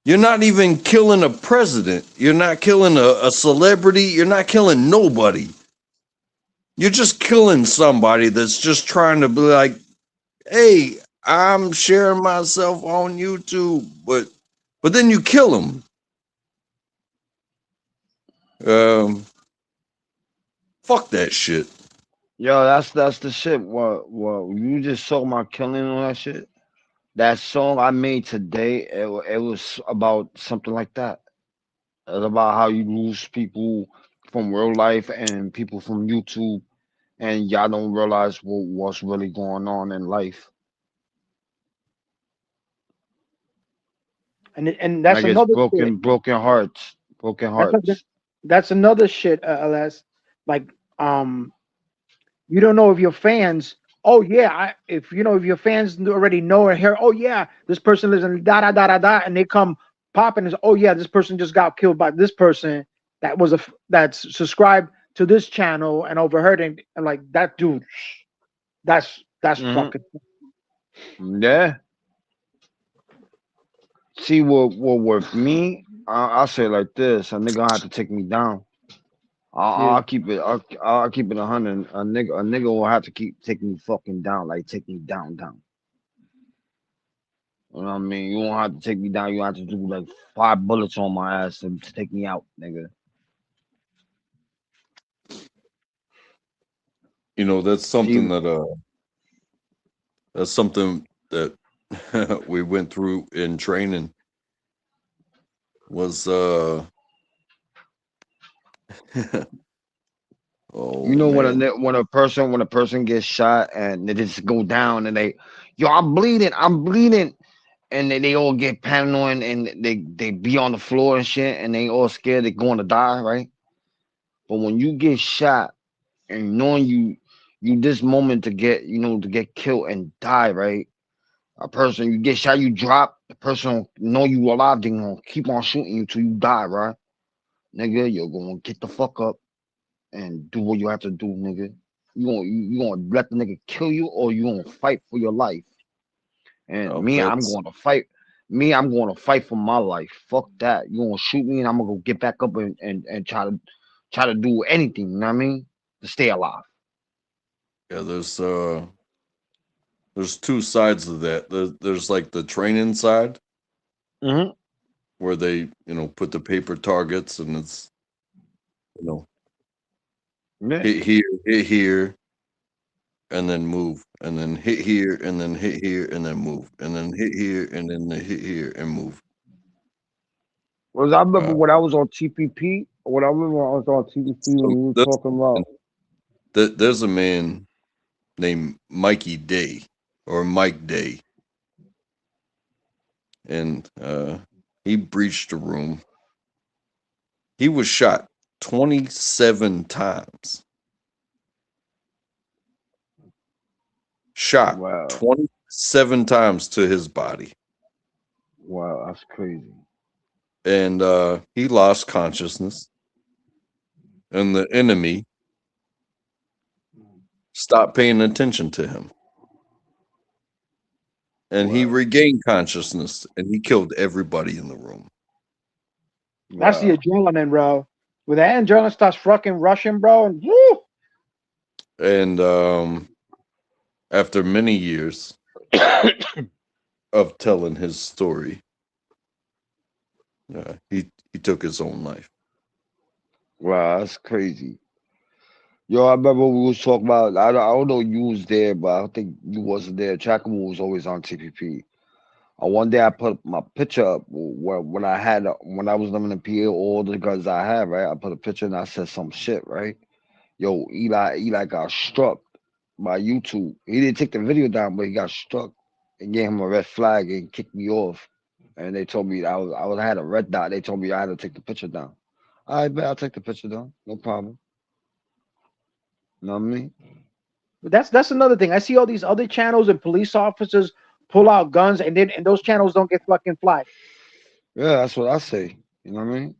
You're not even killing a president. You're not killing a celebrity. You're not killing nobody. You're just killing somebody that's just trying to be like, hey, I'm sharing myself on YouTube, but then you kill them. Fuck that shit. Yo, that's the shit. What you just saw my killing on that shit. That song I made today, it was about something like that. It's about how you lose people from real life and people from YouTube, and y'all don't realize what's really going on in life. And that's like another broken hearts. That's another shit, LS. Like, you don't know if your fans. Oh yeah, if your fans already know or hear, oh yeah, this person lives in da da da da da, and they come popping and say, oh yeah, this person just got killed by this person that's subscribed to this channel and overheard and like that dude. That's fucking. Yeah. See what with me, I'll say it like this: a nigga gonna have to take me down. I'll keep it. I'll keep it 100. A nigga will have to take me fucking down, like take me down. You know what I mean? You won't have to take me down. You have to do like 5 bullets on my ass to take me out, nigga. You know, that's something See, that we went through in training was oh you know man. when a person gets shot and they just go down and yo, I'm bleeding, and they all get paranoid and they be on the floor and shit and they all scared they're going to die, right? But when you get shot and knowing you this moment to get killed and die, right? A person you get shot, you drop, the person know you alive, they gonna keep on shooting you till you die, right? Nigga, you're gonna get the fuck up and do what you have to do, nigga. You gonna let the nigga kill you or you gonna fight for your life? And me, I'm That's going to fight. Me, I'm going to fight for my life. Fuck that. You gonna shoot me and I'm gonna go get back up and try to do anything, you know what I mean? To stay alive. yeah. There's two sides of that. There's like the training side Mm-hmm. where they put the paper targets and it's Yeah. hit here, and then move, and then hit here, and then hit here, and then move, and then hit here, and then hit here, and move. Well, I remember Uh, when I was on TPP. When I was on TPP when so we were talking about. there's a man named Mikey Day or Mike Day, and he breached the room. He was shot 27 times. Shot Wow, 27 times to his body. wow, that's crazy. And he lost consciousness. And the enemy stopped paying attention to him. And he Wow, regained consciousness and he killed everybody in the room. That's the wow. adrenaline, bro. When that adrenaline starts fucking rushing, bro, and woo, And after many years of telling his story, he took his own life. Wow, that's crazy. Yo, I remember we was talking about. I don't know you was there, but I don't think you wasn't there. Chakamu was always on TPP. One day I put my picture up when I was living in PA, all the guns I had, right? I put a picture and I said some shit, right? Yo, Eli got struck by YouTube. He didn't take the video down, but he got struck and gave him a red flag and kicked me off. And they told me I had a red dot. They told me I had to take the picture down. I bet I'll take the picture down. No problem. You know what I mean? but that's another thing. I see all these other channels and police officers pull out guns, and those channels don't get fucking flagged. Yeah, that's what I say. You know what I mean?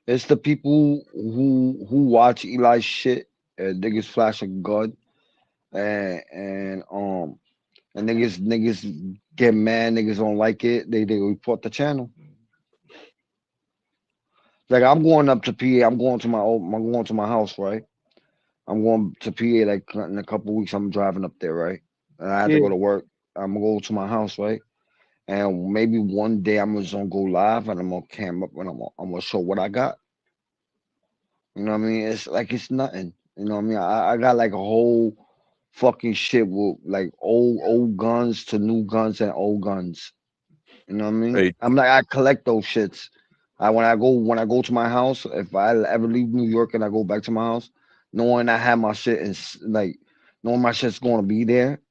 It's the people who watch Eli's shit and niggas flash a gun and niggas get mad, niggas don't like it, they report the channel. Like I'm going up to PA, I'm going to my house, right? I'm going to PA like in a couple weeks. I'm driving up there, right? And I have to Yeah. go to work. I'm gonna go to my house, right? And maybe one day I'm just gonna go live and I'm gonna cam up and I'm gonna show what I got. You know what I mean? It's like it's nothing. You know what I mean? I got like a whole fucking shit with like old guns to new guns and old guns. You know what I mean? Hey, I'm like I collect those shits. When I go to my house, if I ever leave New York and I go back to my house, knowing I have my shit and like knowing my shit's gonna be there,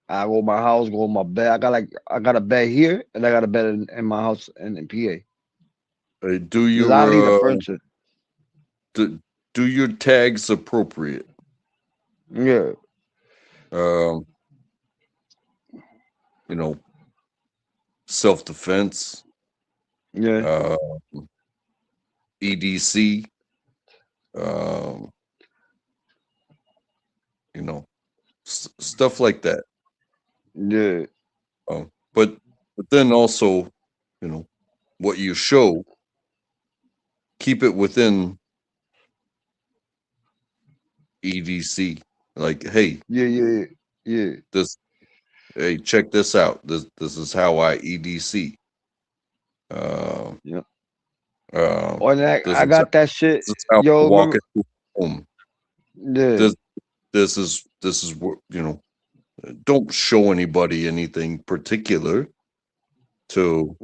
I go to my house, go to my bed. I got a bed here and I got a bed in my house in PA. do Cause I need the your furniture. do your tags appropriate? Yeah. Um, self-defense, Yeah. EDC, um, stuff like that. Yeah. But then also, what you show, keep it within EDC. Like, hey, yeah. hey, check this out. This is how I EDC. Yeah. This I got that shit. This is how Yo, I walk into home. Yeah. This is what don't show anybody anything particular to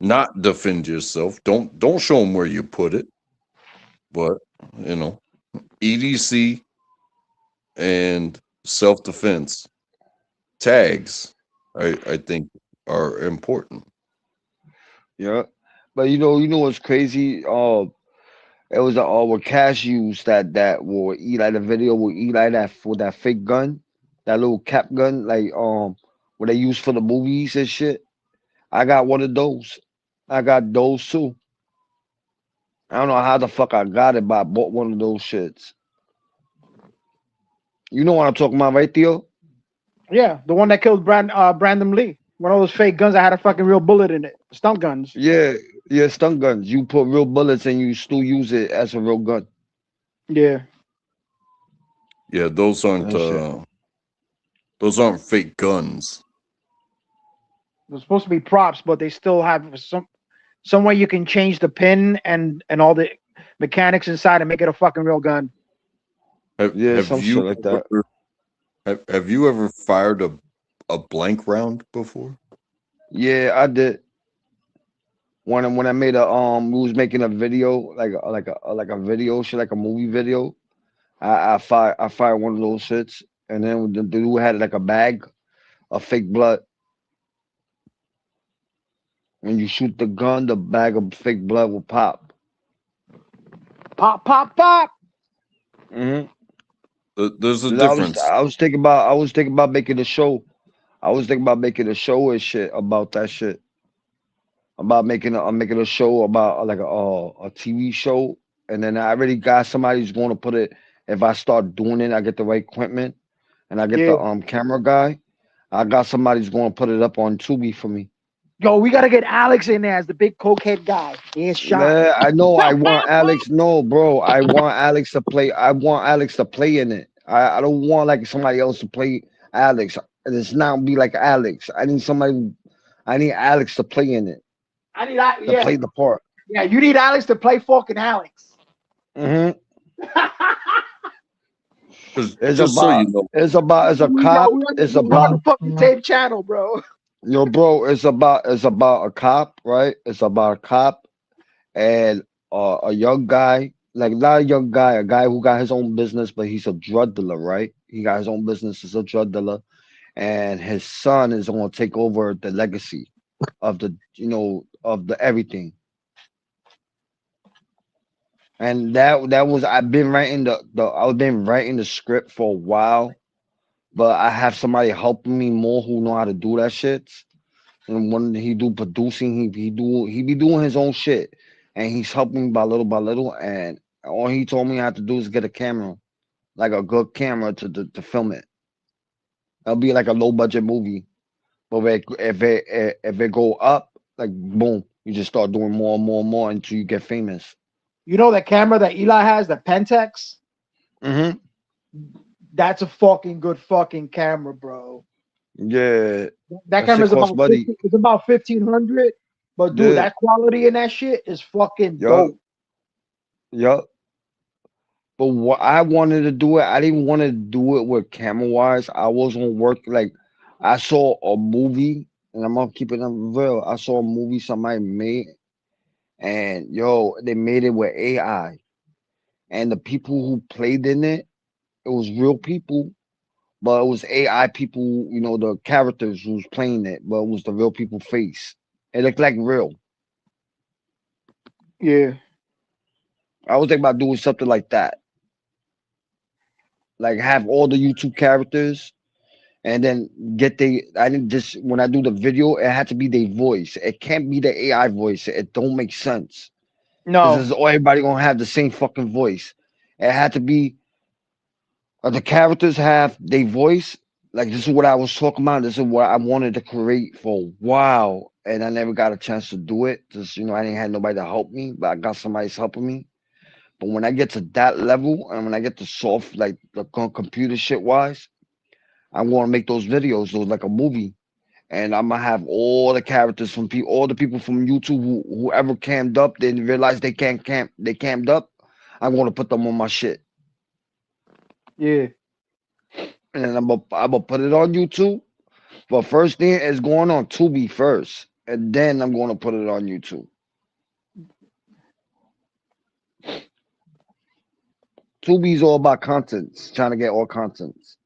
not defend yourself. Don't show them where you put it, but EDC and self-defense tags I think are important. Yeah, but you know what's crazy? It was with Cashews that will eat like the video will eat like that for that fake gun, that little cap gun, like what they use for the movies and shit. I got one of those. I got those too. I don't know how the fuck I got it, but I bought one of those shits. You know what I'm talking about, right, Theo? Yeah, the one that killed Brandon Lee. One of those fake guns that had a fucking real bullet in it. Stunt guns. Yeah, stunt guns. You put real bullets and you still use it as a real gun. Yeah. Yeah, those aren't fake guns. They're supposed to be props, but they still have some way you can change the pin and all the mechanics inside and make it a fucking real gun. Some shit like that. Have you ever fired a blank round before? Yeah, I did. When I made we was making a video like a video shit, like a movie video. I fired one of those shits, and then the dude had like a bag of fake blood. When you shoot the gun, the bag of fake blood will pop. Pop, pop, pop. Mm-hmm. There's a difference. I was thinking about making a show. I was thinking about making a show and shit about that shit. About making a show about like a TV show, and then I already got somebody who's going to put it. If I start doing it, I get the right equipment, and I get the camera guy. I got somebody who's going to put it up on Tubi for me. Yo, we gotta get Alex in there as the big cokehead guy. He's shot. Yeah, I know. I want Alex. No, bro. I want Alex to play. I want Alex to play in it. I don't want like somebody else to play Alex. It's not be like Alex. I need Alex to play in it. I need that. Yeah. Play the part. Yeah, you need Alex to play fucking Alex. Mm-hmm. It's a cop. It's about the fucking tape channel, bro. Yo, bro, it's about a cop, right? It's about a cop and a young guy, like not a young guy, a guy who got his own business, but he's a drug dealer, right? He got his own business as a drug dealer, and his son is going to take over the legacy of the everything. And that was I've been writing the script for a while. But I have somebody helping me more who know how to do that shit. And when he do producing, he be doing his own shit, and he's helping me by little. And all he told me I have to do is get a camera, like a good camera to film it. It'll be like a low budget movie, but if it go up, like boom, you just start doing more and more and more until you get famous. You know that camera that Eli has, the Pentax? Mm-hmm. That's a fucking good fucking camera, bro. Yeah. That camera's about $1,500. But dude, that quality in that shit is fucking dope. Yup. But what I wanted to do I didn't want to do it with camera wise. I was gonna work like I saw a movie, and I'm gonna keep it real. I saw a movie somebody made, and they made it with AI. And the people who played in it, it was real people, but it was AI people, the characters who was playing it, but it was the real people face. It looked like real. Yeah. I was thinking about doing something like that. Like have all the YouTube characters and then when I do the video, it had to be their voice. It can't be the AI voice. It don't make sense. No. Because everybody gonna have the same fucking voice. It had to be the characters have their voice, Like this is what I was talking about. This is what I wanted to create for a while, and I never got a chance to do it. Just I didn't have nobody to help me, but I got somebody's helping me. But when I get to that level, and when I get to soft, like the computer shit wise, I want to make those videos, those like a movie, and I'm gonna have all the characters from people, all the people from YouTube whoever camped up, they realized they can't camp, they camped up. I'm gonna put them on my shit, Yeah. and I'm gonna put it on YouTube. But first thing is going on Tubi first, and then I'm gonna put it on YouTube. Tubi's all about contents, trying to get all contents.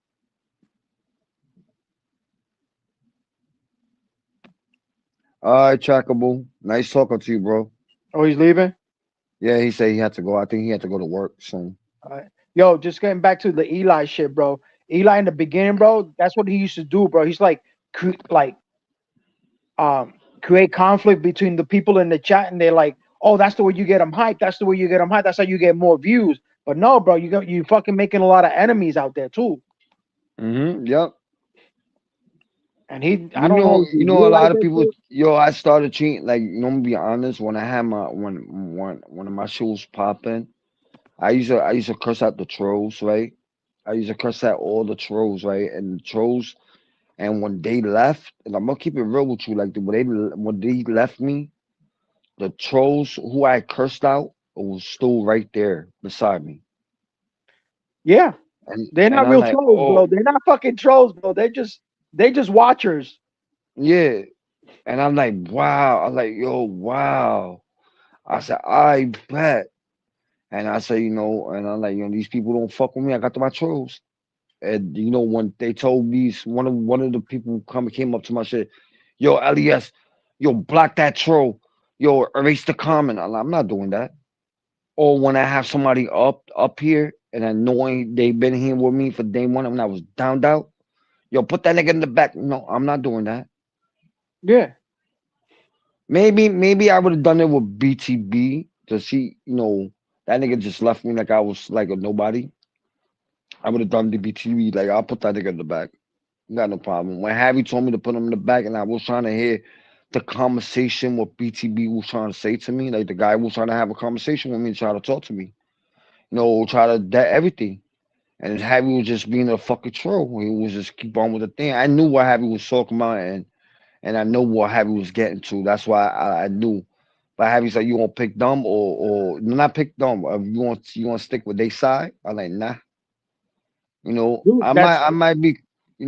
All right, Trackable. Nice talking to you, bro. Oh, he's leaving. Yeah, he said he had to go. I think he had to go to work soon. All right. Yo, just getting back to the Eli shit, bro. Eli in the beginning, bro. That's what he used to do, bro. He's like create conflict between the people in the chat, and they're like, "Oh, that's the way you get them hyped. That's the way you get them hyped. That's how you get more views." But no, bro, you fucking making a lot of enemies out there too. Yep. And he, I You don't know, know. you know, a lot of people. Yo, I started treating like. I'm gonna be honest. When I had my one of my shows popping, I used to curse out the trolls, right? I used to curse out all the trolls, right? And the trolls, and when they left, and I'm gonna keep it real with you, like when they left me, the trolls who I cursed out was still right there beside me. Yeah, they're And not I'm real like, trolls, bro. oh They're not fucking trolls, bro. They're just watchers. yeah. And I'm like, wow. I'm like, yo, wow. I said, I bet. And I say, and I'm like, these people don't fuck with me. I got my trolls. And when they told me one of the people came up to my shit, yo, LES, yo, block that troll. Yo, erase the comment. I'm not doing that. Or when I have somebody up here and I knowing they've been here with me for day one when I was downed out, yo, put that nigga in the back. No, I'm not doing that. Yeah. Maybe I would have done it with BTB to see, that nigga just left me like I was like a nobody. I would have done the BTB, like I'll put that nigga in the back. Got no problem. When Harry told me to put him in the back and I was trying to hear the conversation what BTB was trying to say to me, like the guy was trying to have a conversation with me, try to talk to me. Try to that everything. And Harry was just being a fucking troll. He was just keep on with the thing. I knew what Harry was talking about and I know what Harry was getting to. That's why I knew. But Harry's like, you want to pick dumb or not pick dumb? You want to stick with their side? I'm like, nah. Dude, I might be,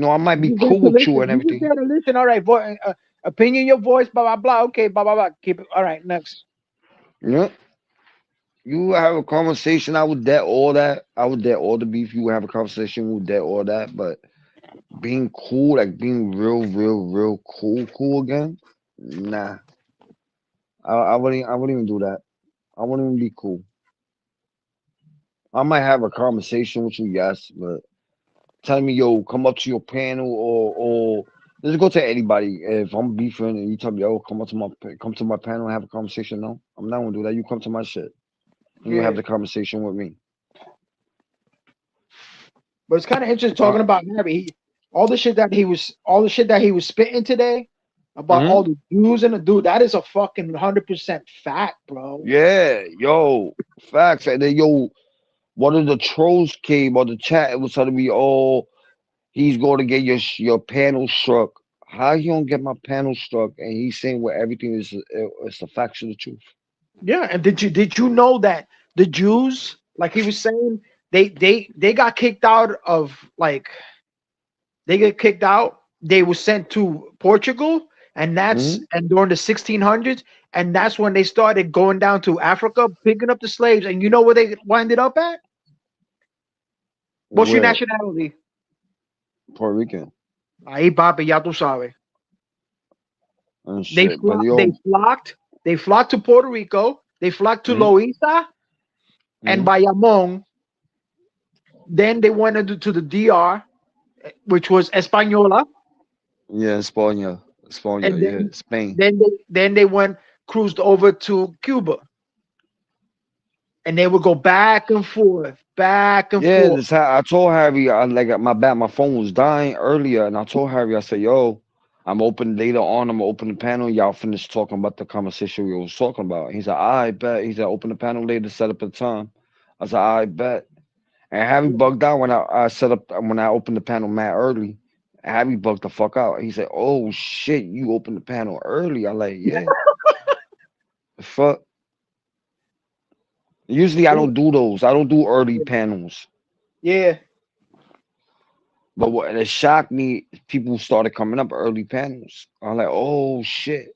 I might be you cool get to with you listen. and You just everything. gotta listen. All right, opinion, your voice, blah blah blah. Okay, blah blah blah. Keep it. All right, next. Yeah. You have a conversation. I would dead all that. I would dead all the beef. You would have a conversation. We would dead all that. But being cool, like being real cool again, nah. I wouldn't even do that. I wouldn't even be cool. I might have a conversation with you, yes, but telling me, yo, come up to your panel or let's go to anybody. If I'm beefing and you tell me, yo, come to my panel and have a conversation. No, I'm not gonna do that. You come to my shit. And you have the conversation with me. But it's kind of interesting talking about Harry. All the shit that he was spitting today about all the Jews and the dude. That is a fucking 100% fact, bro. Yeah, yo, facts. And then one of the trolls came on the chat. It was telling me, oh, he's going to get your panel struck. How he don't get my panel struck? And he's saying where everything is the facts of the truth. Yeah, and did you know that the Jews, like he was saying, they got kicked out of they get kicked out. They were sent to Portugal, and and during the 1600s, and that's when they started going down to Africa, picking up the slaves. And you know where they winded up at? What's your nationality? Puerto Rican. Ahí, papi, ya tú sabes. They flocked to Puerto Rico. They flocked to Loíza and Bayamón. Then they went into the DR, which was Española. Yeah, España, Then, Spain. Then they cruised over to Cuba. and they would go back and forth, back and Yeah, forth. this I told Harry my phone was dying earlier, and I told Harry I said, "Yo, I'm open later on. I'm gonna open the panel. Y'all finish talking about the conversation we was talking about." He said, "I bet." He said, "Open the panel later, set up a time." I said, "I bet." And Harry bugged out when I set up when I opened the panel mad early. Harry bugged the fuck out. He said, "Oh shit, you opened the panel early." I like, yeah. The fuck. Usually I don't do those. I don't do early panels. Yeah. But what it shocked me, people started coming up early panels. I'm like, oh shit.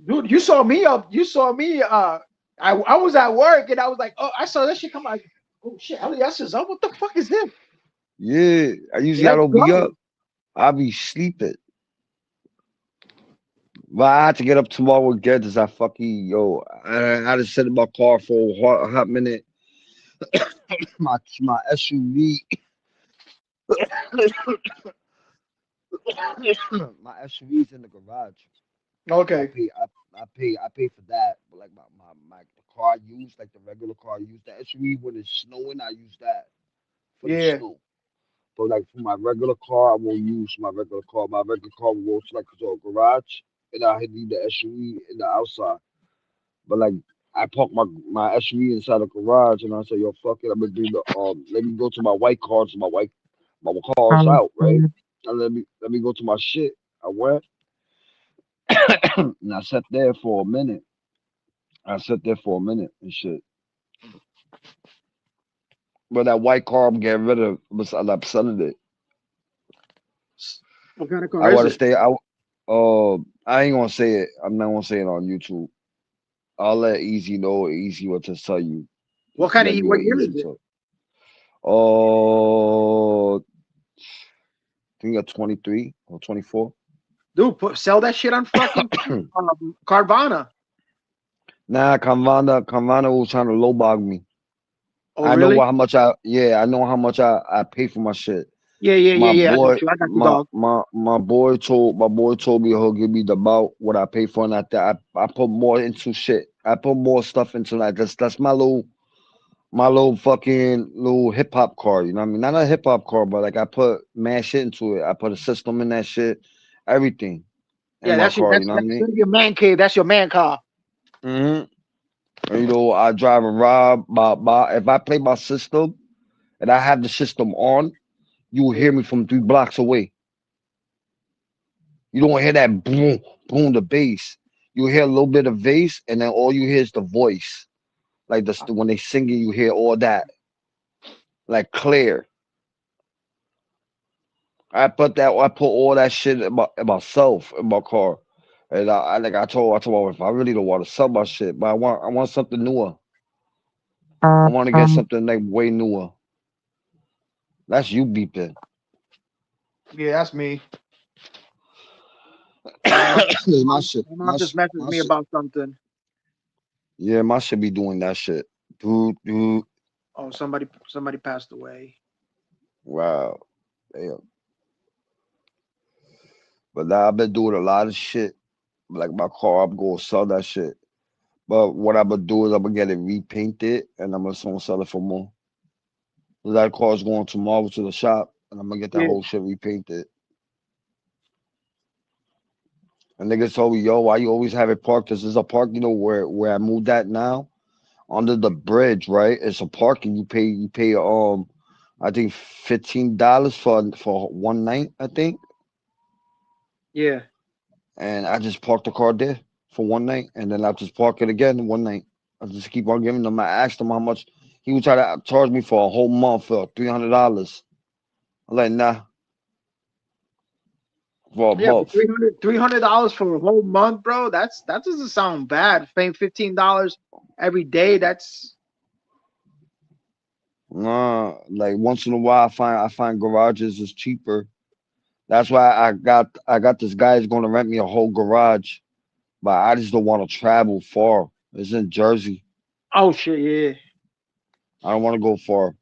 Dude, you saw me up. You saw me. I was at work and I was like, oh, I saw that shit come out. Oh shit, LES is up. What the fuck is this? Yeah. I Let's don't be go. up. I be sleeping. But I had to get up tomorrow again because I fucking I just sit in my car for a hot minute. my SUV. My SUV's in the garage. I Okay. pay I pay for that. But like the car I use, like the regular car I use, the SUV when it's snowing, I use that for the Yeah. snow. But like for my regular car, I won't use my regular car. My regular car will go to like to a garage, and I need the SUV in the outside. But like I park my SUV inside the garage, and I say, "Yo, fuck it, I'm gonna bring the let me go to my white car, so my car's out, right? And let me go to my shit." I went and I sat there for a minute. I sat there for a minute and shit. But that white car I'm getting rid of, I'm selling it. What kind of I car is want to it? stay. I ain't gonna say it. I'm not gonna say it on YouTube. I'll let Easy know. Easy what to tell you. What kind of Let me what what year Easy is it? tell. Oh, I think you're 23 or 24. Dude, sell that shit on fucking Carvana. Nah, Convana was trying to lowball me. Oh I know really? how much I know how much I pay for my shit. Yeah. I got you. I got you, dog. My boy told me he'll give me the about what I pay for, and I put more into shit. I put more stuff into that. That's my little fucking little hip hop car. You know what I mean? Not a hip hop car, but like I put mad shit into it. I put a system in that shit, everything in Yeah, my that's your car. You know what I mean? that's your man cave. That's your man car. Hmm. You know, I drive a Rob. If I play my system and I have the system on, you will hear me from 3 blocks away. You don't hear that boom, boom, the bass. You hear a little bit of bass, and then all you hear is the voice. Like when they singing, you hear all that, like clear. I put all that shit in myself in my car, and I told my wife, I really don't want to sell my shit, but I want something newer. I want to get something like way newer. That's you beeping. Yeah, that's me. my shit, My mom just messaged my me shit. about something. Yeah, my shit be doing that shit. Dude. Oh, somebody passed away. Wow. Damn. But now I've been doing a lot of shit. Like my car, I'm gonna sell that shit. But what I'm gonna do is I'm gonna get it repainted and I'm gonna sell it for more. That car's going tomorrow to the shop and I'm gonna get that Yeah. whole shit repainted. And niggas told me, yo, why you always have it parked? This is a park, where I moved at now. Under the bridge, right? It's a parking. You pay I think $15 for one night, I think. Yeah. And I just parked the car there for one night, and then I just park it again one night. I just keep on giving them. I asked him how much he would try to charge me for a whole month for $300. I'm like, nah, for a Yeah, but month. $300 for a whole month, bro. That doesn't sound bad. Paying $15 every day. That's Nah, like once in a while, I find garages is cheaper. That's why I got this guy who's gonna rent me a whole garage, but I just don't want to travel far. It's in Jersey. oh shit, yeah. I don't want to go far,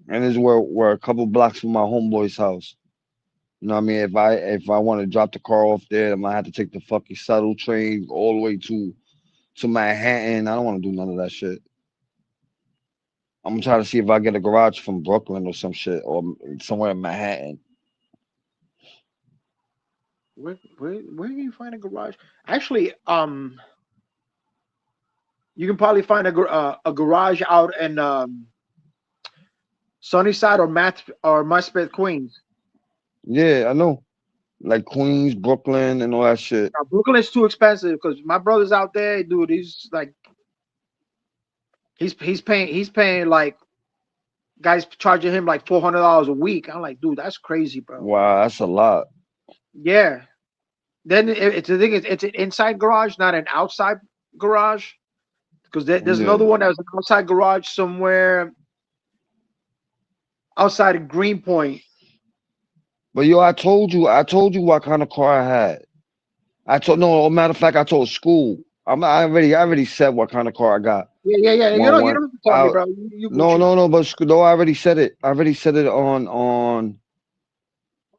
and it's where a couple blocks from my homeboy's house. You know what I mean? If I want to drop the car off there, I might have to take the fucking shuttle train all the way to to Manhattan. I don't want to do none of that shit. I'm trying to see if I get a garage from Brooklyn or some shit or somewhere in Manhattan. Where can you find a garage? Actually, you can probably find a garage out in Sunnyside or Maspeth, Queens. Yeah, I know. Like Queens, Brooklyn, and all that shit. Now, Brooklyn is too expensive because my brother's out there, dude. He's paying like guys charging him like $400 a week. I'm like, dude, that's crazy, bro. Wow, that's a lot. Yeah. Then it's the thing is it's an inside garage, not an outside garage. Because there's another one that was an outside garage somewhere outside of Greenpoint. But yo, I told you what kind of car I had. Matter of fact, I told school. I already said what kind of car I got. Yeah. You don't have to tell me, bro. No, but no, I already said it. I already said it on.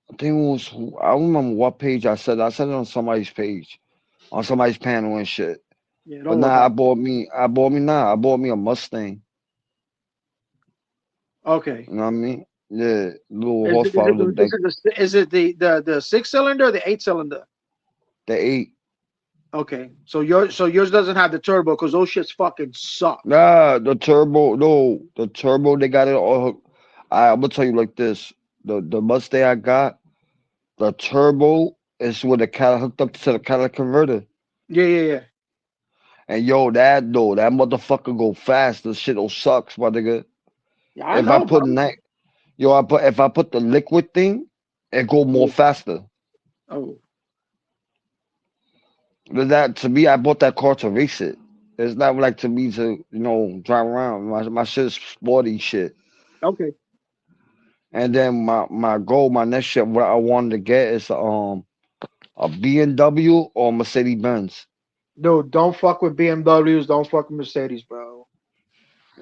I think it was. I don't remember what page I said. I said it on somebody's page, on somebody's panel and shit. Yeah, but nah, I bought me a Mustang. Okay. You know what I mean? Yeah, little horsepower. Is it the 6-cylinder or the 8-cylinder? The 8. Okay, so yours doesn't have the turbo because those shits fucking suck. Nah, the turbo. No, the turbo. They got it all. I'm gonna tell you like this: the Mustang I got, the turbo is with the hooked up to the catalytic converter. Yeah. And yo, that motherfucker go fast. The shit sucks, my nigga. Yeah, if I put the liquid thing, it go more faster. Oh. But that to me, I bought that car to race it. It's not like to me to drive around. My shit is sporty shit. Okay. And then my goal, my next shit, what I wanted to get is a BMW or Mercedes Benz. Dude, don't fuck with BMWs. Don't fuck with Mercedes, bro.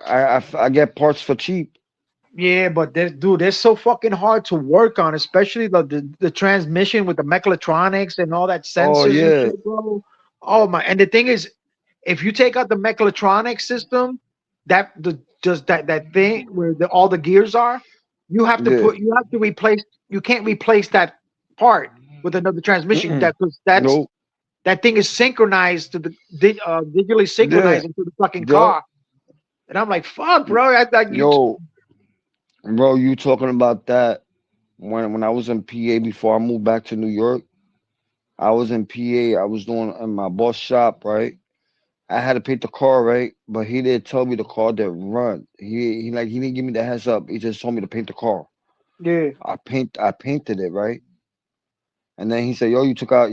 I get parts for cheap. Yeah, but they're so fucking hard to work on, especially the transmission with the mechatronics and all that sensors. Oh yeah, and shit, bro. Oh my! And the thing is, if you take out the mechatronic system, that thing where all the gears are, you have to replace. You can't replace that part with another transmission. That thing is synchronized to the digitally synchronized into the fucking car. And I'm like, fuck, bro. Bro, you talking about that? When I was in PA before I moved back to New York, I was in PA. I was doing in my boss shop, right? I had to paint the car, right? But he didn't tell me the car didn't run. He didn't give me the heads up. He just told me to paint the car. Yeah. I painted it, right? And then he said, "Yo, you took out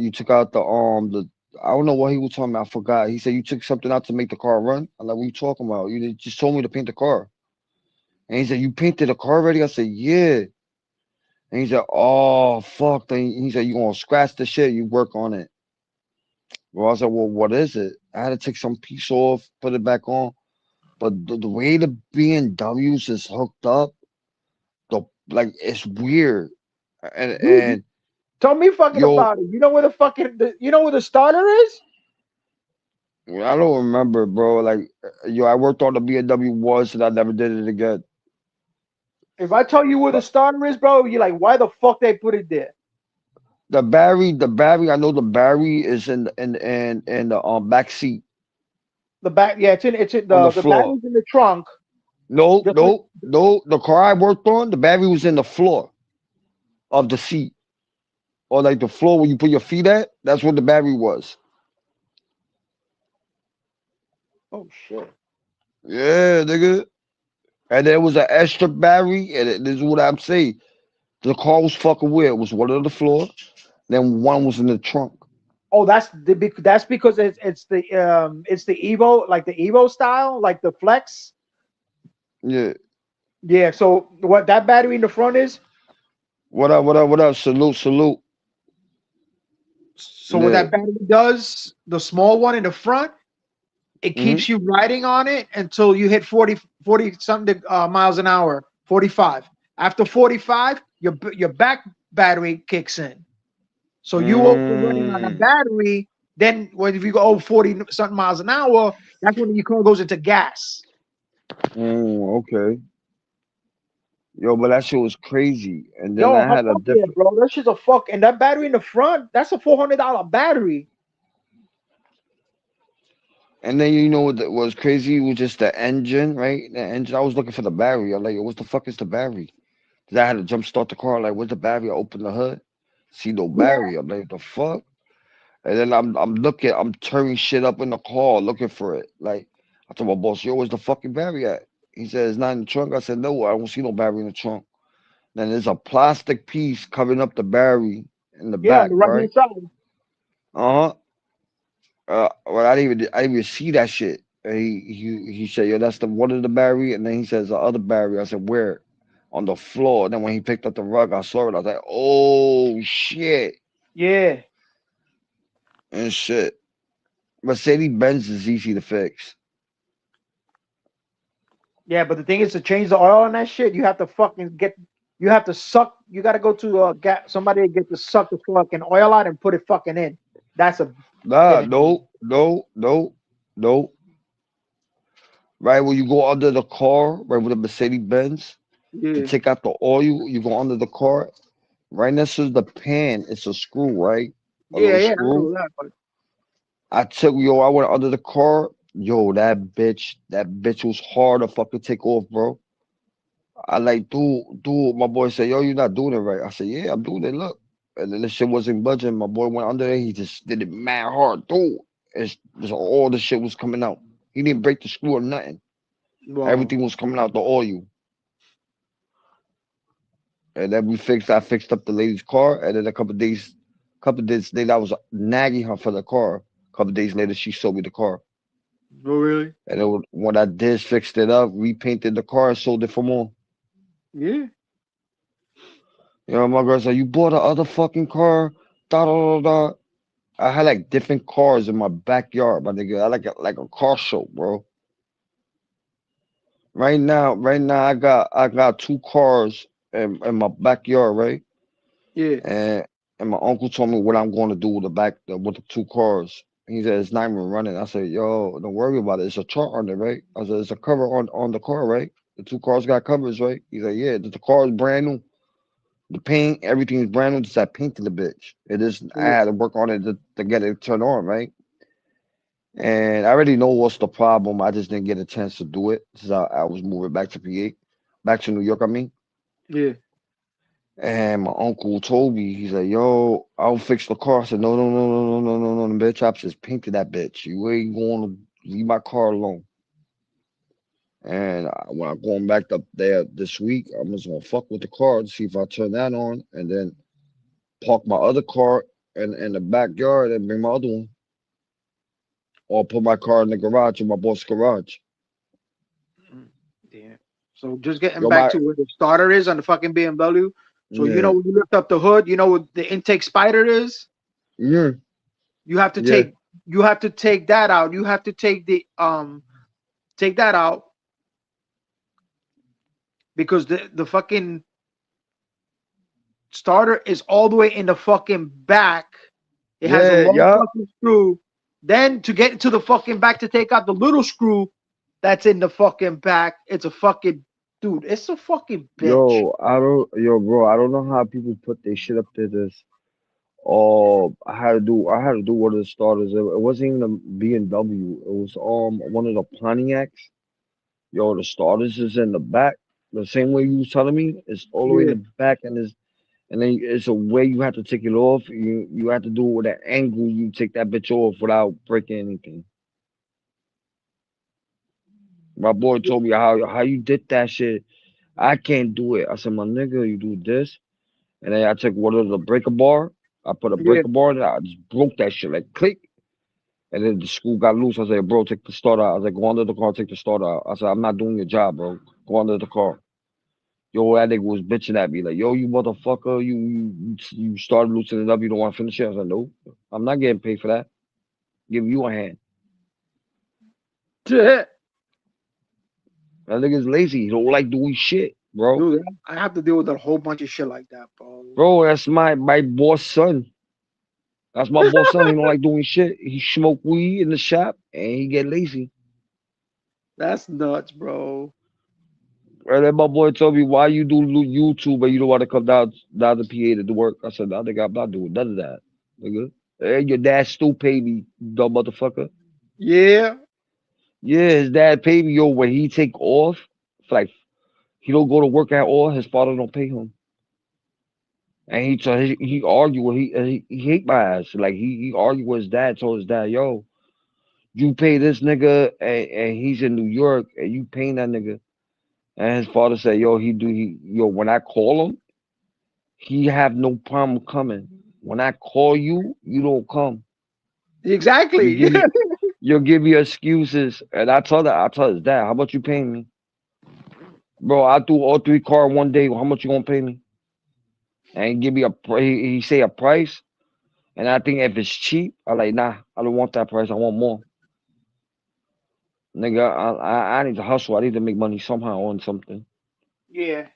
the I don't know what he was talking about. I forgot." He said, "You took something out to make the car run." I'm like, "What are you talking about? You just told me to paint the car." And he said, "You painted the car already?" I said, "Yeah." And he said, "Oh fuck." Then he said, "You gonna scratch the shit? You work on it." Well, I said, "Well, what is it?" I had to take some piece off, put it back on. But the way the BMWs is hooked up, it's weird. And tell me fucking about it. You know where the starter is? I don't remember, bro. I worked on the BMW once and I never did it again. If I tell you where the starter is, bro, you're like, why the fuck they put it there? The battery. I know the battery is in the back seat. The back, yeah, it's in the battery's in the trunk. No. The car I worked on, the battery was in the floor of the seat, or like the floor where you put your feet at. That's where the battery was. Oh shit. Yeah, nigga. And there was an extra battery, and this is what I'm saying. The car was fucking weird. It was one on the floor, then one was in the trunk. Oh, that's because it's the Evo, like the Evo style, like the Flex. Yeah. Yeah. So what that battery in the front is? What up? Salute. So what that battery does, the small one in the front, it keeps you riding on it until you hit 40 something miles an hour, 45. After 45, your back battery kicks in. So you open running on a battery, Then when if you go over 40 something miles an hour, that's when your car goes into gas. Okay. Yo, but that shit was crazy. And then Yo, I how had a fuck yeah, different. bro. That shit's a fuck. And that battery in the front, that's a $400 battery. And then you know what was crazy? It was just the engine, right? The engine. I was looking for the battery. I'm like, what the fuck is the battery? Cause I had to jump start the car. Like, where's the battery? I open the hood, see no battery. I'm like, the fuck? And then I'm looking, I'm turning shit up in the car looking for it. Like, I told my boss, yo, where's the fucking battery at? He said, it's not in the trunk. I said, no, I don't see no battery in the trunk. Then there's a plastic piece covering up the battery in the Yeah, on back, the right right? hand side. Uh-huh. Well, I didn't even see that shit. And he said, yo, that's the one of the battery. And then he says the other battery. I said, where? On the floor. And then when he picked up the rug, I saw it. I was like, oh shit. Yeah. And shit. Mercedes Benz is easy to fix. Yeah, but the thing is to change the oil on that shit, you have to fucking you have to suck. You got to go to somebody to get to suck the fucking oil out and put it fucking in. That's a Nah, no. Right when you go under the car, right with the Mercedes Benz, to yeah. take out the oil, you go under the car. Right next to the pan, it's a screw, right? A Yeah, little yeah, I screw. know that, but I went under the car. Yo, that bitch was hard to fucking take off, bro. I like, dude, my boy said, yo, you're not doing it right. I said, yeah, I'm doing it, look. And then the shit wasn't budging. My boy went under there, he just did it mad hard, dude. It's all the shit was coming out. He didn't break the screw or nothing. wow. Everything was coming out the oil. And then I fixed up the lady's car, and then a couple days later, I was nagging her for the car. A couple days later, she sold me the car. Oh really? And then when I did, fixed it up, repainted the car, and sold it for more. Yeah. You know, my girl said, you bought the other fucking car, da da da da. I had like different cars in my backyard, my nigga. I like a car show, bro. Right now, I got two cars in my backyard, right? Yeah. And my uncle told me what I'm going to do with with the two cars. He said it's not even running. I said, yo, don't worry about it. It's a chart on it, right? I said, it's a cover on the car, right? The two cars got covers, right? He said, yeah, the car is brand new. The paint, everything is brand new. Just I painted the bitch. It is. I had to work on it to get it turned on, right? And I already know what's the problem. I just didn't get a chance to do it since I was moving back to PA, back to New York. I mean. Yeah. And my uncle told me, he's like, yo, I'll fix the car. I said, no, the bitch. I just painted that bitch. You ain't going to leave my car alone. And when I'm going back up there this week, I'm just going to fuck with the car to see if I turn that on and then park my other car in the backyard and bring my other one. Or put my car in the garage, in my boss's garage. Yeah. So just getting back to where the starter is on the fucking BMW. So you know when you lift up the hood, you know what the intake spider is? Yeah. You have to take that out. You have to take that out because the fucking starter is all the way in the fucking back. It has a long fucking screw. Then to get to the fucking back to take out the little screw that's in the fucking back, it's a fucking dude. It's a fucking bitch. Bro, I don't know how people put their shit up there. I had to do one of the starters. It wasn't even a BMW. It was one of the Pontiacs. Yo, the starters is in the back. The same way you was telling me, it's all the way in the back, and then it's a way you have to take it off. You have to do it with an angle. You take that bitch off without breaking anything. My boy told me how you did that shit. I can't do it. I said, my nigga, you do this, and then I took one of the breaker bar. I put a breaker bar in there. I just broke that shit like click, and then the screw got loose. I said, bro, take the starter out. I was like, go under the car, take the starter out. I said, I'm not doing your job, bro. Go under the car. Yo, that nigga was bitching at me like, yo, you motherfucker, you started loosening it up. You don't want to finish it. I said, no, I'm not getting paid for that. Give you a hand. Yeah. That nigga's lazy. He don't like doing shit, bro. Dude, I have to deal with a whole bunch of shit like that, bro. Bro, that's my boss son. That's my boss son. He don't like doing shit. He smoke weed in the shop and he get lazy. That's nuts, bro. Right, then my boy told me, why you do YouTube and you don't want to come down to PA to do work? I said, nah, nigga, I'm not doing none of that, nigga. Hey, your dad still pay me, dumb motherfucker. Yeah. Yeah, his dad paid me, yo, when he take off, like, he don't go to work at all, his father don't pay him. And he argue with he hate my ass. Like he argued with his dad, told his dad, yo, you pay this nigga and he's in New York and you paying that nigga. And his father said, yo, when I call him, he have no problem coming. When I call you, you don't come. Exactly. You'll give me excuses. And I tell his dad, how much you paying me? Bro, I do all 3 cars one day. How much you gonna pay me? And he give me he say a price. And I think if it's cheap, I like, nah, I don't want that price. I want more. Nigga, I need to hustle. I need to make money somehow on something. Yeah.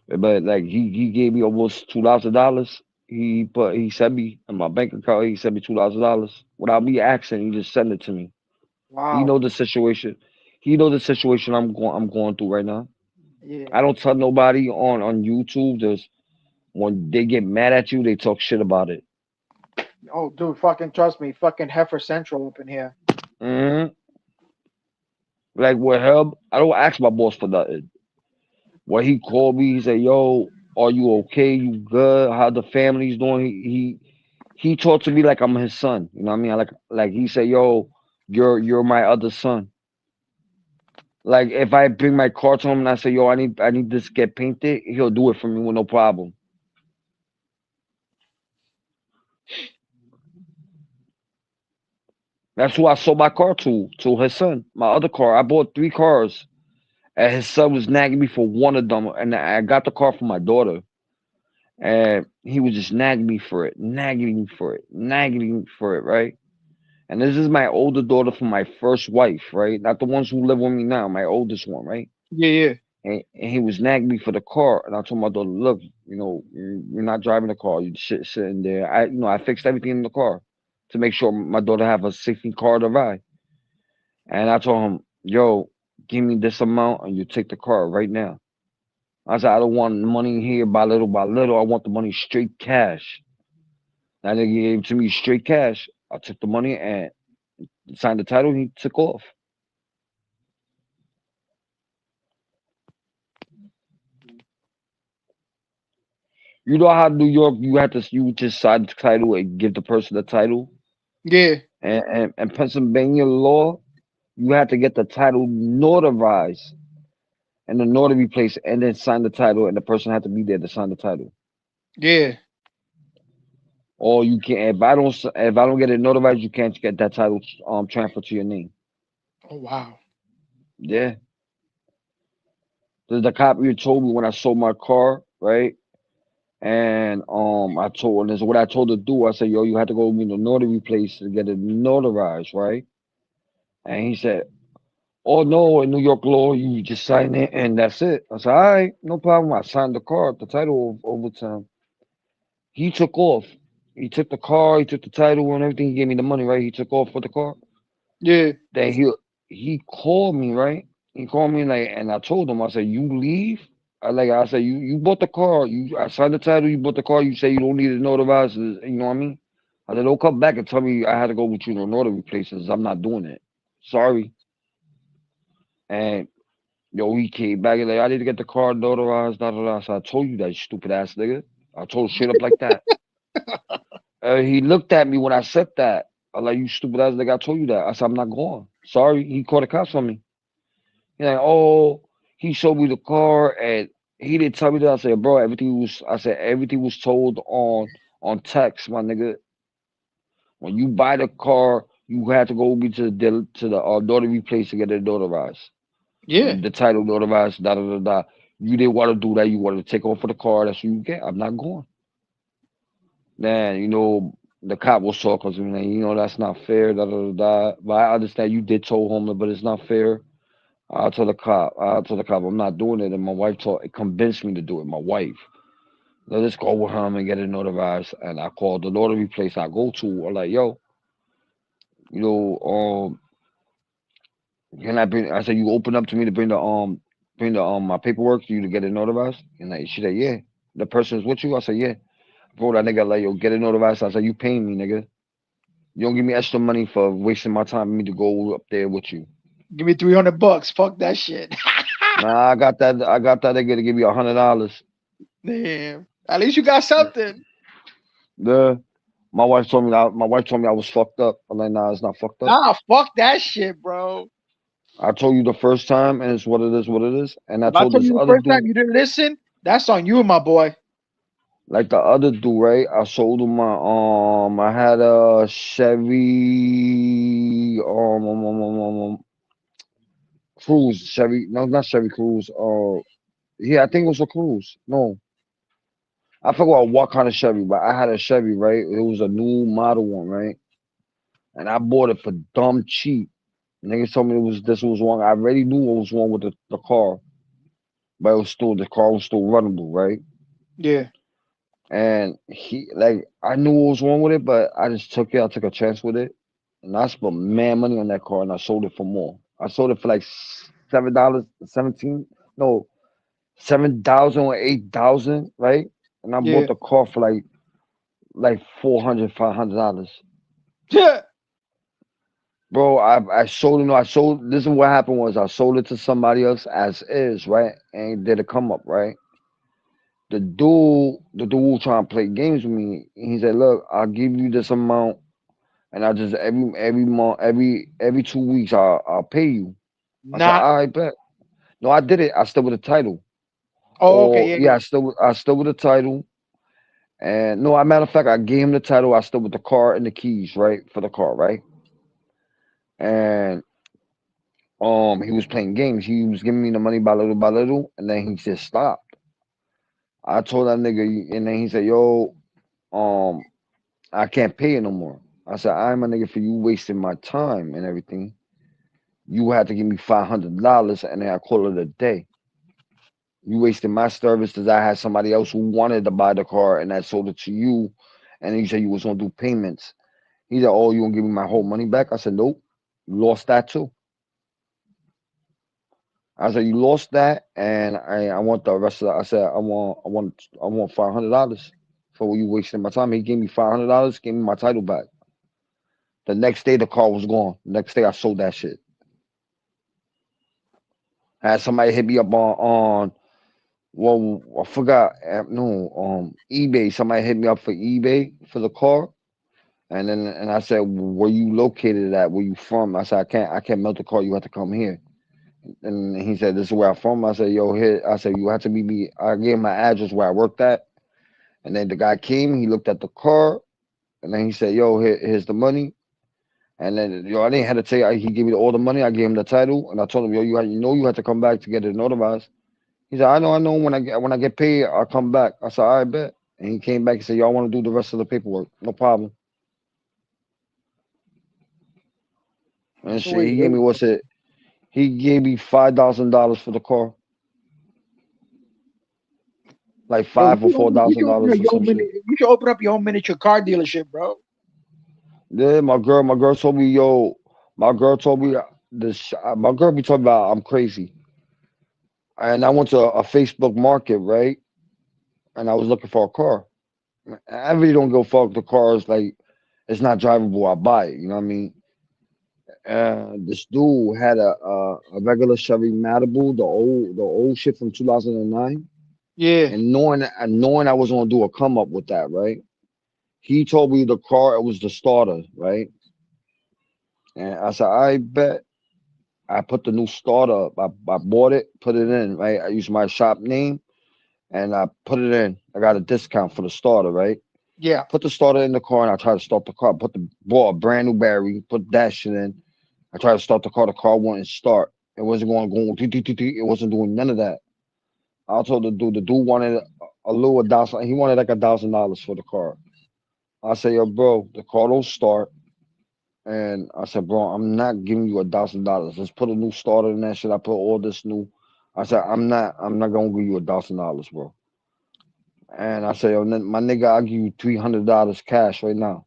But like he gave me almost $2,000. He sent me in my bank account. He sent me $2,000 without me asking. He just sent it to me. Wow. He know the situation. He know the situation I'm going through right now. Yeah. I don't tell nobody on YouTube. Just when they get mad at you, they talk shit about it. Oh, dude, fucking trust me, fucking Heifer Central up in here. Mm-hmm. Like with him, I don't ask my boss for nothing. When he called me, he said, "Yo, are you okay? You good? How the family's doing?" He talked to me like I'm his son. You know what I mean? Like he said, "Yo, you're my other son." Like if I bring my car to him and I say, "Yo, I need this to get painted," he'll do it for me with no problem. That's who I sold my car to his son. My other car. I bought 3 cars, and his son was nagging me for one of them, and I got the car for my daughter. And he was just nagging me for it, right? And this is my older daughter from my first wife, right? Not the ones who live with me now, my oldest one, right? Yeah. And he was nagging me for the car, and I told my daughter, "Look, you're not driving the car. You sitting there. I fixed everything in the car to make sure my daughter have a safety car to ride." And I told him, "Yo, give me this amount, and you take the car right now." I said, "I don't want money here by little by little. I want the money straight cash." That nigga gave it to me straight cash. I took the money and signed the title. And he took off. You know how New York, you just sign the title and give the person the title. Yeah. And Pennsylvania law, you have to get the title notarized in the notary place and then sign the title, and the person had to be there to sign the title. Yeah. Or you can't. If I don't get it notarized, you can't get that title transferred to your name. Oh wow. Yeah. The cop you told me when I sold my car, right? And I told, and this is what I told her to do. I said, "Yo, you have to go to the notary place to get it notarized, right?" And he said, "Oh no, in New York law, you just sign it and that's it." I said, "All right, no problem." I signed the car, the title over to him. He took off. He took the car, he took the title and everything. He gave me the money, right? He took off with the car. Yeah. Then he called me, right? He called me like, and I told him, I said, "You leave." I said, you bought the car. I signed the title. You bought the car. You say you don't need it notarized. You know what I mean? I said, "Don't come back and tell me I had to go with you to notary places. I'm not doing it. Sorry." And yo, he came back and like, "I need to get the car notarized." Da, da, da. So I told you that, you stupid ass nigga. I told him straight up like that. He looked at me when I said that. I like, "You stupid ass nigga. I told you that." I said, "I'm not going." Sorry. He called the cops on me. He's like, "Oh, he showed me the car and he didn't tell me that." I said, "Bro, everything was told on text, my nigga. When you buy the car, you have to go to the notary place to get it notarized. Yeah. The title notarized, da da da da. You didn't want to do that. You wanted to take off for the car. That's what you get. I'm not going." Then the cop was talking to me, like, "That's not fair, da da da da." But I understand you did told him, but it's not fair. I told the cop, "I'm not doing it." And my wife convinced me to do it. My wife. Let's go with him and get it notarized. And I called the notary place I go to. I'm like, yo, you know, can I bring? I said, you open up to me to bring the my paperwork to you to get it notarized. And like, she said, yeah. The person's with you. I said, yeah. Bro, that nigga like, yo, get it notarized. I said, you paying me, nigga. You don't give me extra money for wasting my time for me to go up there with you. Give me $300. Fuck that shit. Nah, I got that nigga to give you $100. Damn. At least you got something. Yeah. My wife told me I was fucked up. I'm like, nah, it's not fucked up. Nah, fuck that shit, bro. I told you the first time, and it's what it is, And I If I told told this you the other first time dude, you didn't listen, that's on you, my boy. like the other dude, right? I sold him my I had a Chevy Cruze, Chevy, no, not Chevy Cruze. Yeah, I think it was a Cruze. No, I forgot what kind of Chevy, but I had a Chevy, right? It was a new model one, right? And I bought it for dumb cheap. Niggas told me this was wrong. I already knew what was wrong with the car, but the car was still runnable, right? Yeah. And I knew what was wrong with it, but I just took it. I took a chance with it, and I spent mad money on that car, and I sold it for more. I sold it for like $7, 17, no, 7,000 or 8,000, right? And I bought Yeah. the car for like $400, $500. Yeah. Bro, I sold it. No, I sold. This is what happened was I sold it to somebody else as is, right? And did a come up, right? The dude trying to play games with me. He said, "Look, I'll give you this amount, and I just every month, every 2 weeks, I'll pay you." I said, Nah. "All right, bet." No, I did it. I still with the title. Oh, okay. Or Yeah. yeah, Yeah. I still with the title. And no, as a matter of fact, I gave him the title. I still with the car and the keys, right, for the car, right? And he was playing games. He was giving me the money by little, and then he just stopped. I told that nigga, and then he said, "Yo, I can't pay it no more." I said, "I'm a nigga for you wasting my time and everything. You had to give me $500, and then I call it a day. You wasted my services. I had somebody else who wanted to buy the car, and I sold it to you, and then you said you was gonna do payments." He said, "Oh, you gonna give me my whole money back?" I said, "Nope, lost that too." I said, "You lost that, and I want the rest of that." I said, I want $500 for you wasting my time." He gave me $500, gave me my title back. The next day, the car was gone. Next day, I sold that shit. I had somebody hit me up on well, I forgot. No, eBay. Somebody hit me up for eBay for the car, and I said, "Where you located at? Where you from?" I said, I can't melt the car. You have to come here." And he said, "This is where I'm from." I said, "Yo, here." I said, "You have to meet me." I gave him my address where I worked at, and then the guy came. He looked at the car, and then he said, "Yo, here's the money." And then, I didn't hesitate. He gave me all the money. I gave him the title, and I told him, "Yo, you had to come back to get it notarized." He said, "I know. When I get paid, I'll come back." I said, "All right, bet." And he came back and said, "Y'all want to do the rest of the paperwork? No problem." And That's the shit, way he it gave me is. what's it? He gave me $5,000 for the car, like Yo, five or four you thousand should open dollars up or your own some shit. you should open up your own miniature car dealership, bro. Yeah, my girl told me, yo, my girl told me my girl be talking about I'm crazy, and I went to a Facebook market, right? And I was looking for a car. I really don't go fuck the cars like it's not drivable. I buy it. You know what I mean? This dude had a regular Chevy Malibu, the old shit from 2009, Yeah. and knowing I was gonna do a come up with that, right? He told me the car it was the starter, right? And I said, I bet. I put the new starter up. I bought it, put it in, right? I used my shop name and I put it in. I got a discount for the starter, right? Yeah. Put the starter in the car and I tried to start the car. Bought a brand new battery, put that shit in. I tried to start the car. The car wouldn't start. It wasn't going. It wasn't doing none of that. I told the dude wanted a little $1,000. He wanted like $1,000 for the car. I said, yo, bro, the car don't start. And I said, bro, I'm not giving you $1,000. Let's put a new starter in that shit. I put all this new. I said, I'm not gonna give you $1,000, bro. And I said, yo, my nigga, I'll give you $300 cash right now.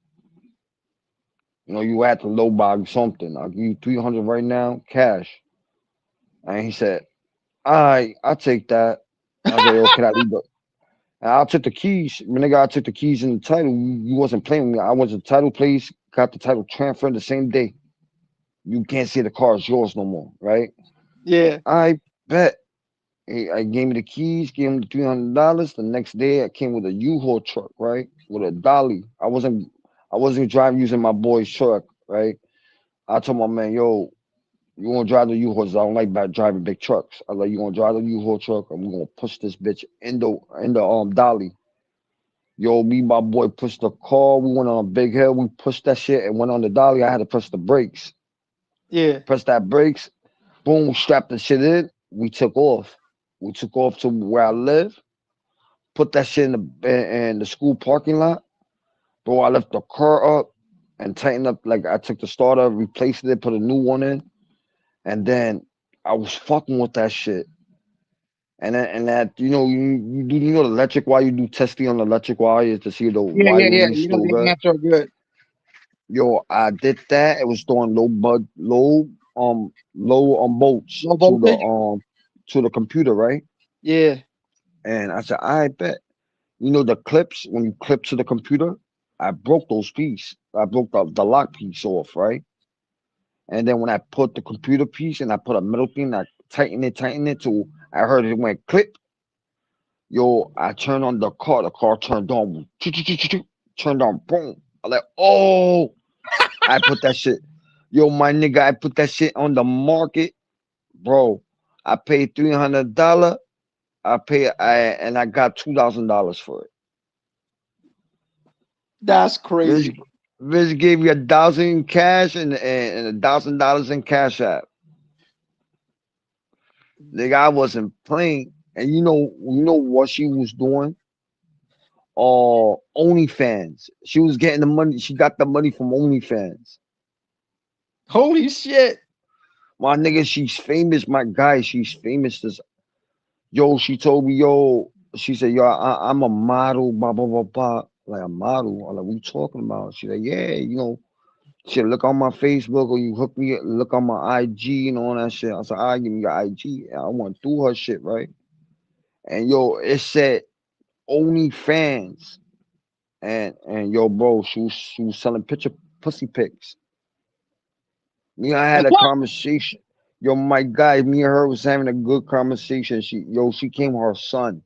You know, you had to low bag something. I'll give you 300 right now, cash. And he said, all right, I'll take that. I said, yo, can I leave the and I took the keys. My nigga, I took the keys and the title. You wasn't playing with me. I went to the title place, got the title transferred the same day. You can't say the car is yours no more, right? Yeah. I bet. I gave me the keys, gave him the $300. The next day, I came with a U-Haul truck, right, with a dolly. I wasn't driving using my boy's truck, right. I told my man, yo, you gonna drive the U-Hauls? I don't like driving big trucks. I was like, you gonna drive the U-Haul truck, and we're gonna push this bitch in the dolly. Yo, me and my boy pushed the car. We went on a big hill. We pushed that shit and went on the dolly. I had to press the brakes. Yeah. Press that brakes. Boom, strapped the shit in. We took off. We took off to where I live. Put that shit in the school parking lot. Bro, I left the car up and tightened up. Like, I took the starter, replaced it, put a new one in. And then I was fucking with that shit. And that, you know the electric wire, you do testing on the electric wire to see the wiring Yeah. is You know still the good. amps are good. Yo, I did that. It was doing low bolts Low voltage. to the computer, right? Yeah. And I said, I bet. You know the clips, when you clip to the computer, I broke those pieces. I broke the lock piece off, right? And then when I put the computer piece and I put a metal thing, I tighten it till I heard it went clip. Yo, I turned on the car turned on, turned on, boom. I like, oh, I put that shit. Yo, my nigga, I put that shit on the market, bro. I paid $300. I got $2,000 for it. That's crazy. Viz gave you $1,000 in cash and $1,000 in cash app. Nigga, I wasn't playing. And you know what she was doing? OnlyFans. She was getting the money. She got the money from OnlyFans. Holy shit. My nigga, she's famous. My guy, she's famous. Yo, she told me, yo, she said, yo, I'm a model, blah, blah, blah, blah. Like, a model? I'm like, what you talking about? She like, yeah, you know, shit, look on my Facebook or you hook me, look on my IG and all that shit. I said, all right, give me your IG. I went through her shit, right? And yo, it said OnlyFans. And yo, bro, she was selling pussy pics. Me, I had a conversation. Yo, my guy, me and her was having a good conversation. She came with her son,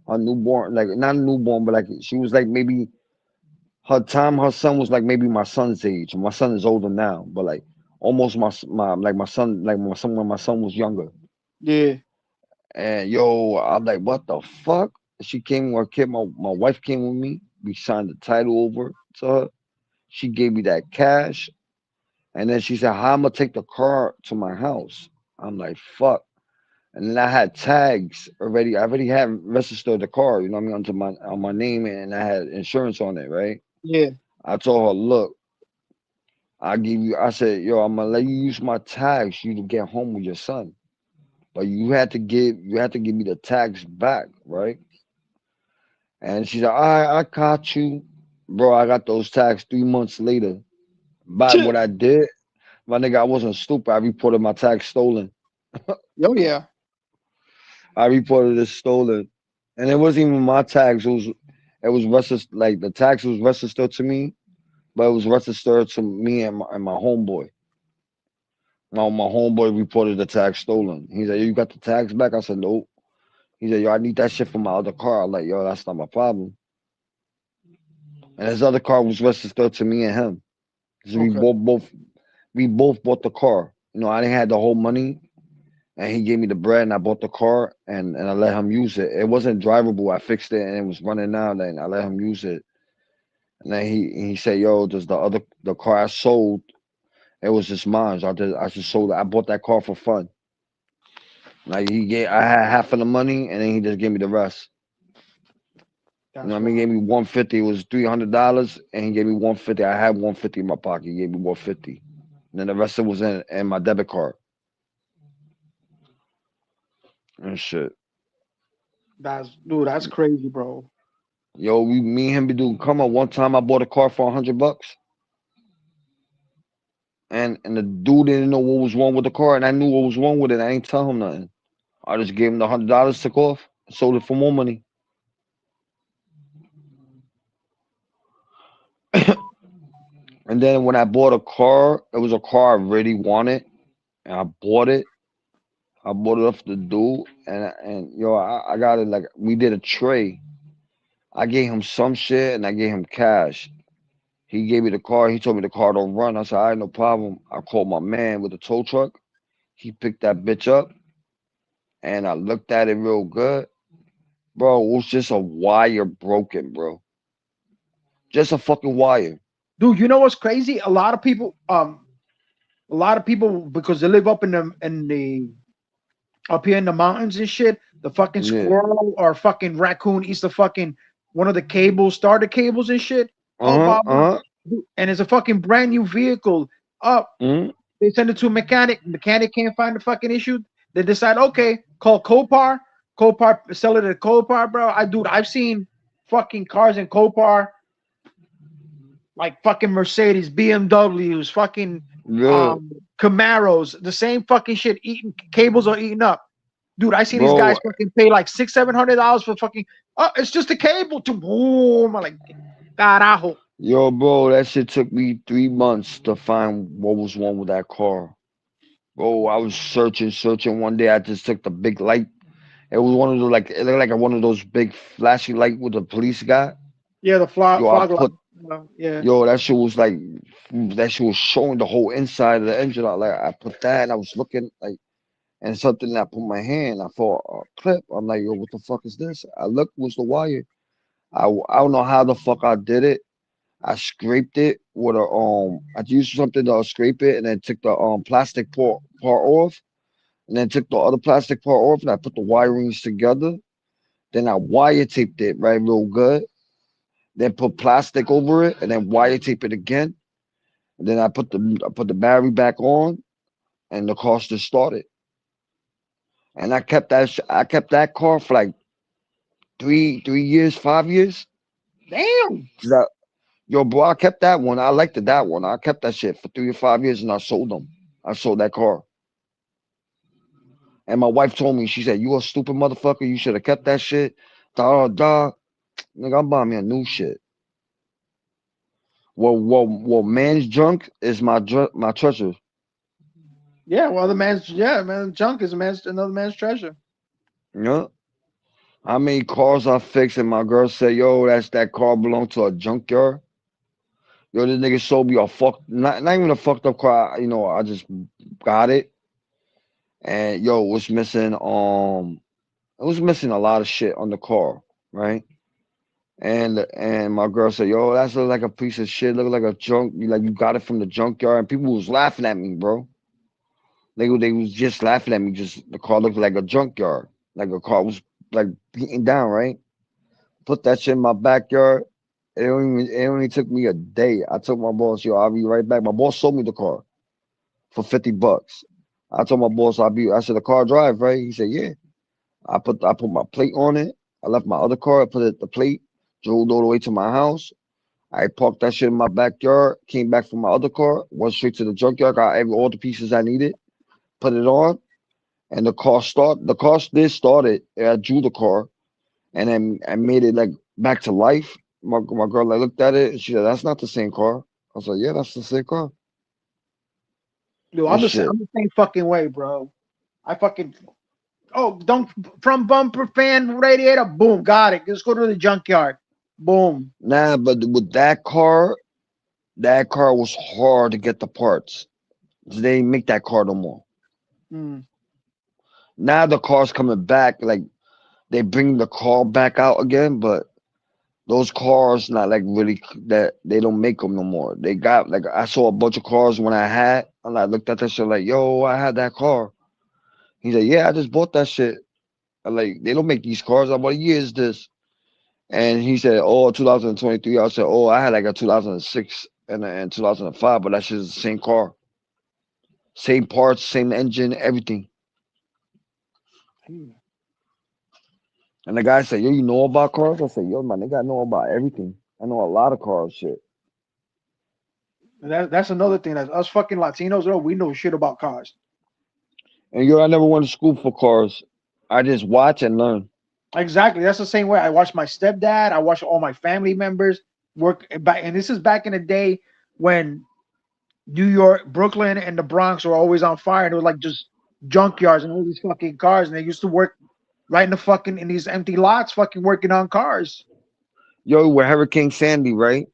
her newborn, like not a newborn, but like she was like maybe her son was like maybe my son's age. My son is older now, but like almost my son when my son was younger. Yeah. And yo, I'm like, what the fuck? She came with her kid. My wife came with me. We signed the title over to her. She gave me that cash. And then she said, how I'm gonna take the car to my house? I'm like, fuck. And then I had tags already. I already had registered the car, you know what I mean, on my name, and I had insurance on it, right? Yeah. I told her, look, I said, yo, I'm gonna let you use my tags you to get home with your son. But you had to give me the tags back, right? And she said, all right, I got you. Bro, I got those tags 3 months later. But what I did, my nigga, I wasn't stupid. I reported my tags stolen. Oh yeah. I reported it stolen. And it wasn't even my tags. It was registered, like the tax was registered to me, but it was registered to me and my homeboy. Now my homeboy reported the tags stolen. He said, you got the tags back? I said, nope. He said, yo, I need that shit for my other car. I'm like, yo, that's not my problem. And his other car was registered to me and him. So we both bought the car. You know, I didn't have the whole money, and he gave me the bread, and I bought the car, and I let him use it. It wasn't drivable. I fixed it, and it was running out, and I let him use it. And then he said, yo, does the car I sold, it was just mine. So I just sold it. I bought that car for fun. Like I had half of the money, and then he just gave me the rest. You know what I mean? He gave me $150. It was $300, and he gave me $150. I had $150 in my pocket. He gave me $150, and then the rest of it was in my debit card and shit. That's crazy, bro. Yo, me and him be doing come on. One time I bought a car for $100, and the dude didn't know what was wrong with the car, and I knew what was wrong with it. I ain't tell him nothing. I just gave him the $100, took off, sold it for more money. And then when I bought a car, it was a car I really wanted, and I bought it. I bought it off the dude, and yo, I got it like we did a trade. I gave him some shit, and I gave him cash. He gave me the car. He told me the car don't run. I said, all right, no problem. I called my man with the tow truck. He picked that bitch up, and I looked at it real good. Bro, it was just a wire broken, bro. Just a fucking wire. Dude, you know what's crazy? A lot of people because they live up in the up here in the mountains and shit, the fucking squirrel or fucking raccoon eats the fucking one of the cables, starter cables and shit. And it's a fucking brand new vehicle up. They send it to a mechanic. Mechanic can't find the fucking issue. They decide, okay, call Copar. Copar, sell it at Copar, bro. I've seen fucking cars in Copar, like fucking Mercedes, BMWs, fucking Camaros, the same fucking shit. Eating cables are eaten up, dude. I see these guys fucking pay like $600-700 for fucking. Oh, it's just a cable to boom. I'm like, carajo. Yo, bro, that shit took me 3 months to find what was wrong with that car. Bro, I was searching. One day I just took the big light. It was one of those it looked like one of those big flashy light with the police guy. Yeah, the fog light. Yeah. Yo, that shit was showing the whole inside of the engine. I put that and I was looking and something that I put my hand. I saw a clip. I'm like, yo, what the fuck is this? I looked, was the wire. I don't know how the fuck I did it. I scraped it with I used something to scrape it and then took the plastic part off, and then took the other plastic part off, and I put the wirings together. Then I wire taped it right real good. Then put plastic over it, and then wire tape it again. And then I put the battery back on, and the car just started. And I kept that car for like 3 years, 5 years. Damn. Yo, bro, I kept that one. I liked that one. I kept that shit for 3 or 5 years, and I sold them. I sold that car. And my wife told me, she said, "You a stupid motherfucker. You should have kept that shit." Nigga, I'm buying me a new shit. Well, man's junk is my treasure. Yeah, well, junk is another man's treasure. Yeah. How many cars I fixed and my girl said, yo, that car belonged to a junkyard. Yo, this nigga sold me not even a fucked up car. You know, I just got it. And yo, it was missing a lot of shit on the car, right? And my girl said, yo, that's look like a piece of shit, look like a junk. You got it from the junkyard, and people was laughing at me, bro. They was just laughing at me. Just the car looked like a junkyard, like a car was like beaten down, right? Put that shit in my backyard. It only took me a day. I told my boss, yo, I'll be right back. My boss sold me the car for $50. I told my boss, I said, the car drive, right? He said, yeah. I put my plate on it. I left my other car, I put the plate, drove all the way to my house. I parked that shit in my backyard, came back from my other car, went straight to the junkyard, got all the pieces I needed, put it on, and the car started. The car did started. I drew the car, and then I made it like back to life. My girl looked at it and she said, "That's not the same car." I was like, "Yeah, that's the same car." Dude, I'm the same fucking way, bro. I fucking from bumper, fan, radiator, boom, got it. Just go to the junkyard, boom. Nah, but with that car was hard to get the parts. They didn't make that car no more. Now the car's coming back, like they bring the car back out again, but those cars not like really that they don't make them no more. They got like I saw a bunch of cars when I looked at that shit like, yo, I had that car. He said, yeah, I just bought that shit. I'm like, they don't make these cars. I'm like, what year is this? And he said, oh, 2023. I said, oh, I had like a 2006 and 2005, but that shit is the same car. Same parts, same engine, everything. And the guy said, "Yo, you know about cars?" I said, "Yo, my nigga, I know about everything. I know a lot of cars, shit." That's another thing. That's us fucking Latinos, though. We know shit about cars. And yo, I never went to school for cars. I just watch and learn. Exactly. That's the same way. I watched my stepdad. I watched all my family members work back, and this is back in the day when New York, Brooklyn, and the Bronx were always on fire, and it was like just junkyards and all these fucking cars, and they used to work right in the fucking in these empty lots, fucking working on cars. Yo, with Hurricane Sandy, right?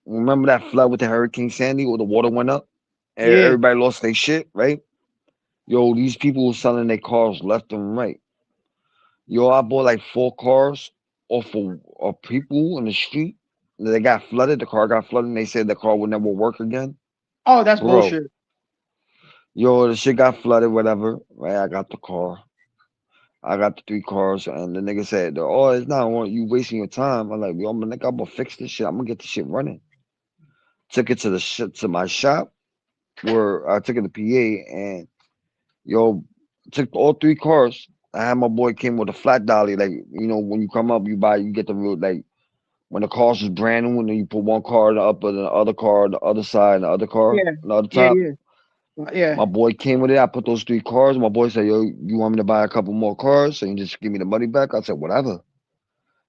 Remember that flood with the Hurricane Sandy where the water went up? And Yeah. everybody lost their shit, right? Yo, these people were selling their cars left and right. Yo, I bought like 4 cars off of people in the street. They got flooded. The car got flooded, and they said the car would never work again. Oh, that's Bro, bullshit. yo, the shit got flooded, whatever. Right, I got the car. I got the 3 cars, and the nigga said, "Oh, it's not you wasting your time." I'm like, "Yo, I'm gonna fix this shit. I'm gonna get the shit running." Took it to to my shop where I took it to PA, and yo, took all 3 cars. I had my boy came with a flat dolly, like when you come up, you get the real like when the cars is brand new, and then you put one car up and the other car, the other side, the other car, Yeah, the other yeah, top. yeah. My boy came with it. I put those 3 cars. My boy said, "Yo, you want me to buy a couple more cars? So you just give me the money back?" I said, "Whatever."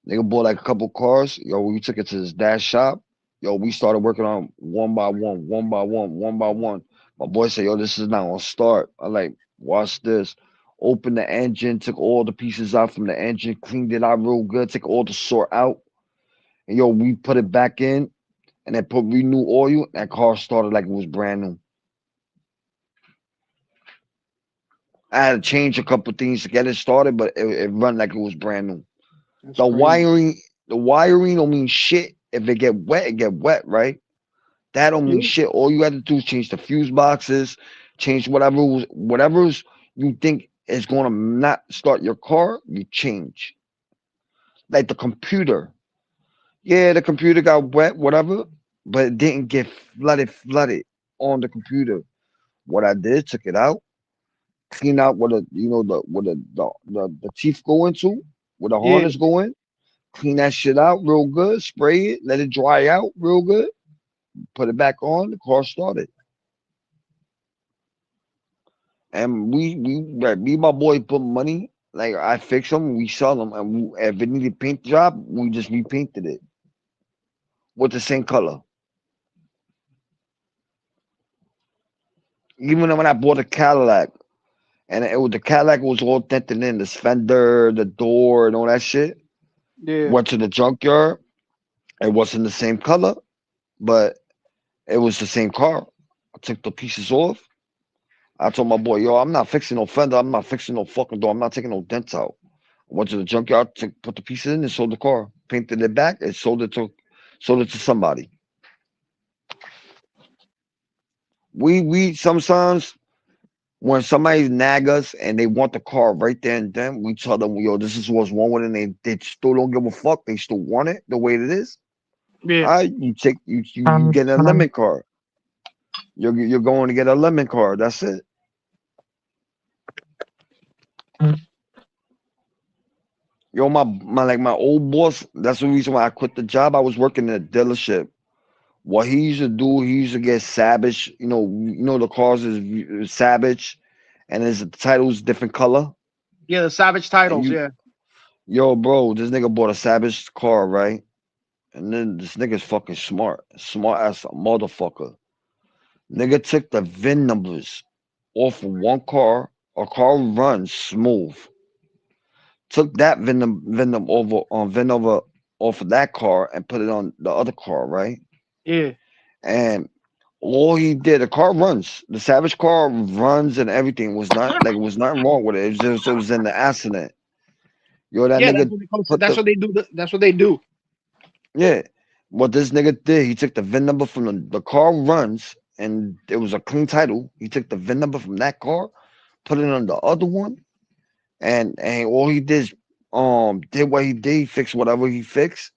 Nigga bought like a couple cars. Yo, we took it to his dad's shop. Yo, we started working on one by one, one by one, one by one. My boy said, "Yo, this is not gonna start." I like, watch this. Opened the engine, took all the pieces out from the engine, cleaned it out real good, took all the sort out. And yo, we put it back in and then put renew oil. That car started like it was brand new. I had to change a couple things to get it started, but it run like it was brand new. That's The crazy. wiring don't mean shit. If it get wet, right? That don't mean Yeah. shit. All you had to do is change the fuse boxes, change whatever's you think is gonna not start your car, you change. Like the computer. Yeah, the computer got wet, whatever, but it didn't get flooded on the computer. What I did, took it out, clean out where the teeth go into, where the Yeah. harness go in, clean that shit out real good, spray it, let it dry out real good, put it back on, the car started. And me and my boy put money, like I fix them, we sell them, and if it needed paint job, we just repainted it with the same color. Even when I bought a Cadillac, and the Cadillac was all dented in, the fender, the door, and all that shit. Yeah. Went to the junkyard. It wasn't the same color, but it was the same car. I took the pieces off. I told my boy, "Yo, I'm not fixing no fender. I'm not fixing no fucking door. I'm not taking no dents out." I went to the junkyard, put the pieces in, and sold the car. Painted it back, and sold it to somebody. We sometimes when somebody nag us and they want the car right there and then, we tell them, "Yo, this is what's wrong with it," and they still don't give a fuck. They still want it the way it is. Yeah. All right, you get a lemon car. You're going to get a lemon car. That's it. Yo, my old boss. That's the reason why I quit the job. I was working in a dealership. What he used to do, he used to get Savage. The cars is Savage, and his title's different color. Yeah, the Savage And titles. Yeah. yo, bro, this nigga bought a Savage car, right? And then this nigga's fucking smart as a motherfucker. Nigga took the VIN numbers off of one car. A car runs smooth. Took that VIN number off of that car and put it on the other car, right? Yeah. And all he did, the car runs. The Savage car runs and everything. Was not like it was nothing wrong with it. It was in the accident. Yo, that Yeah, nigga that's what they do. That's what they do. yeah. What this nigga did, he took the VIN number from the car runs, and it was a clean title. He took the VIN number from that car, put it on the other one, and all he did is did what he did. He fixed whatever he fixed,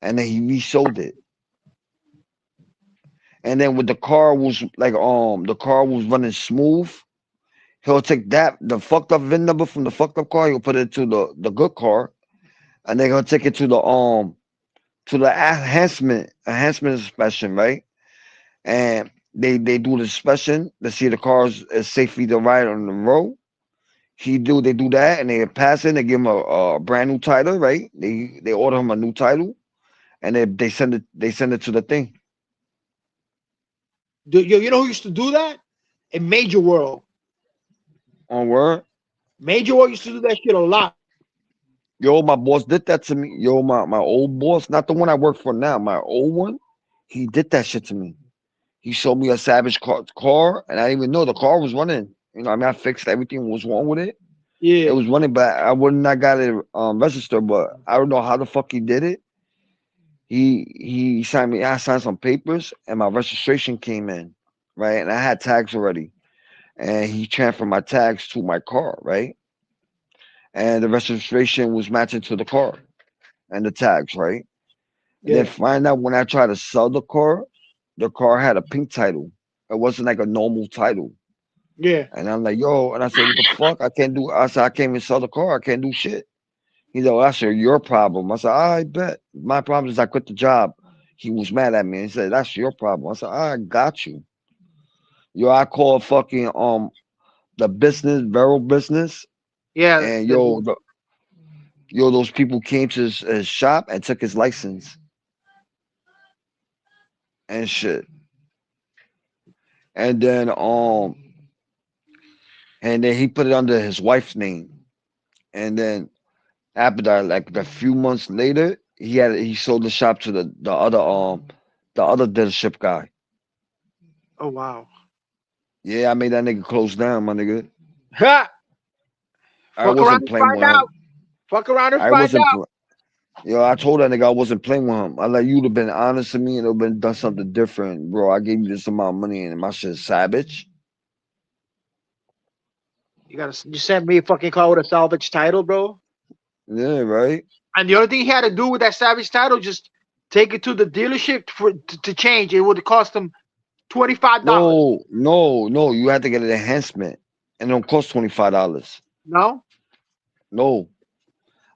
and then he resold it. And then with the car was running smooth, he'll take the fucked up VIN number from the fucked up car, he'll put it to the good car, and they're gonna take it to the enhancement inspection, right? And they do the inspection to see the cars is safely to ride on the road. They do that, and they pass it. They give him a brand new title, right? They order him a new title, and they send it to the thing. You know who used to do that? In Major World. On word. Major World used to do that shit a lot. Yo, my boss did that to me. Yo, my old boss, not the one I work for now, my old one, he did that shit to me. He showed me a Savage car, and I didn't even know the car was running. You know, I mean, I fixed everything was wrong with it. Yeah. It was running, but I would not got it registered. But I don't know how the fuck he did it. He signed me. I signed some papers, and my registration came in, right? And I had tags already, and he transferred my tags to my car, right? And the registration was matching to the car and the tags, right? And then find out when I tried to sell the car had a pink title. It wasn't like a normal title. Yeah. And I'm like, yo, and I said, what the fuck? I said, I can't even sell the car. I can't do shit. He said, well, that's your problem. I said, I bet. My problem is I quit the job. He was mad at me. He said, that's your problem. I said, I got you. Yo, I called fucking the business, Vero business. Yeah. And those people came to his shop and took his license. And shit. And then he put it under his wife's name. And then after that, like a few months later, he sold the shop to the other dealership guy. Oh wow. Yeah, I made that nigga close down, my nigga. Ha! I wasn't playing with him. Fuck around and find out. Yo, I told that nigga I wasn't playing with him. I like you'd have been honest to me and it would have been done something different, bro. I gave you this amount of money and my shit's savage. You sent me a fucking car with a salvage title, bro. Yeah, right. And the only thing he had to do with that savage title, just take it to the dealership to change. It would cost him $25. No. You had to get an enhancement, and it don't cost $25. No.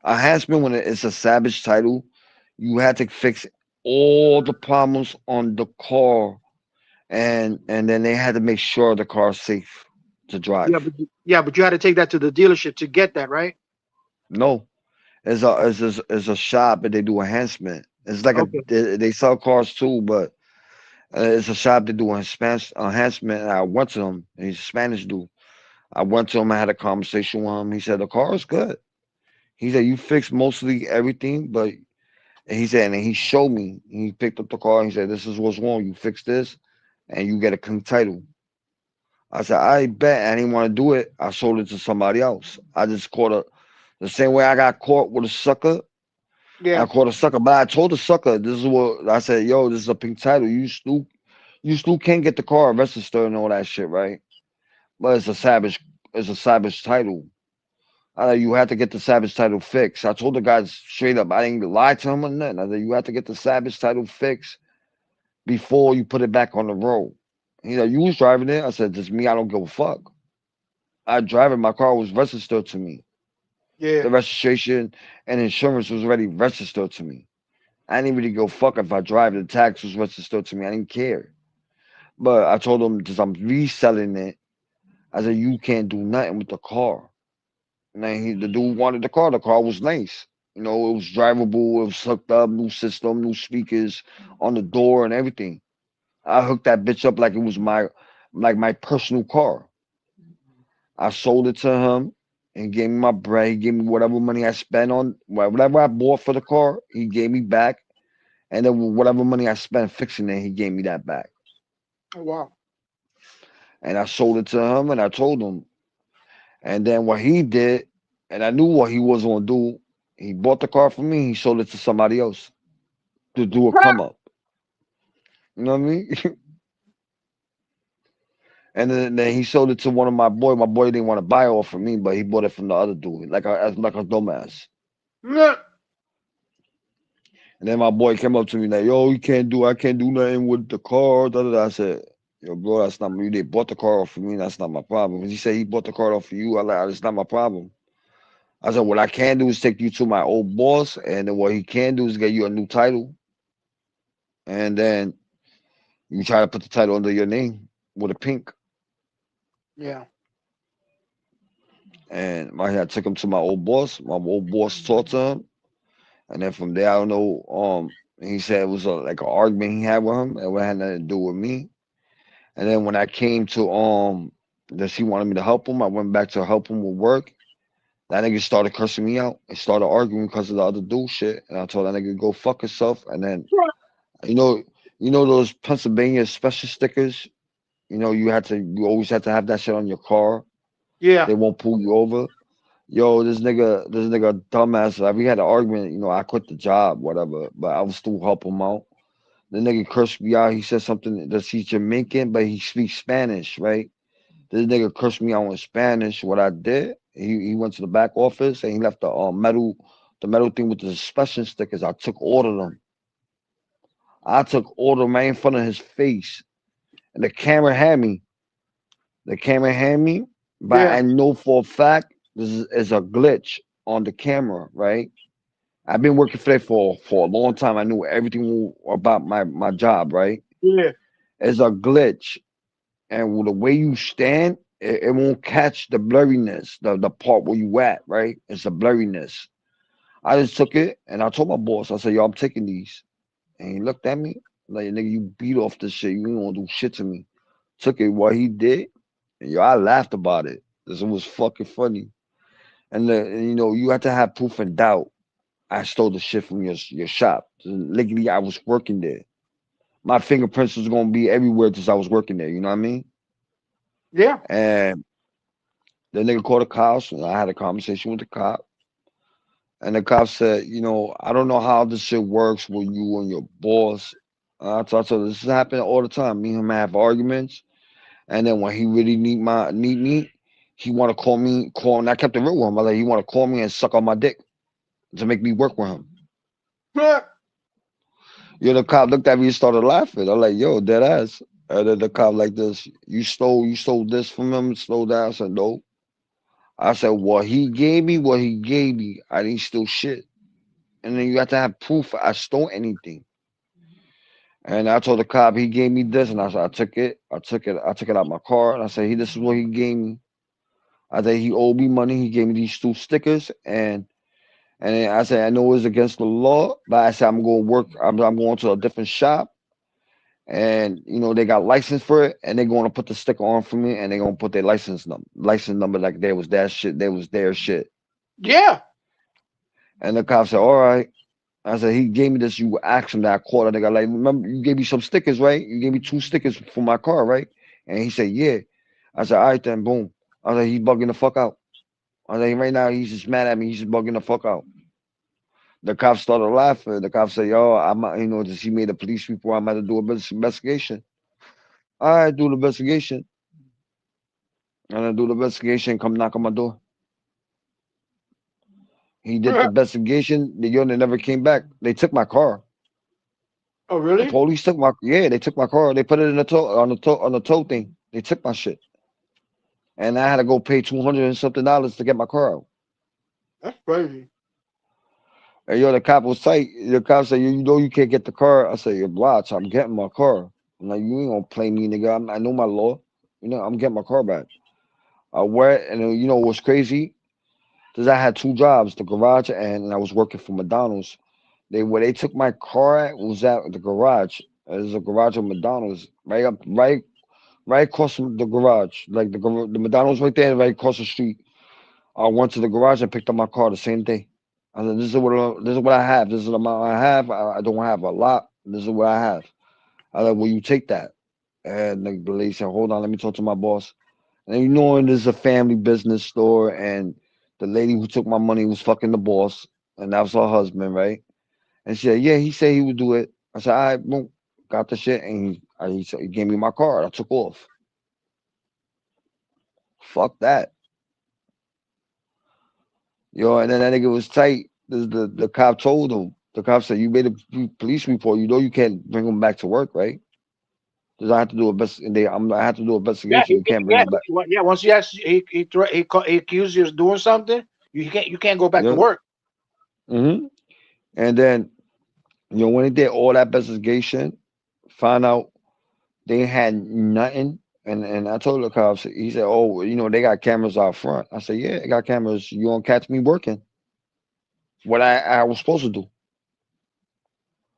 Enhancement when it's a savage title, you had to fix all the problems on the car, and then they had to make sure the car's safe to drive. But you had to take that to the dealership to get that, right? No, it's a shop and they do enhancement. It's like they sell cars too, but it's a shop that do enhancement. And I went to him. And he's a Spanish dude. I went to him. I had a conversation with him. He said the car is good. He said you fixed mostly everything, but he said, and he showed me. He picked up the car. And he said, "This is what's wrong. You fix this, and you get a clean title." I said, "I bet." I didn't want to do it. I sold it to somebody else. I just caught the same way I got caught with a sucker. Yeah. I caught a sucker, but I told the sucker, "This is what I said. Yo, this is a pink title. You still can't get the car registered and all that shit, right? But it's a savage title. You have to get the savage title fixed." I told the guys straight up. I didn't even lie to him or nothing. I said, you have to get the savage title fixed before you put it back on the road. He said, you was driving it? I said, just me. I don't give a fuck. I drive it. My car was registered to me. Yeah. The registration and insurance was already registered to me. I didn't really go fuck if I drive it. The tax was registered to me. I didn't care. But I told him, because I'm reselling it, I said, you can't do nothing with the car. And then the dude wanted the car. The car was nice. You know, it was drivable. It was hooked up, new system, new speakers on the door and everything. I hooked that bitch up like it was my personal car. I sold it to him and gave me my bread. He gave me whatever money I spent on whatever I bought for the car. He gave me back, and then whatever money I spent fixing it, he gave me that back. Oh wow! And I sold it to him, and I told him. And then what he did, and I knew what he was gonna do. He bought the car from me. He sold it to somebody else to do a come up. You know what I mean? And then he sold it to one of my boy. My boy didn't want to buy it off of me, but he bought it from the other dude, like a dumbass. Yeah. And then my boy came up to me like, "Yo, I can't do nothing with the car." Da, da, da. I said, "Yo, bro, that's not me. They bought the car off of me. That's not my problem." He said he bought the car off of you. I like, that's not my problem. I said, what I can do is take you to my old boss, and then what he can do is get you a new title, and then you try to put the title under your name with a pink. Yeah. And I took him to my old boss. My old boss talked to him, and then from there, I don't know. He said it was like an argument he had with him, and it had nothing to do with me. And then when I came to that he wanted me to help him, I went back to help him with work. That nigga started cursing me out and started arguing because of the other dude shit. And I told that nigga go fuck himself. And then you know those Pennsylvania special stickers. You always had to have that shit on your car. Yeah. They won't pull you over. Yo, this nigga dumbass. Like, we had an argument. I quit the job, whatever, but I was still helping him out. The nigga cursed me out. He said something that he's Jamaican, but he speaks Spanish, right? This nigga cursed me out in Spanish. What I did, he went to the back office and he left the metal thing with the suspension stickers. I took all of them. right in front of his face, and the camera had me. But Yeah. I know for a fact this is a glitch on the camera, right? I've been working for that for a long time. I knew everything about my job, right? Yeah. It's a glitch, and with the way you stand, it won't catch the blurriness, the part where you at, right? It's a blurriness. I just took it and I told my boss, I said, yo, I'm taking these. And he looked at me like, nigga, you beat off this shit. You ain't gonna do shit to me. Took it what he did, and yo, I laughed about it. This was fucking funny. And you have to have proof and doubt. I stole the shit from your shop. Legally, I was working there. My fingerprints was gonna be everywhere since I was working there. You know what I mean? Yeah. And the nigga called the cops, and I had a conversation with the cop. And the cop said, I don't know how this shit works with you and your boss. I told her this is happening all the time. Me and him have arguments, and then when he really need me, he want to call me. And I kept it real with him. I like, he want to call me and suck on my dick to make me work with him. The cop looked at me and started laughing. I'm like, yo, dead ass. And then the cop like this, you stole this from him, slow down. I said, no. I said, what he gave me. I didn't steal shit. And then you have to have proof I stole anything. And I told the cop he gave me this, and I said, I took it out my car, and I said, this is what he gave me. I said he owed me money. He gave me these 2 stickers, and I said, I know it's against the law, but I said I'm going to work. I'm going to a different shop, and they got license for it, and they're going to put the sticker on for me, and they're going to put their license number like there was that shit. There was their shit. Yeah. And the cop said, all right. I said, he gave me this. You asked him that I called. I got like, remember you gave me some stickers, right? You gave me 2 stickers for my car, right? And he said, yeah. I said, all right then, boom. I was like, he's bugging the fuck out. I was like, right now he's just mad at me. He's just bugging the fuck out. The cop started laughing. The cop said, yo, he made a police report. I'm about to do a investigation. All right, do the investigation. And I do the investigation, come knock on my door. He did the investigation. They never came back. They took my car. Oh, really? The police took they took my car. They put it in the on the tow thing. They took my shit. And I had to go pay $200 and something to get my car out. That's crazy. And the cop was tight. The cop said, you can't get the car. I said, you're blocked. I'm getting my car. I'm like, you ain't gonna play me, nigga. I know my law. I'm getting my car back. I went, and what's crazy? Because I had 2 jobs, the garage and I was working for McDonald's. Where they took my car at was at the garage. There's a garage of McDonald's right across from the garage. Like the McDonald's right there, right across the street. I went to the garage and picked up my car the same day. I said, this is what I have. This is the amount I have. I don't have a lot. This is what I have. I said, will you take that? And the lady said, hold on, let me talk to my boss. And this is a family business store, and the lady who took my money was fucking the boss, and that was her husband, right? And she said, yeah, he said he would do it. I said, all right, boom, got the shit, and he gave me my card. I took off. Fuck that. And then that nigga was tight. The cop told him. The cop said, you made a police report. You can't bring him back to work, right? Because I have to do I have to do an investigation. Yeah, you can't bring him back. Yeah, once he accused you of doing something, You can't go back to Yeah. work. Mm-hmm. And then, when they did all that investigation, found out they had nothing. And I told the cops, he said, "Oh, they got cameras out front." I said, "Yeah, they got cameras. You won't catch me working. What I was supposed to do."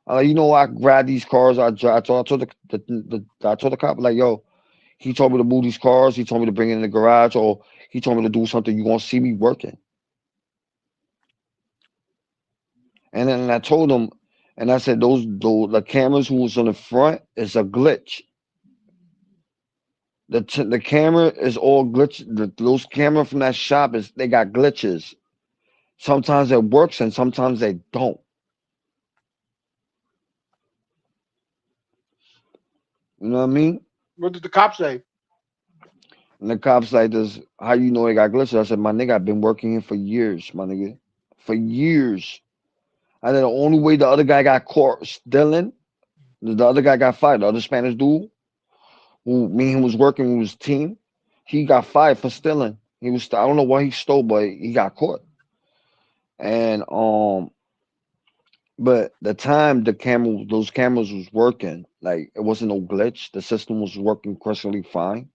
I grabbed these cars. I told the cop, like, "Yo, he told me to move these cars. He told me to bring it in the garage, or he told me to do something. You gonna see me working." And then I told him, and I said, the cameras who was on the front is a glitch. The camera is all glitch. Those camera from that shop they got glitches. Sometimes it works and sometimes they don't. You know what I mean? What did the cops say? And the cops like this, how you know they got glitches? I said, my nigga, I've been working here for years, my nigga. For years. I said the only way the other guy got caught stealing, the other guy got fired. The other Spanish dude, who me and him was working with his team, he got fired for stealing. I don't know what he stole, but he got caught. And but the time those cameras was working, like it wasn't no glitch. The system was working perfectly fine.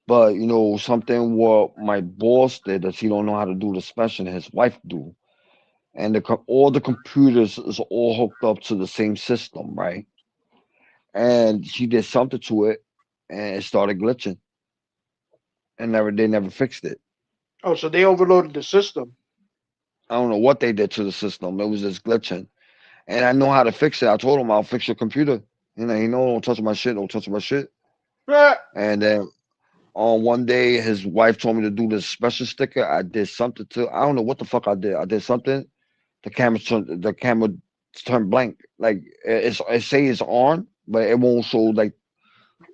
But something what my boss did that he don't know how to do the special, his wife do. And all the computers is all hooked up to the same system, right? And she did something to it, and it started glitching, and they never fixed it. Oh, so they overloaded the system. I don't know what they did to the system. It was just glitching, and I know how to fix it. I told him I'll fix your computer. Don't touch my shit. Don't touch my shit. And then on one day, his wife told me to do this special sticker. I did something to. I don't know what the fuck I did. I did something. The camera turned blank. Like it say it's on, but it won't show like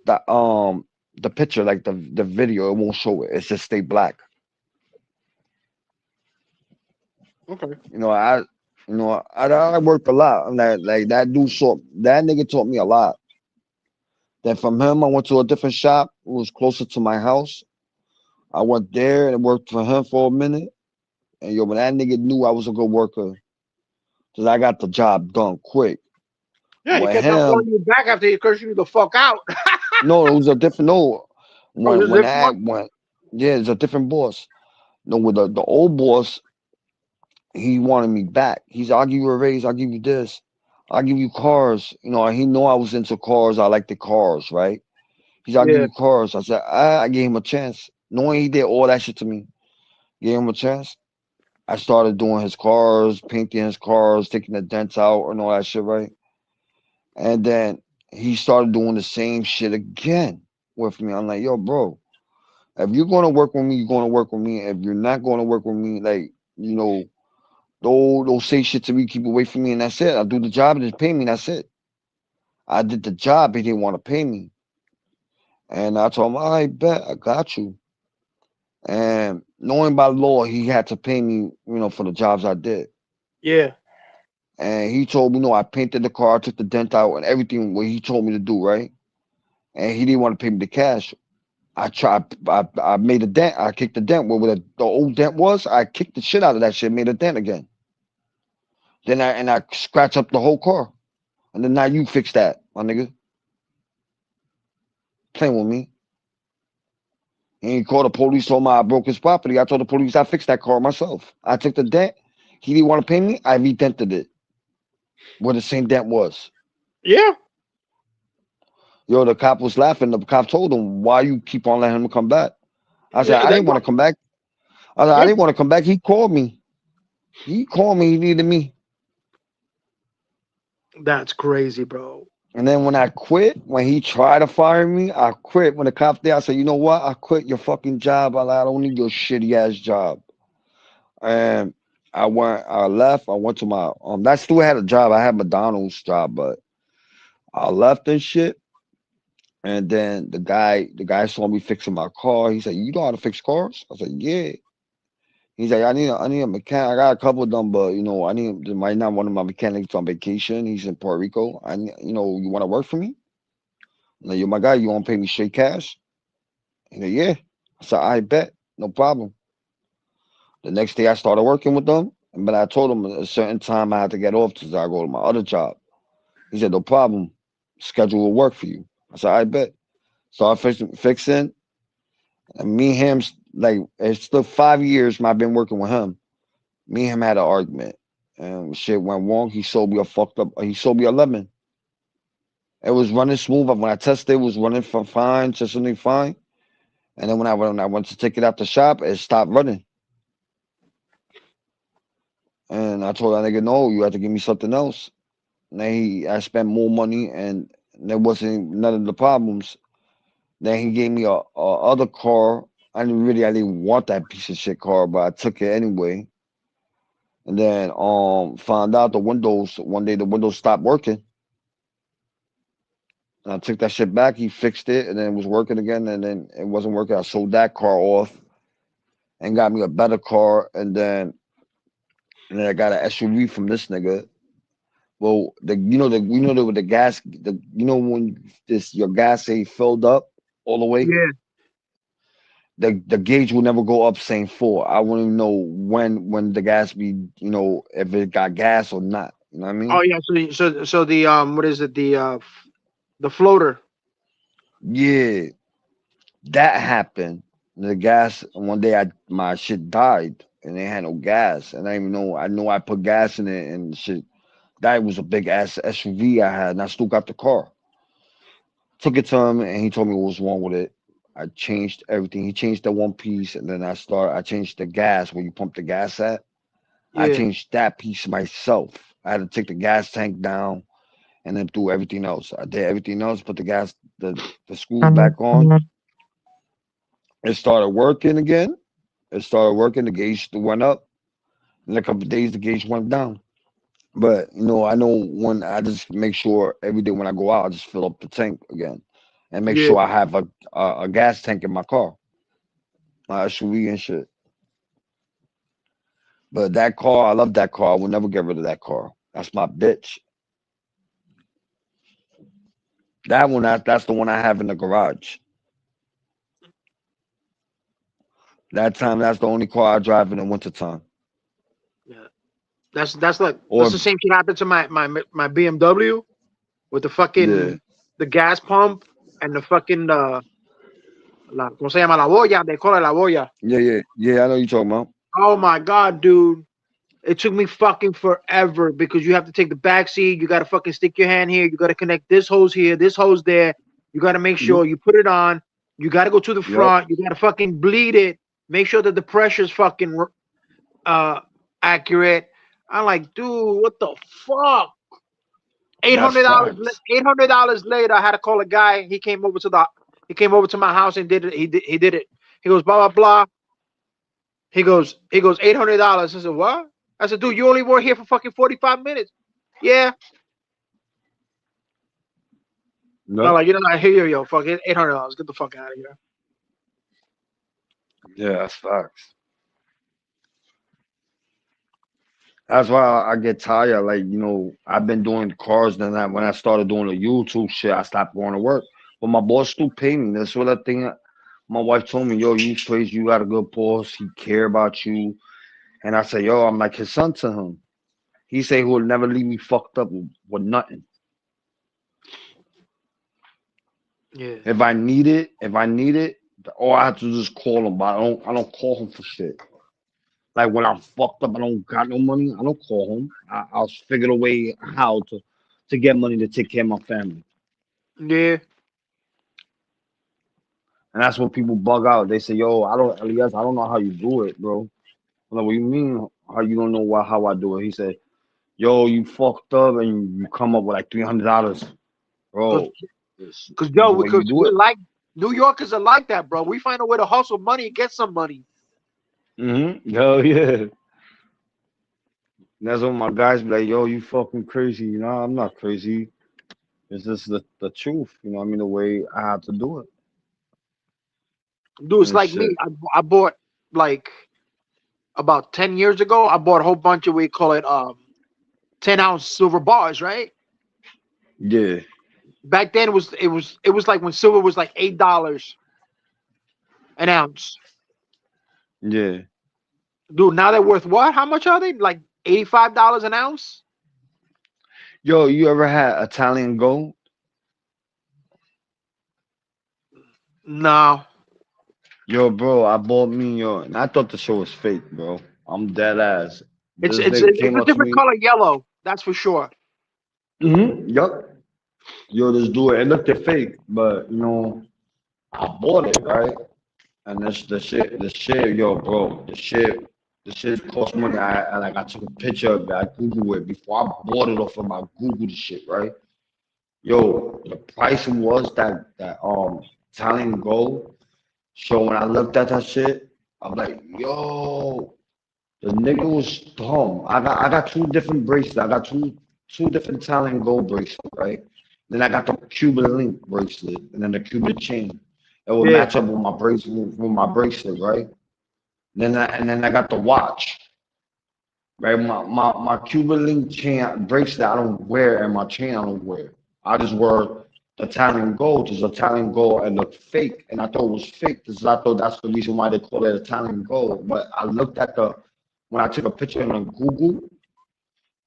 the picture, like the video. It won't show it. It just stay black. Okay. I worked a lot. Like that nigga taught me a lot. Then from him, I went to a different shop. It was closer to my house. I went there and worked for him for a minute. And when that nigga knew I was a good worker, cause I got the job done quick. Yeah, he kept on calling you back after he cursed you the fuck out. No, it was a different yeah, it's a different boss. No, with the old boss, he wanted me back. I'll give you a raise, I'll give you this, I'll give you cars. He know I was into cars. I like the cars, right? I'll give you cars. I said, I gave him a chance. Knowing he did all that shit to me, gave him a chance. I started doing his cars, painting his cars, taking the dents out and all that shit, right? And then he started doing the same shit again with me. I'm like, yo, bro, if you're going to work with me, you're going to work with me. If you're not going to work with me, like, don't say shit to me, keep away from me, and that's it. I'll do the job and just pay me, that's it. I did the job, he didn't want to pay me. And I told him, I bet, I got you. And knowing by law, he had to pay me, for the jobs I did. Yeah. And he told me, no, I painted the car, took the dent out, and everything what he told me to do, right? And he didn't want to pay me the cash. I made a dent. I kicked the dent where the old dent was. I kicked the shit out of that shit, made a dent again. Then I scratched up the whole car. And then now you fix that, my nigga. Playing with me. He called the police, told me I broke his property. I told the police I fixed that car myself. I took the dent. He didn't want to pay me. I redented it where the same dent was. Yeah. Yo, the cop was laughing. The cop told him, why you keep on letting him come back? I said, I didn't want to come back. I didn't want to come back. He called me. He needed me. That's crazy, bro. And then when I quit, when he tried to fire me, I quit. When the cop there, I said, you know what? I quit your fucking job. I don't need your shitty ass job. And I left. I went to my I still had a job. I had McDonald's job, but I left and shit. And then the guy saw me fixing my car. He said, you know how to fix cars? I said, yeah. He's like, I need a mechanic. I got a couple of them, but right now one of my mechanics on vacation. He's in Puerto Rico. You want to work for me? I'm like, you're my guy. You want to pay me straight cash? He's like, yeah. I said, I bet, no problem. The next day I started working with them, but I told him a certain time I had to get off because I go to my other job. He said, no problem. Schedule will work for you. I said, I bet. So I fixing. And me and him, like, it's still 5 years I've been working with him. Me and him had an argument. And shit went wrong. He sold me he sold me a lemon. It was running smooth. When I tested, it was running fine, just something fine. And then when I went to take it out the shop, it stopped running. And I told that nigga, no, you have to give me something else. And then I spent more money, and there wasn't none of the problems. Then he gave me a other car. I didn't want that piece of shit car, but I took it anyway. And then found out one day the windows stopped working. And I took that shit back. He fixed it, and then it was working again, and then it wasn't working. I sold that car off and got me a better car, and then I got an SUV from this nigga. Well, with the gas, when your gas ain't filled up all the way. Yeah. The gauge will never go up saying 4. I wouldn't even know when the gas be, if it got gas or not. You know what I mean? Oh yeah. So the what is it? The floater. Yeah, that happened. The gas one day my shit died and they had no gas, and I didn't even know. I know I put gas in it and shit. That was a big ass SUV I had, and I still got the car. Took it to him, and he told me what was wrong with it. I changed everything. He changed the one piece, and then I changed the gas where you pump the gas at. Yeah. I changed that piece myself. I had to take the gas tank down and then do everything else. I did everything else, put the screws back on. It started working again. The gauge went up. In a couple of days, the gauge went down. But I know when I just make sure every day when I go out, I just fill up the tank again, and make sure I have a gas tank in my car, my SUV and shit. But that car, I love that car. I will never get rid of that car. That's my bitch. That one, that's the one I have in the garage. That's the only car I drive in the wintertime. Yeah. That's the same shit happened to my BMW with the fucking the gas pump and the fucking ¿cómo se llama? La boya. They call it la boya. Yeah. I know you're talking about. Oh my god, dude. It took me fucking forever because you have to take the back seat. You got to fucking stick your hand here. You got to connect this hose here, this hose there. You got to make sure you put it on. You got to go to the front. You got to fucking bleed it. Make sure that the pressure's fucking accurate. I'm like, dude, what the fuck? $800. $800 later, I had to call a guy. He came over to my house and did it. He did it. He goes, blah blah blah. He goes, $800. I said, what? I said, dude, you only were here for fucking 45 minutes. Yeah. No. I'm like, I hear you, fuck it, $800. Get the fuck out of here. Yeah, that's facts. That's why I get tired. Like, I've been doing cars. Then when I started doing the YouTube shit, I stopped going to work. But my boss still pay me. That's what I think. My wife told me, yo, you crazy. You got a good boss. He care about you. And I say, yo, I'm like his son to him. He say he will never leave me fucked up with nothing. Yeah. If I need it, or I have to just call him. But I don't call him for shit. Like when I'm fucked up, I don't got no money. I don't call him. I'll figure a way how to get money to take care of my family. Yeah. And that's when people bug out. They say, yo, Elias, I don't know how you do it, bro. I'm like, what do you mean? How you don't know how I do it? He said, yo, you fucked up and you come up with like $300, bro. Because we're like New Yorkers are like that, bro. We find a way to hustle money and get some money. Yo, yeah. That's when my guys be like, yo, you fucking crazy. I'm not crazy. It's just the truth. You know what I mean? The way I have to do it. Dude, it's like shit. Me. I bought like about 10 years ago. I bought a whole bunch of, we call it 10-ounce silver bars, right? Yeah. Back then it was like when silver was like $8 an ounce. Yeah. Dude, now they're worth what? How much are they? Like $85 an ounce? Yo, you ever had Italian gold? No. Yo, bro, I bought me and I thought the show was fake, bro. I'm dead ass. It's This it's nigga it's came a up to different me. color yellow. That's for sure. Yup. Yo, this dude, it looked fake, but I bought it, right? And this the shit, yo, bro, the shit cost money. I took a picture of it. I Googled it before I bought it off of my Google the shit, right? Yo, the price was that Italian gold. So when I looked at that shit, I'm like, yo, the nigga was dumb. I got two different bracelets. I got two different Italian gold bracelets, right? Then I got the Cuban link bracelet, and then the Cuban chain. It would Yeah. match up with my bracelet, right? And then I got the watch, right? My Cuban link chain bracelet I don't wear, and my chain I don't wear. I just wear the Italian gold. It's Italian gold and looked fake, and I thought it was fake because I thought that's the reason why they call it Italian gold. But I looked at when I took a picture on Google,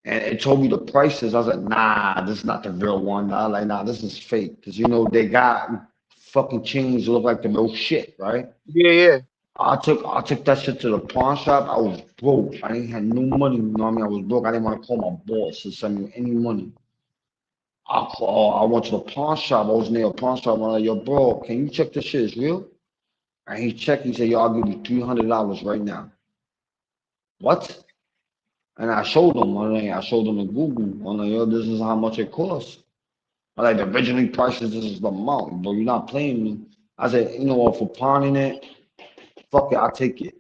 and it told me the prices. I was like, nah, this is not the real one. I was like, nah, this is fake because they got fucking chains that look like the real shit, right? Yeah, yeah. I took that shit to the pawn shop. I was broke. I didn't have no money. You know what I mean? I was broke. I didn't want to call my boss to send me any money. I went to the pawn shop. I was near a pawn shop. I'm like, yo, bro, can you check this shit is real? And he checked. He said, yo, I'll give you $300 right now. What? And I showed him. I showed him in Google. I'm like, yo, this is how much it costs. I like the originally prices. This is the amount, bro. You're not playing me. I said, you know what? For pawning it, fuck it. I'll take it.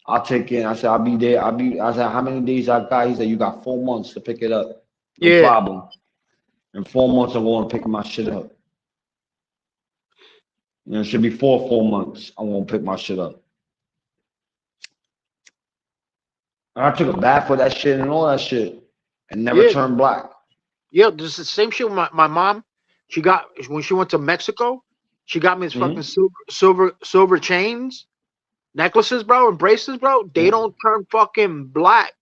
I'll take it. I said, I'll be there. I said, how many days I got? He said, you got 4 months to pick it up. No Yeah. problem. In 4 months, I'm going to pick my shit up. It should be 4 months. I'm going to pick my shit up. And I took a bath for that shit and all that shit and never Yeah. turned black. Yeah, this is the same shit with my mom. She got when she went to Mexico, she got me this fucking silver chains, necklaces, bro, and bracelets, bro. They don't turn fucking black.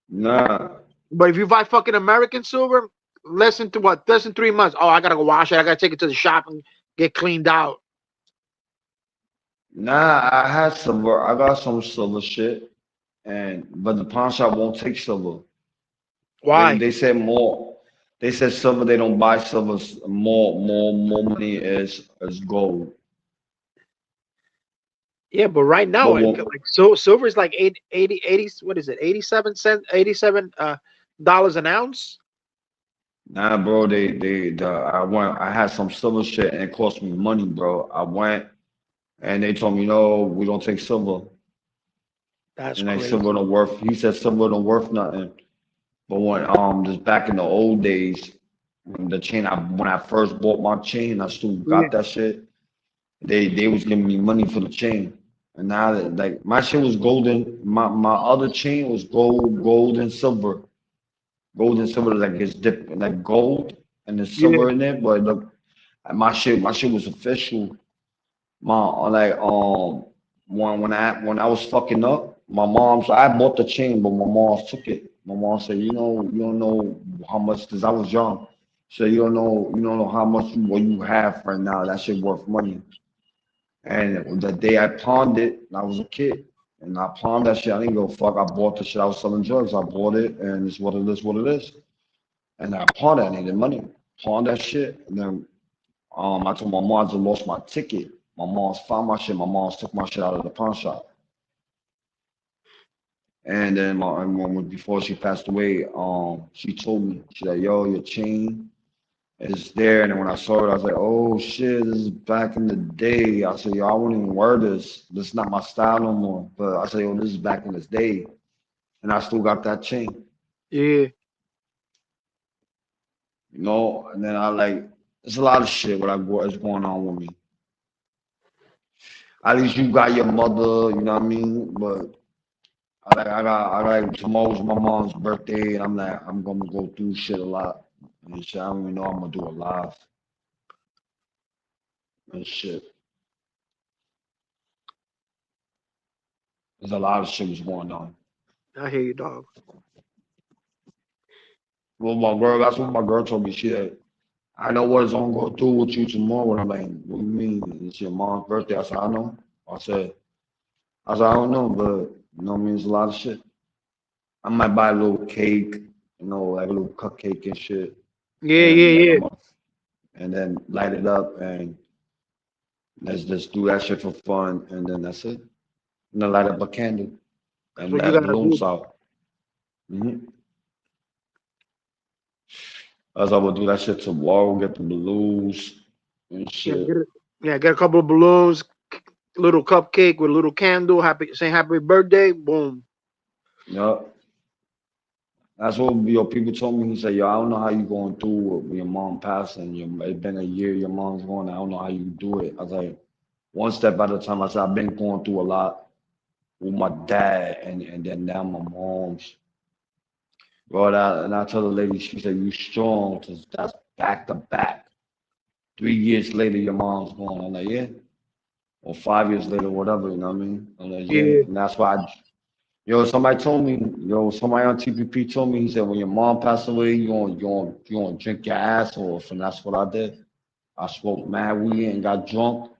Nah. But if you buy fucking American silver, less than 3 months. Oh, I gotta go wash it. I gotta take it to the shop and get cleaned out. Nah, I had silver. I got some silver shit, but the pawn shop won't take silver. Why? They said more. They said silver. They don't buy silver. More money is gold. Yeah, but right now, But like silver is like 80, what is it? 87 cents, $87 an ounce. nah, bro. I had some silver shit and it cost me money, bro. I went and they told me no, we don't take silver. That's And crazy. silver don't worth. He said silver don't worth nothing. But just back in the old days, when I first bought my chain, I still got that shit. They was giving me money for the chain, and now that like my shit was golden, my other chain was gold and silver. Gold and silver like it's dipped like gold and there's silver in it, but look, my shit was official. My like when I was fucking up, so I bought the chain, but my mom took it. My mom said, you don't know how much because I was young. So you don't know how much what you have right now. That shit worth money. And the day I pawned it, I was a kid. And I pawned that shit. I didn't go fuck. I bought the shit. I was selling drugs. I bought it, and it's what it is, what it is. And I pawned it. I needed money. Pawned that shit. And then I told my mom I just lost my ticket. My mom's found my shit. My mom's took my shit out of the pawn shop. And then my mom, before she passed away, she told me, she said, yo, your chain is there. And then when I saw it, I was like, oh shit, this is back in the day. I said, yo, I wouldn't even wear this. This is not my style no more. But I said, yo, this is back in this day. And I still got that chain. Yeah. And then there's a lot of shit what's going on with me. At least you got your mother, you know what I mean? But tomorrow's my mom's birthday, and I'm gonna go through shit a lot. And shit, I don't even know I'm gonna do a live and shit. There's a lot of shit was going on. I hear you, dog. Well, that's what my girl told me. She said, I know what it's gonna go through with you tomorrow. And I'm like, what do you mean? It's your mom's birthday. I said, I know. I said, I don't know, but you know what I mean? It's a lot of shit. I might buy a little cake, you know, like a little cupcake and shit. Yeah. And then light it up and let's just do that shit for fun. And then that's it. And then light up a candle and That's what you let gotta balloons do. out. As I would do that shit tomorrow, get the balloons and shit. Get a couple of balloons, little cupcake with a little candle, saying happy birthday, boom. Yup. That's what people told me. He said, yo, I don't know how you going through with your mom passing. It's been a year, your mom's going. I don't know how you do it. I was like, one step at a time. I said, I've been going through a lot with my dad and then now my mom's. Bro, and I told the lady, she said, you strong, because that's back to back. 3 years later, your mom's gone. I'm like, yeah. Or 5 years later, whatever, you know what I mean? I'm like, yeah. And that's why somebody told me, somebody on TPP told me, he said, when your mom passed away, you gonna drink your ass off. And that's what I did. I smoked mad weed and got drunk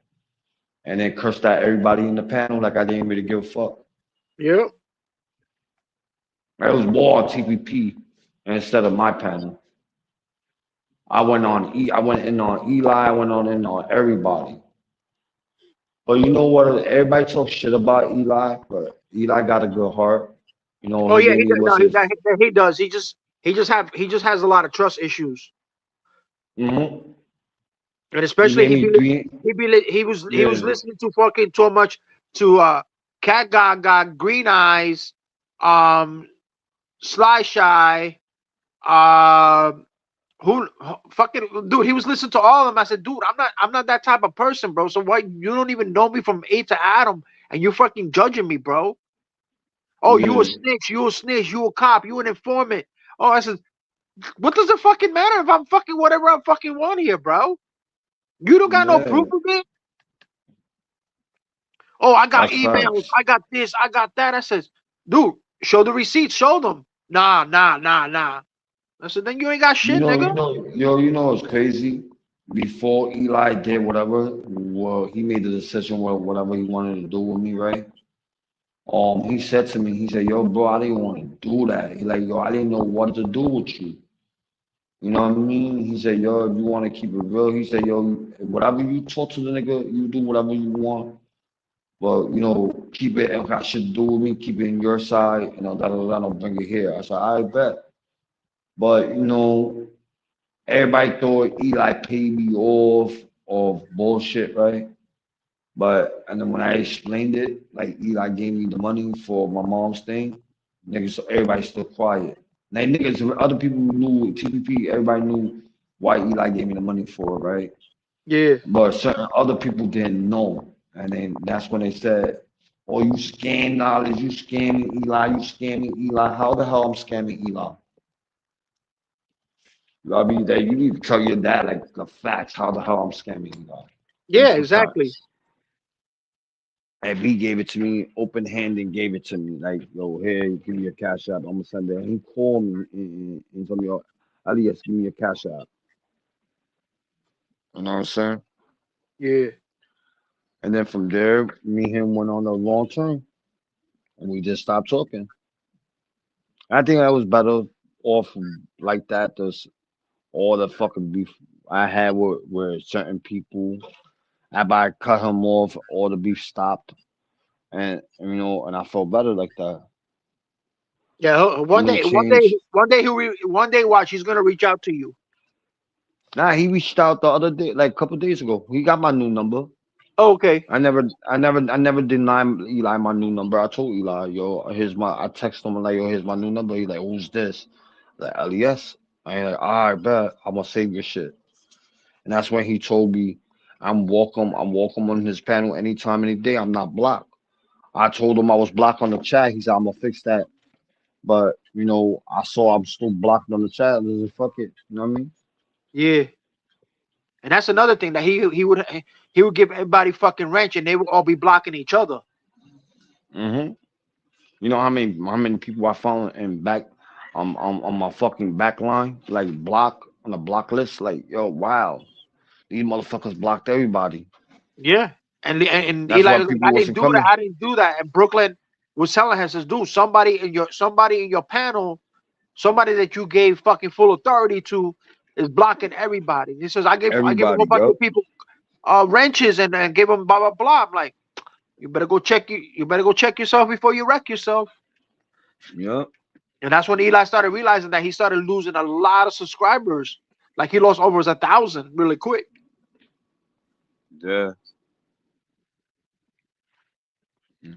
and then cursed at everybody in the panel like I didn't really give a fuck. Yep. It was more on TPP instead of my panel. I went in on Eli, I went in on everybody. But you know what? Everybody talks shit about Eli, but Eli got a good heart. You know. Oh yeah, he does. He just has a lot of trust issues. Mm-hmm. And especially he was listening to fucking too much to Cat Gaga, Green Eyes, Sly Shy, who fucking dude, he was listening to all of them. I said, dude, I'm not that type of person, bro. So why you don't even know me from A to Adam and you're fucking judging me, bro? Oh, you a snitch, you a cop, you an informant. Oh, I said, what does it fucking matter if I'm fucking whatever I fucking want here, bro? You don't got no proof of it. Oh, I got emails, I got this, I got that. I says, dude, show the receipts, show them. Nah. I said, then you ain't got shit, nigga. You know what's crazy? Before Eli did whatever, he made the decision whatever he wanted to do with me, right? He said to me, he said, yo, bro, I didn't want to do that. He like, yo, I didn't know what to do with you. You know what I mean? He said, yo, if you want to keep it real, he said, yo, whatever you talk to the nigga, you do whatever you want. But, keep it, if I should do with me, keep it in your side, don't bring it here. I said, I bet. But, everybody thought Eli paid me off of bullshit, right? But, and then when I explained it, like Eli gave me the money for my mom's thing, niggas, everybody still quiet. Now, niggas, other people knew, TPP, everybody knew why Eli gave me the money for it, right? Yeah. But certain other people didn't know. And then that's when they said, oh, you scam knowledge, you scamming Eli, How the hell I'm scamming Eli? I mean, you need to tell your dad, like, the facts, how the hell I'm scamming Eli. Yeah, exactly. And he gave it to me, open-handed, and gave it to me. Like, yo, here, give me your cash app. I'm going to send it. He called me and told me, yo, Elias, give me your cash app. You know what I'm saying? Yeah. And then from there, me and him went on a long term. And we just stopped talking. I think I was better off like that. There's all the fucking beef I had with certain people. After I cut him off, all the beef stopped. And I felt better like that. Yeah, one day, watch, he's gonna reach out to you. Nah, he reached out the other day, like a couple days ago. He got my new number. Oh, okay. I never denied Eli my new number. I told Eli, yo, I texted him like, yo, here's my new number. He's like, who's this? Like, Elias. I ain't like, all right, bet. I'm gonna save your shit. And that's when he told me, I'm welcome on his panel anytime, any day. I'm not blocked. I told him I was blocked on the chat. He said, I'm gonna fix that. But I saw I'm still blocked on the chat. Fuck it. You know what I mean? Yeah. And that's another thing that he would give everybody fucking wrench and they would all be blocking each other. Mm-hmm. You know how many people I found in back on my fucking back line, like block on the block list. Like, yo, wow, these motherfuckers blocked everybody. Yeah. And That's Eli why was like, people I didn't wasn't do that. coming. I didn't do that. And Brooklyn was telling him, says, dude, somebody in your panel, somebody that you gave fucking full authority to is blocking everybody. He says, I give a whole Everybody, bunch yup, of people wrenches and gave them blah blah blah. I'm like, you better go check you better go check yourself before you wreck yourself. yup. And that's when Eli started realizing that he started losing a lot of subscribers. Like he lost over 1,000 really quick. Yeah.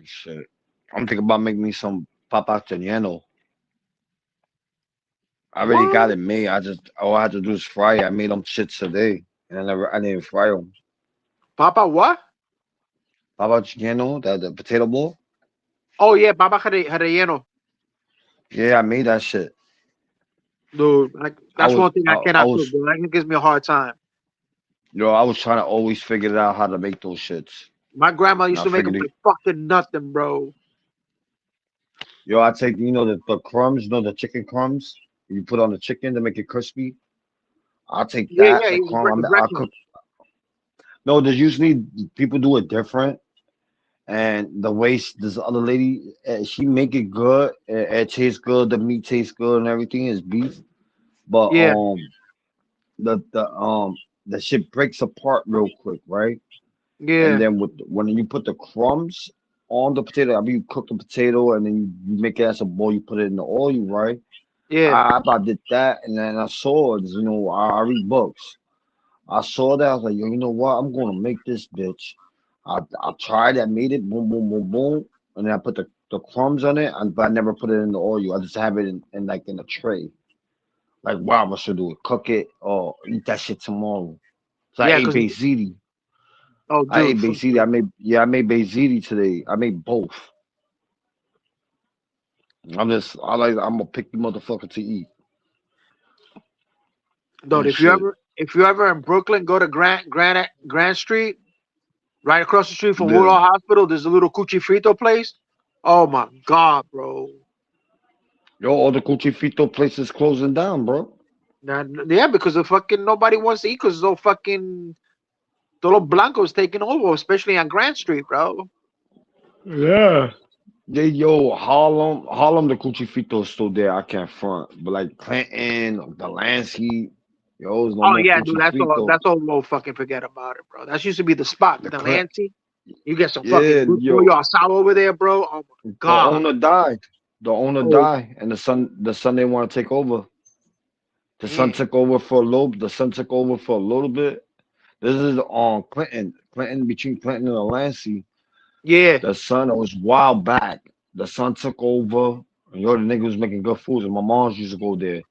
Shit. I'm thinking about making me some papa chaniano. I already What? got it made. All I had to do is fry it. I made them shits today, and I didn't fry them. Papa what? Papa chaniano, the potato bowl. Oh yeah, Papa Relleno. Yeah, I made that shit. Dude, I that's was, one thing I I cannot cook, was, bro. That gives me a hard time. I was trying to always figure out how to make those shits. My grandma And used I to make them figured it. like fucking nothing, bro. I take the crumbs, the chicken crumbs you put on the chicken to make it crispy. I'll take Yeah, that, yeah, the he was crumb. I'll breakfast. cook. No, there's usually people do it different. And the way this other lady, she make it good. It tastes good. The meat tastes good, and everything is beef. But Yeah, the shit breaks apart real quick, right? And yeah, then when you put the crumbs on the potato, I mean, you cook the potato and then you make it as a bowl. You put it in the oil, right? yeah. I about did that, and then I saw it. I read books. I saw that. I was like, yo, you know what? I'm gonna make this bitch. I tried. I made it. Boom, boom, boom, boom. And then I put the crumbs on it, but I never put it in the oil. I just have it in like in a tray. Like, wow, I should do it. Cook it or eat that shit tomorrow. So I Yeah, ate because Bezidi. oh, I dude, ate Bezidi. I made Bezidi today. I made both. I'm a picky motherfucker to eat. dude, And shit. if you ever in Brooklyn, go to Grand Street, right across the street from Yeah. Woodall Hospital. There's a little Cuchi Frito place. Oh my god, bro. Yo, all the Cuchifito places closing down, bro. Nah, yeah, because the fucking nobody wants to eat because no fucking Tolo Blanco's taking over, especially on Grand Street, bro. Yeah. Yeah, yo, Harlem, the Cuchifito is still there. I can't front. But like Clinton, Delancey, yo, there's no Oh more yeah, dude, Cuchifito. that's all. We'll fucking forget about it, bro. That used to be the spot, The the Clint, Lancey. You get some fucking yeah, good pollo yo, asado over there, bro. Oh my the god. owner died. The owner Oh, died, and the son they want to take over. The son mm. took over for a little. The son took over for a little bit. This is on Clinton. Clinton between Clinton and Delancey. Yeah, The son, it was a while back. The son took over. And yo, the nigga was making good food, and my mom used to go there.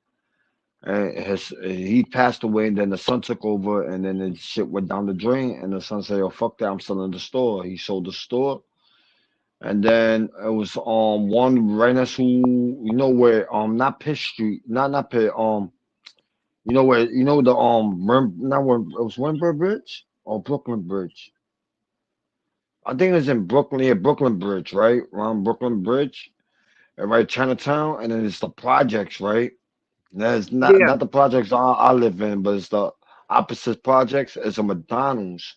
And he passed away, and then the son took over, and then the shit went down the drain. And the son said, "Yo, fuck that, I'm selling the store." He sold the store, and then it was one right next to where not Pitt Street, not Pitt where the not where it was Winbur Bridge or Brooklyn Bridge. I think it was in Brooklyn, yeah, Brooklyn Bridge, right around Brooklyn Bridge, and right Chinatown, and then it's the projects, right. That's not yeah. not the projects I live in, but it's the opposite projects. It's a McDonald's.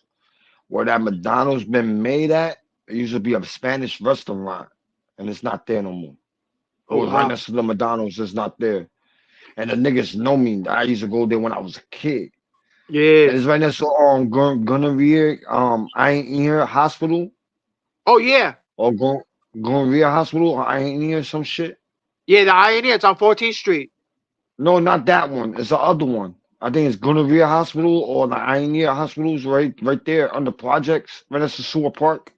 Where that McDonald's been made at, it used to be a Spanish restaurant, and it's not there no more. It Oh was right wow. next to the McDonald's. It's not there. And the niggas know me. I used to go there when I was a kid. Yeah. And it's right next to Gonorrhea, I ain't here hospital Oh yeah. or Gonorrhea hospital. I ain't here some shit. Yeah, the Ioneer, it's on 14th Street. No, not that one. It's the other one. I think it's Gonorrhea Hospital or the Ioneer Hospitals right there under projects, right next to Sewer Park.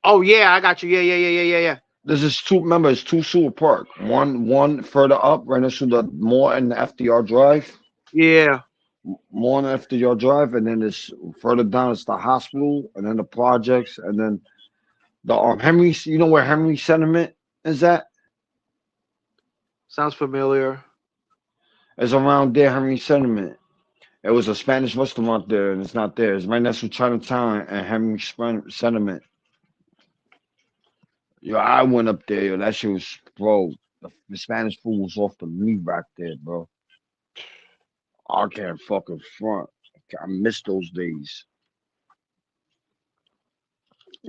Oh yeah, I got you. Yeah. This is it's two Sewer Park. One further up, right next to the more in the FDR Drive. Yeah. More in the FDR Drive, and then it's further down it's the hospital, and then the projects, and then the Henry, you know where Henry Sentiment is at? Sounds familiar. It's around there, Henry Sentiment. It was a Spanish restaurant there, and it's not there. It's right next to Chinatown and Henry Sentiment. Yo, I went up there, yo. That shit was, bro. The Spanish food was off the meat right there, bro. I can't fucking front. I miss those days.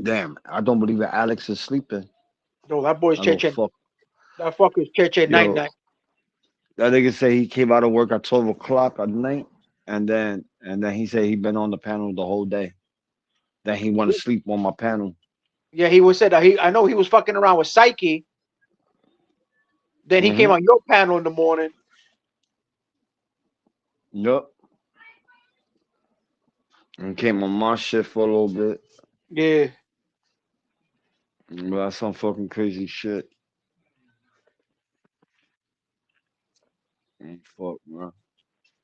Damn, I don't believe that Alex is sleeping. No, that boy's That little Cheche. fuck. That fucker's Cheche night Yo, night. that nigga say he came out of work at 12 o'clock at night, and then he said he been on the panel the whole day. Then he went to sleep on my panel. Yeah, he was said that I know he was fucking around with Psyche. Then he came on your panel in the morning. Yup. And came on my shit for a little bit. Yeah. But that's some fucking crazy shit. Fuck, man.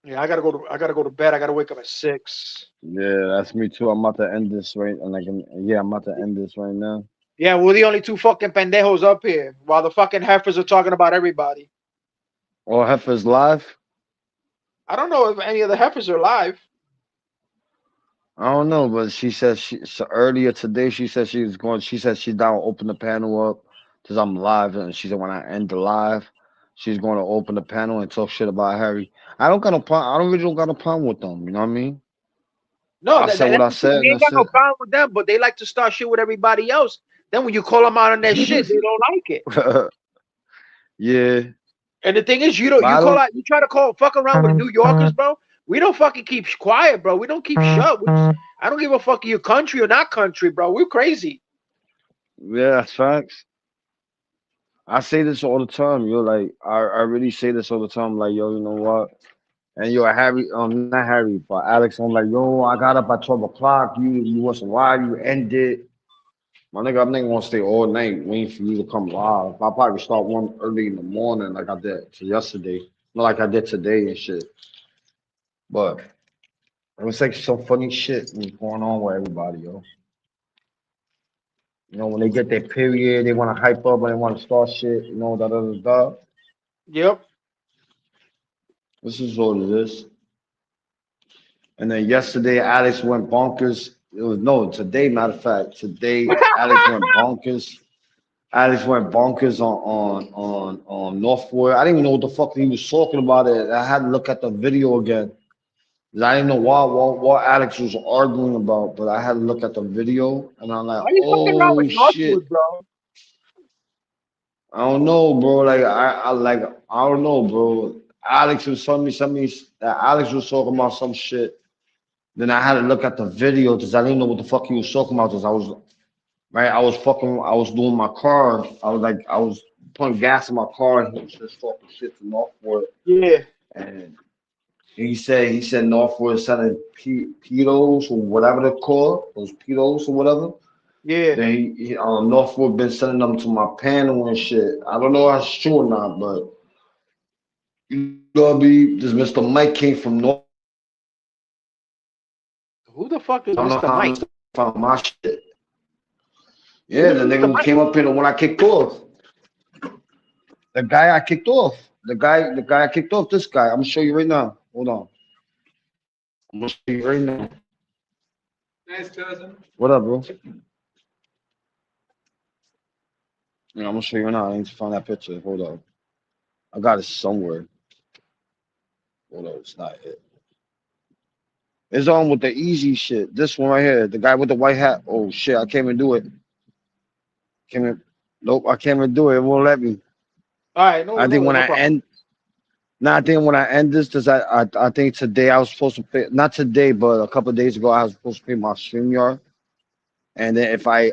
Yeah, I gotta go to bed. I gotta wake up at 6. Yeah, that's me too. I'm about to end this right, and I'm about to end this right now. Yeah, we're the only two fucking pendejos up here, while the fucking heifers are talking about everybody. Oh, Heifer's live? I don't know if any of the heifers are live. I don't know, but she said so earlier today. She said she said she's down to open the panel up because I'm live, and she said when I end the live, she's going to open the panel and talk shit about Harry. I don't really got a problem with them. You know what I mean? No, I said what I said. We ain't got no problem with them, but they like to start shit with everybody else. Then when you call them out on their shit, they don't like it. Yeah. And the thing is, you try to fuck around with New Yorkers, bro. We don't fucking keep quiet, bro. We don't keep shut. I don't give a fuck if you're country or not country, bro. We're crazy. Yeah, that's facts. I say this all the time, yo. Like I really say this all the time. Like, yo, you know what? And yo, Harry, not Harry, but Alex, I'm like, yo, I got up at 12 o'clock. You wasn't live. You ended. My nigga, I'm not gonna stay all night waiting for you to come live. I'll probably start one early in the morning, like I did yesterday, not like I did today and shit. But it was like some funny shit was going on with everybody, yo. You know, when they get their period, they want to hype up and they want to start shit, you know, da. Yep. This is all it is. And then yesterday, Alex went bonkers. Today, matter of fact, today Alex went bonkers. Alex went bonkers on Northwood. I didn't even know what the fuck he was talking about. It. I had to look at the video again. I didn't know what Alex was arguing about, but I had to look at the video, and I'm like, oh shit, bro? I don't know, bro. Like I don't know, bro. Alex was telling me something that Alex was talking about some shit. Then I had to look at the video because I didn't know what the fuck he was talking about. Because I was doing my car. I was putting gas in my car, and he was just talking shit to Northwood. Yeah. And he said Northwood is selling pedos or whatever they're called, those pedos or whatever. Yeah. Then Northwood been sending them to my panel and shit. I don't know if that's true or not, but you know, this Mr. Mike came from North. Who the fuck is I don't know Mr. how Mike? he found my shit. Yeah, the nigga who came up here when I kicked off. The guy I kicked off. The guy I kicked off. This guy. I'm gonna show you right now. Hold on. I'm gonna show you right now. Nice cousin. What up, bro? Yeah, I'm gonna show you right now. I need to find that picture. Hold up. I got it somewhere. Hold up, it's not it. It's on with the easy shit. This one right here, the guy with the white hat. Oh shit, I can't even do it. Nope, I can't even do it. It won't let me. All right, no. I think when I end this, because I think today I was supposed to pay, not today, but a couple of days ago I was supposed to pay my StreamYard. And then if I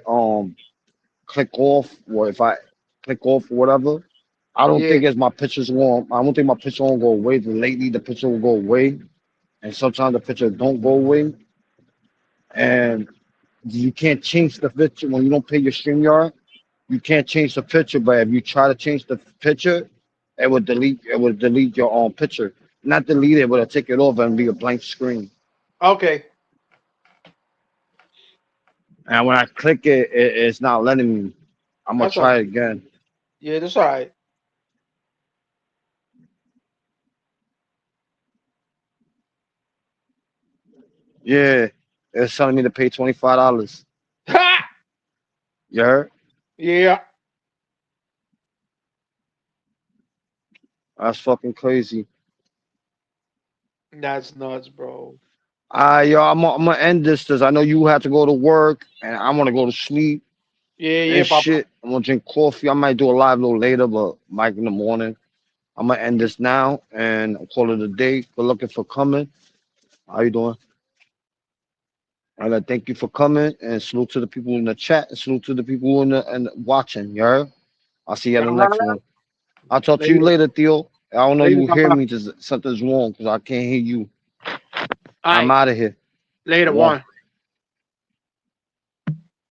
click off or whatever, I don't think it's my pictures going. I don't think my picture won't go away. Lately the picture will go away. And sometimes the picture don't go away. And you can't change the picture when you don't pay your StreamYard. You can't change the picture, but if you try to change the picture, it would delete your own picture. Not delete it, but it'll take it over and be a blank screen. Okay. And when I click it, it's not letting me. I'm gonna try it again. Yeah, that's all right. Yeah, it's telling me to pay $25. You heard? Yeah. That's fucking crazy. That's nuts, bro. Yo, I'm gonna end this because I know you have to go to work and I want to go to sleep Yeah, and Papa. shit. I'm gonna drink coffee. I might do a live a little later, but Mike in the morning. I'm gonna end this now and call it a day. Good looking for coming. How you doing? All right, thank you for coming and salute to the people in the chat and salute to the people in the and watching. You heard? I'll see you at the next one. I'll talk to you later, Theo. I don't know Later, you hear Papa. me. Just something's wrong because I can't hear you. All I'm right. out of here. Later, One. one.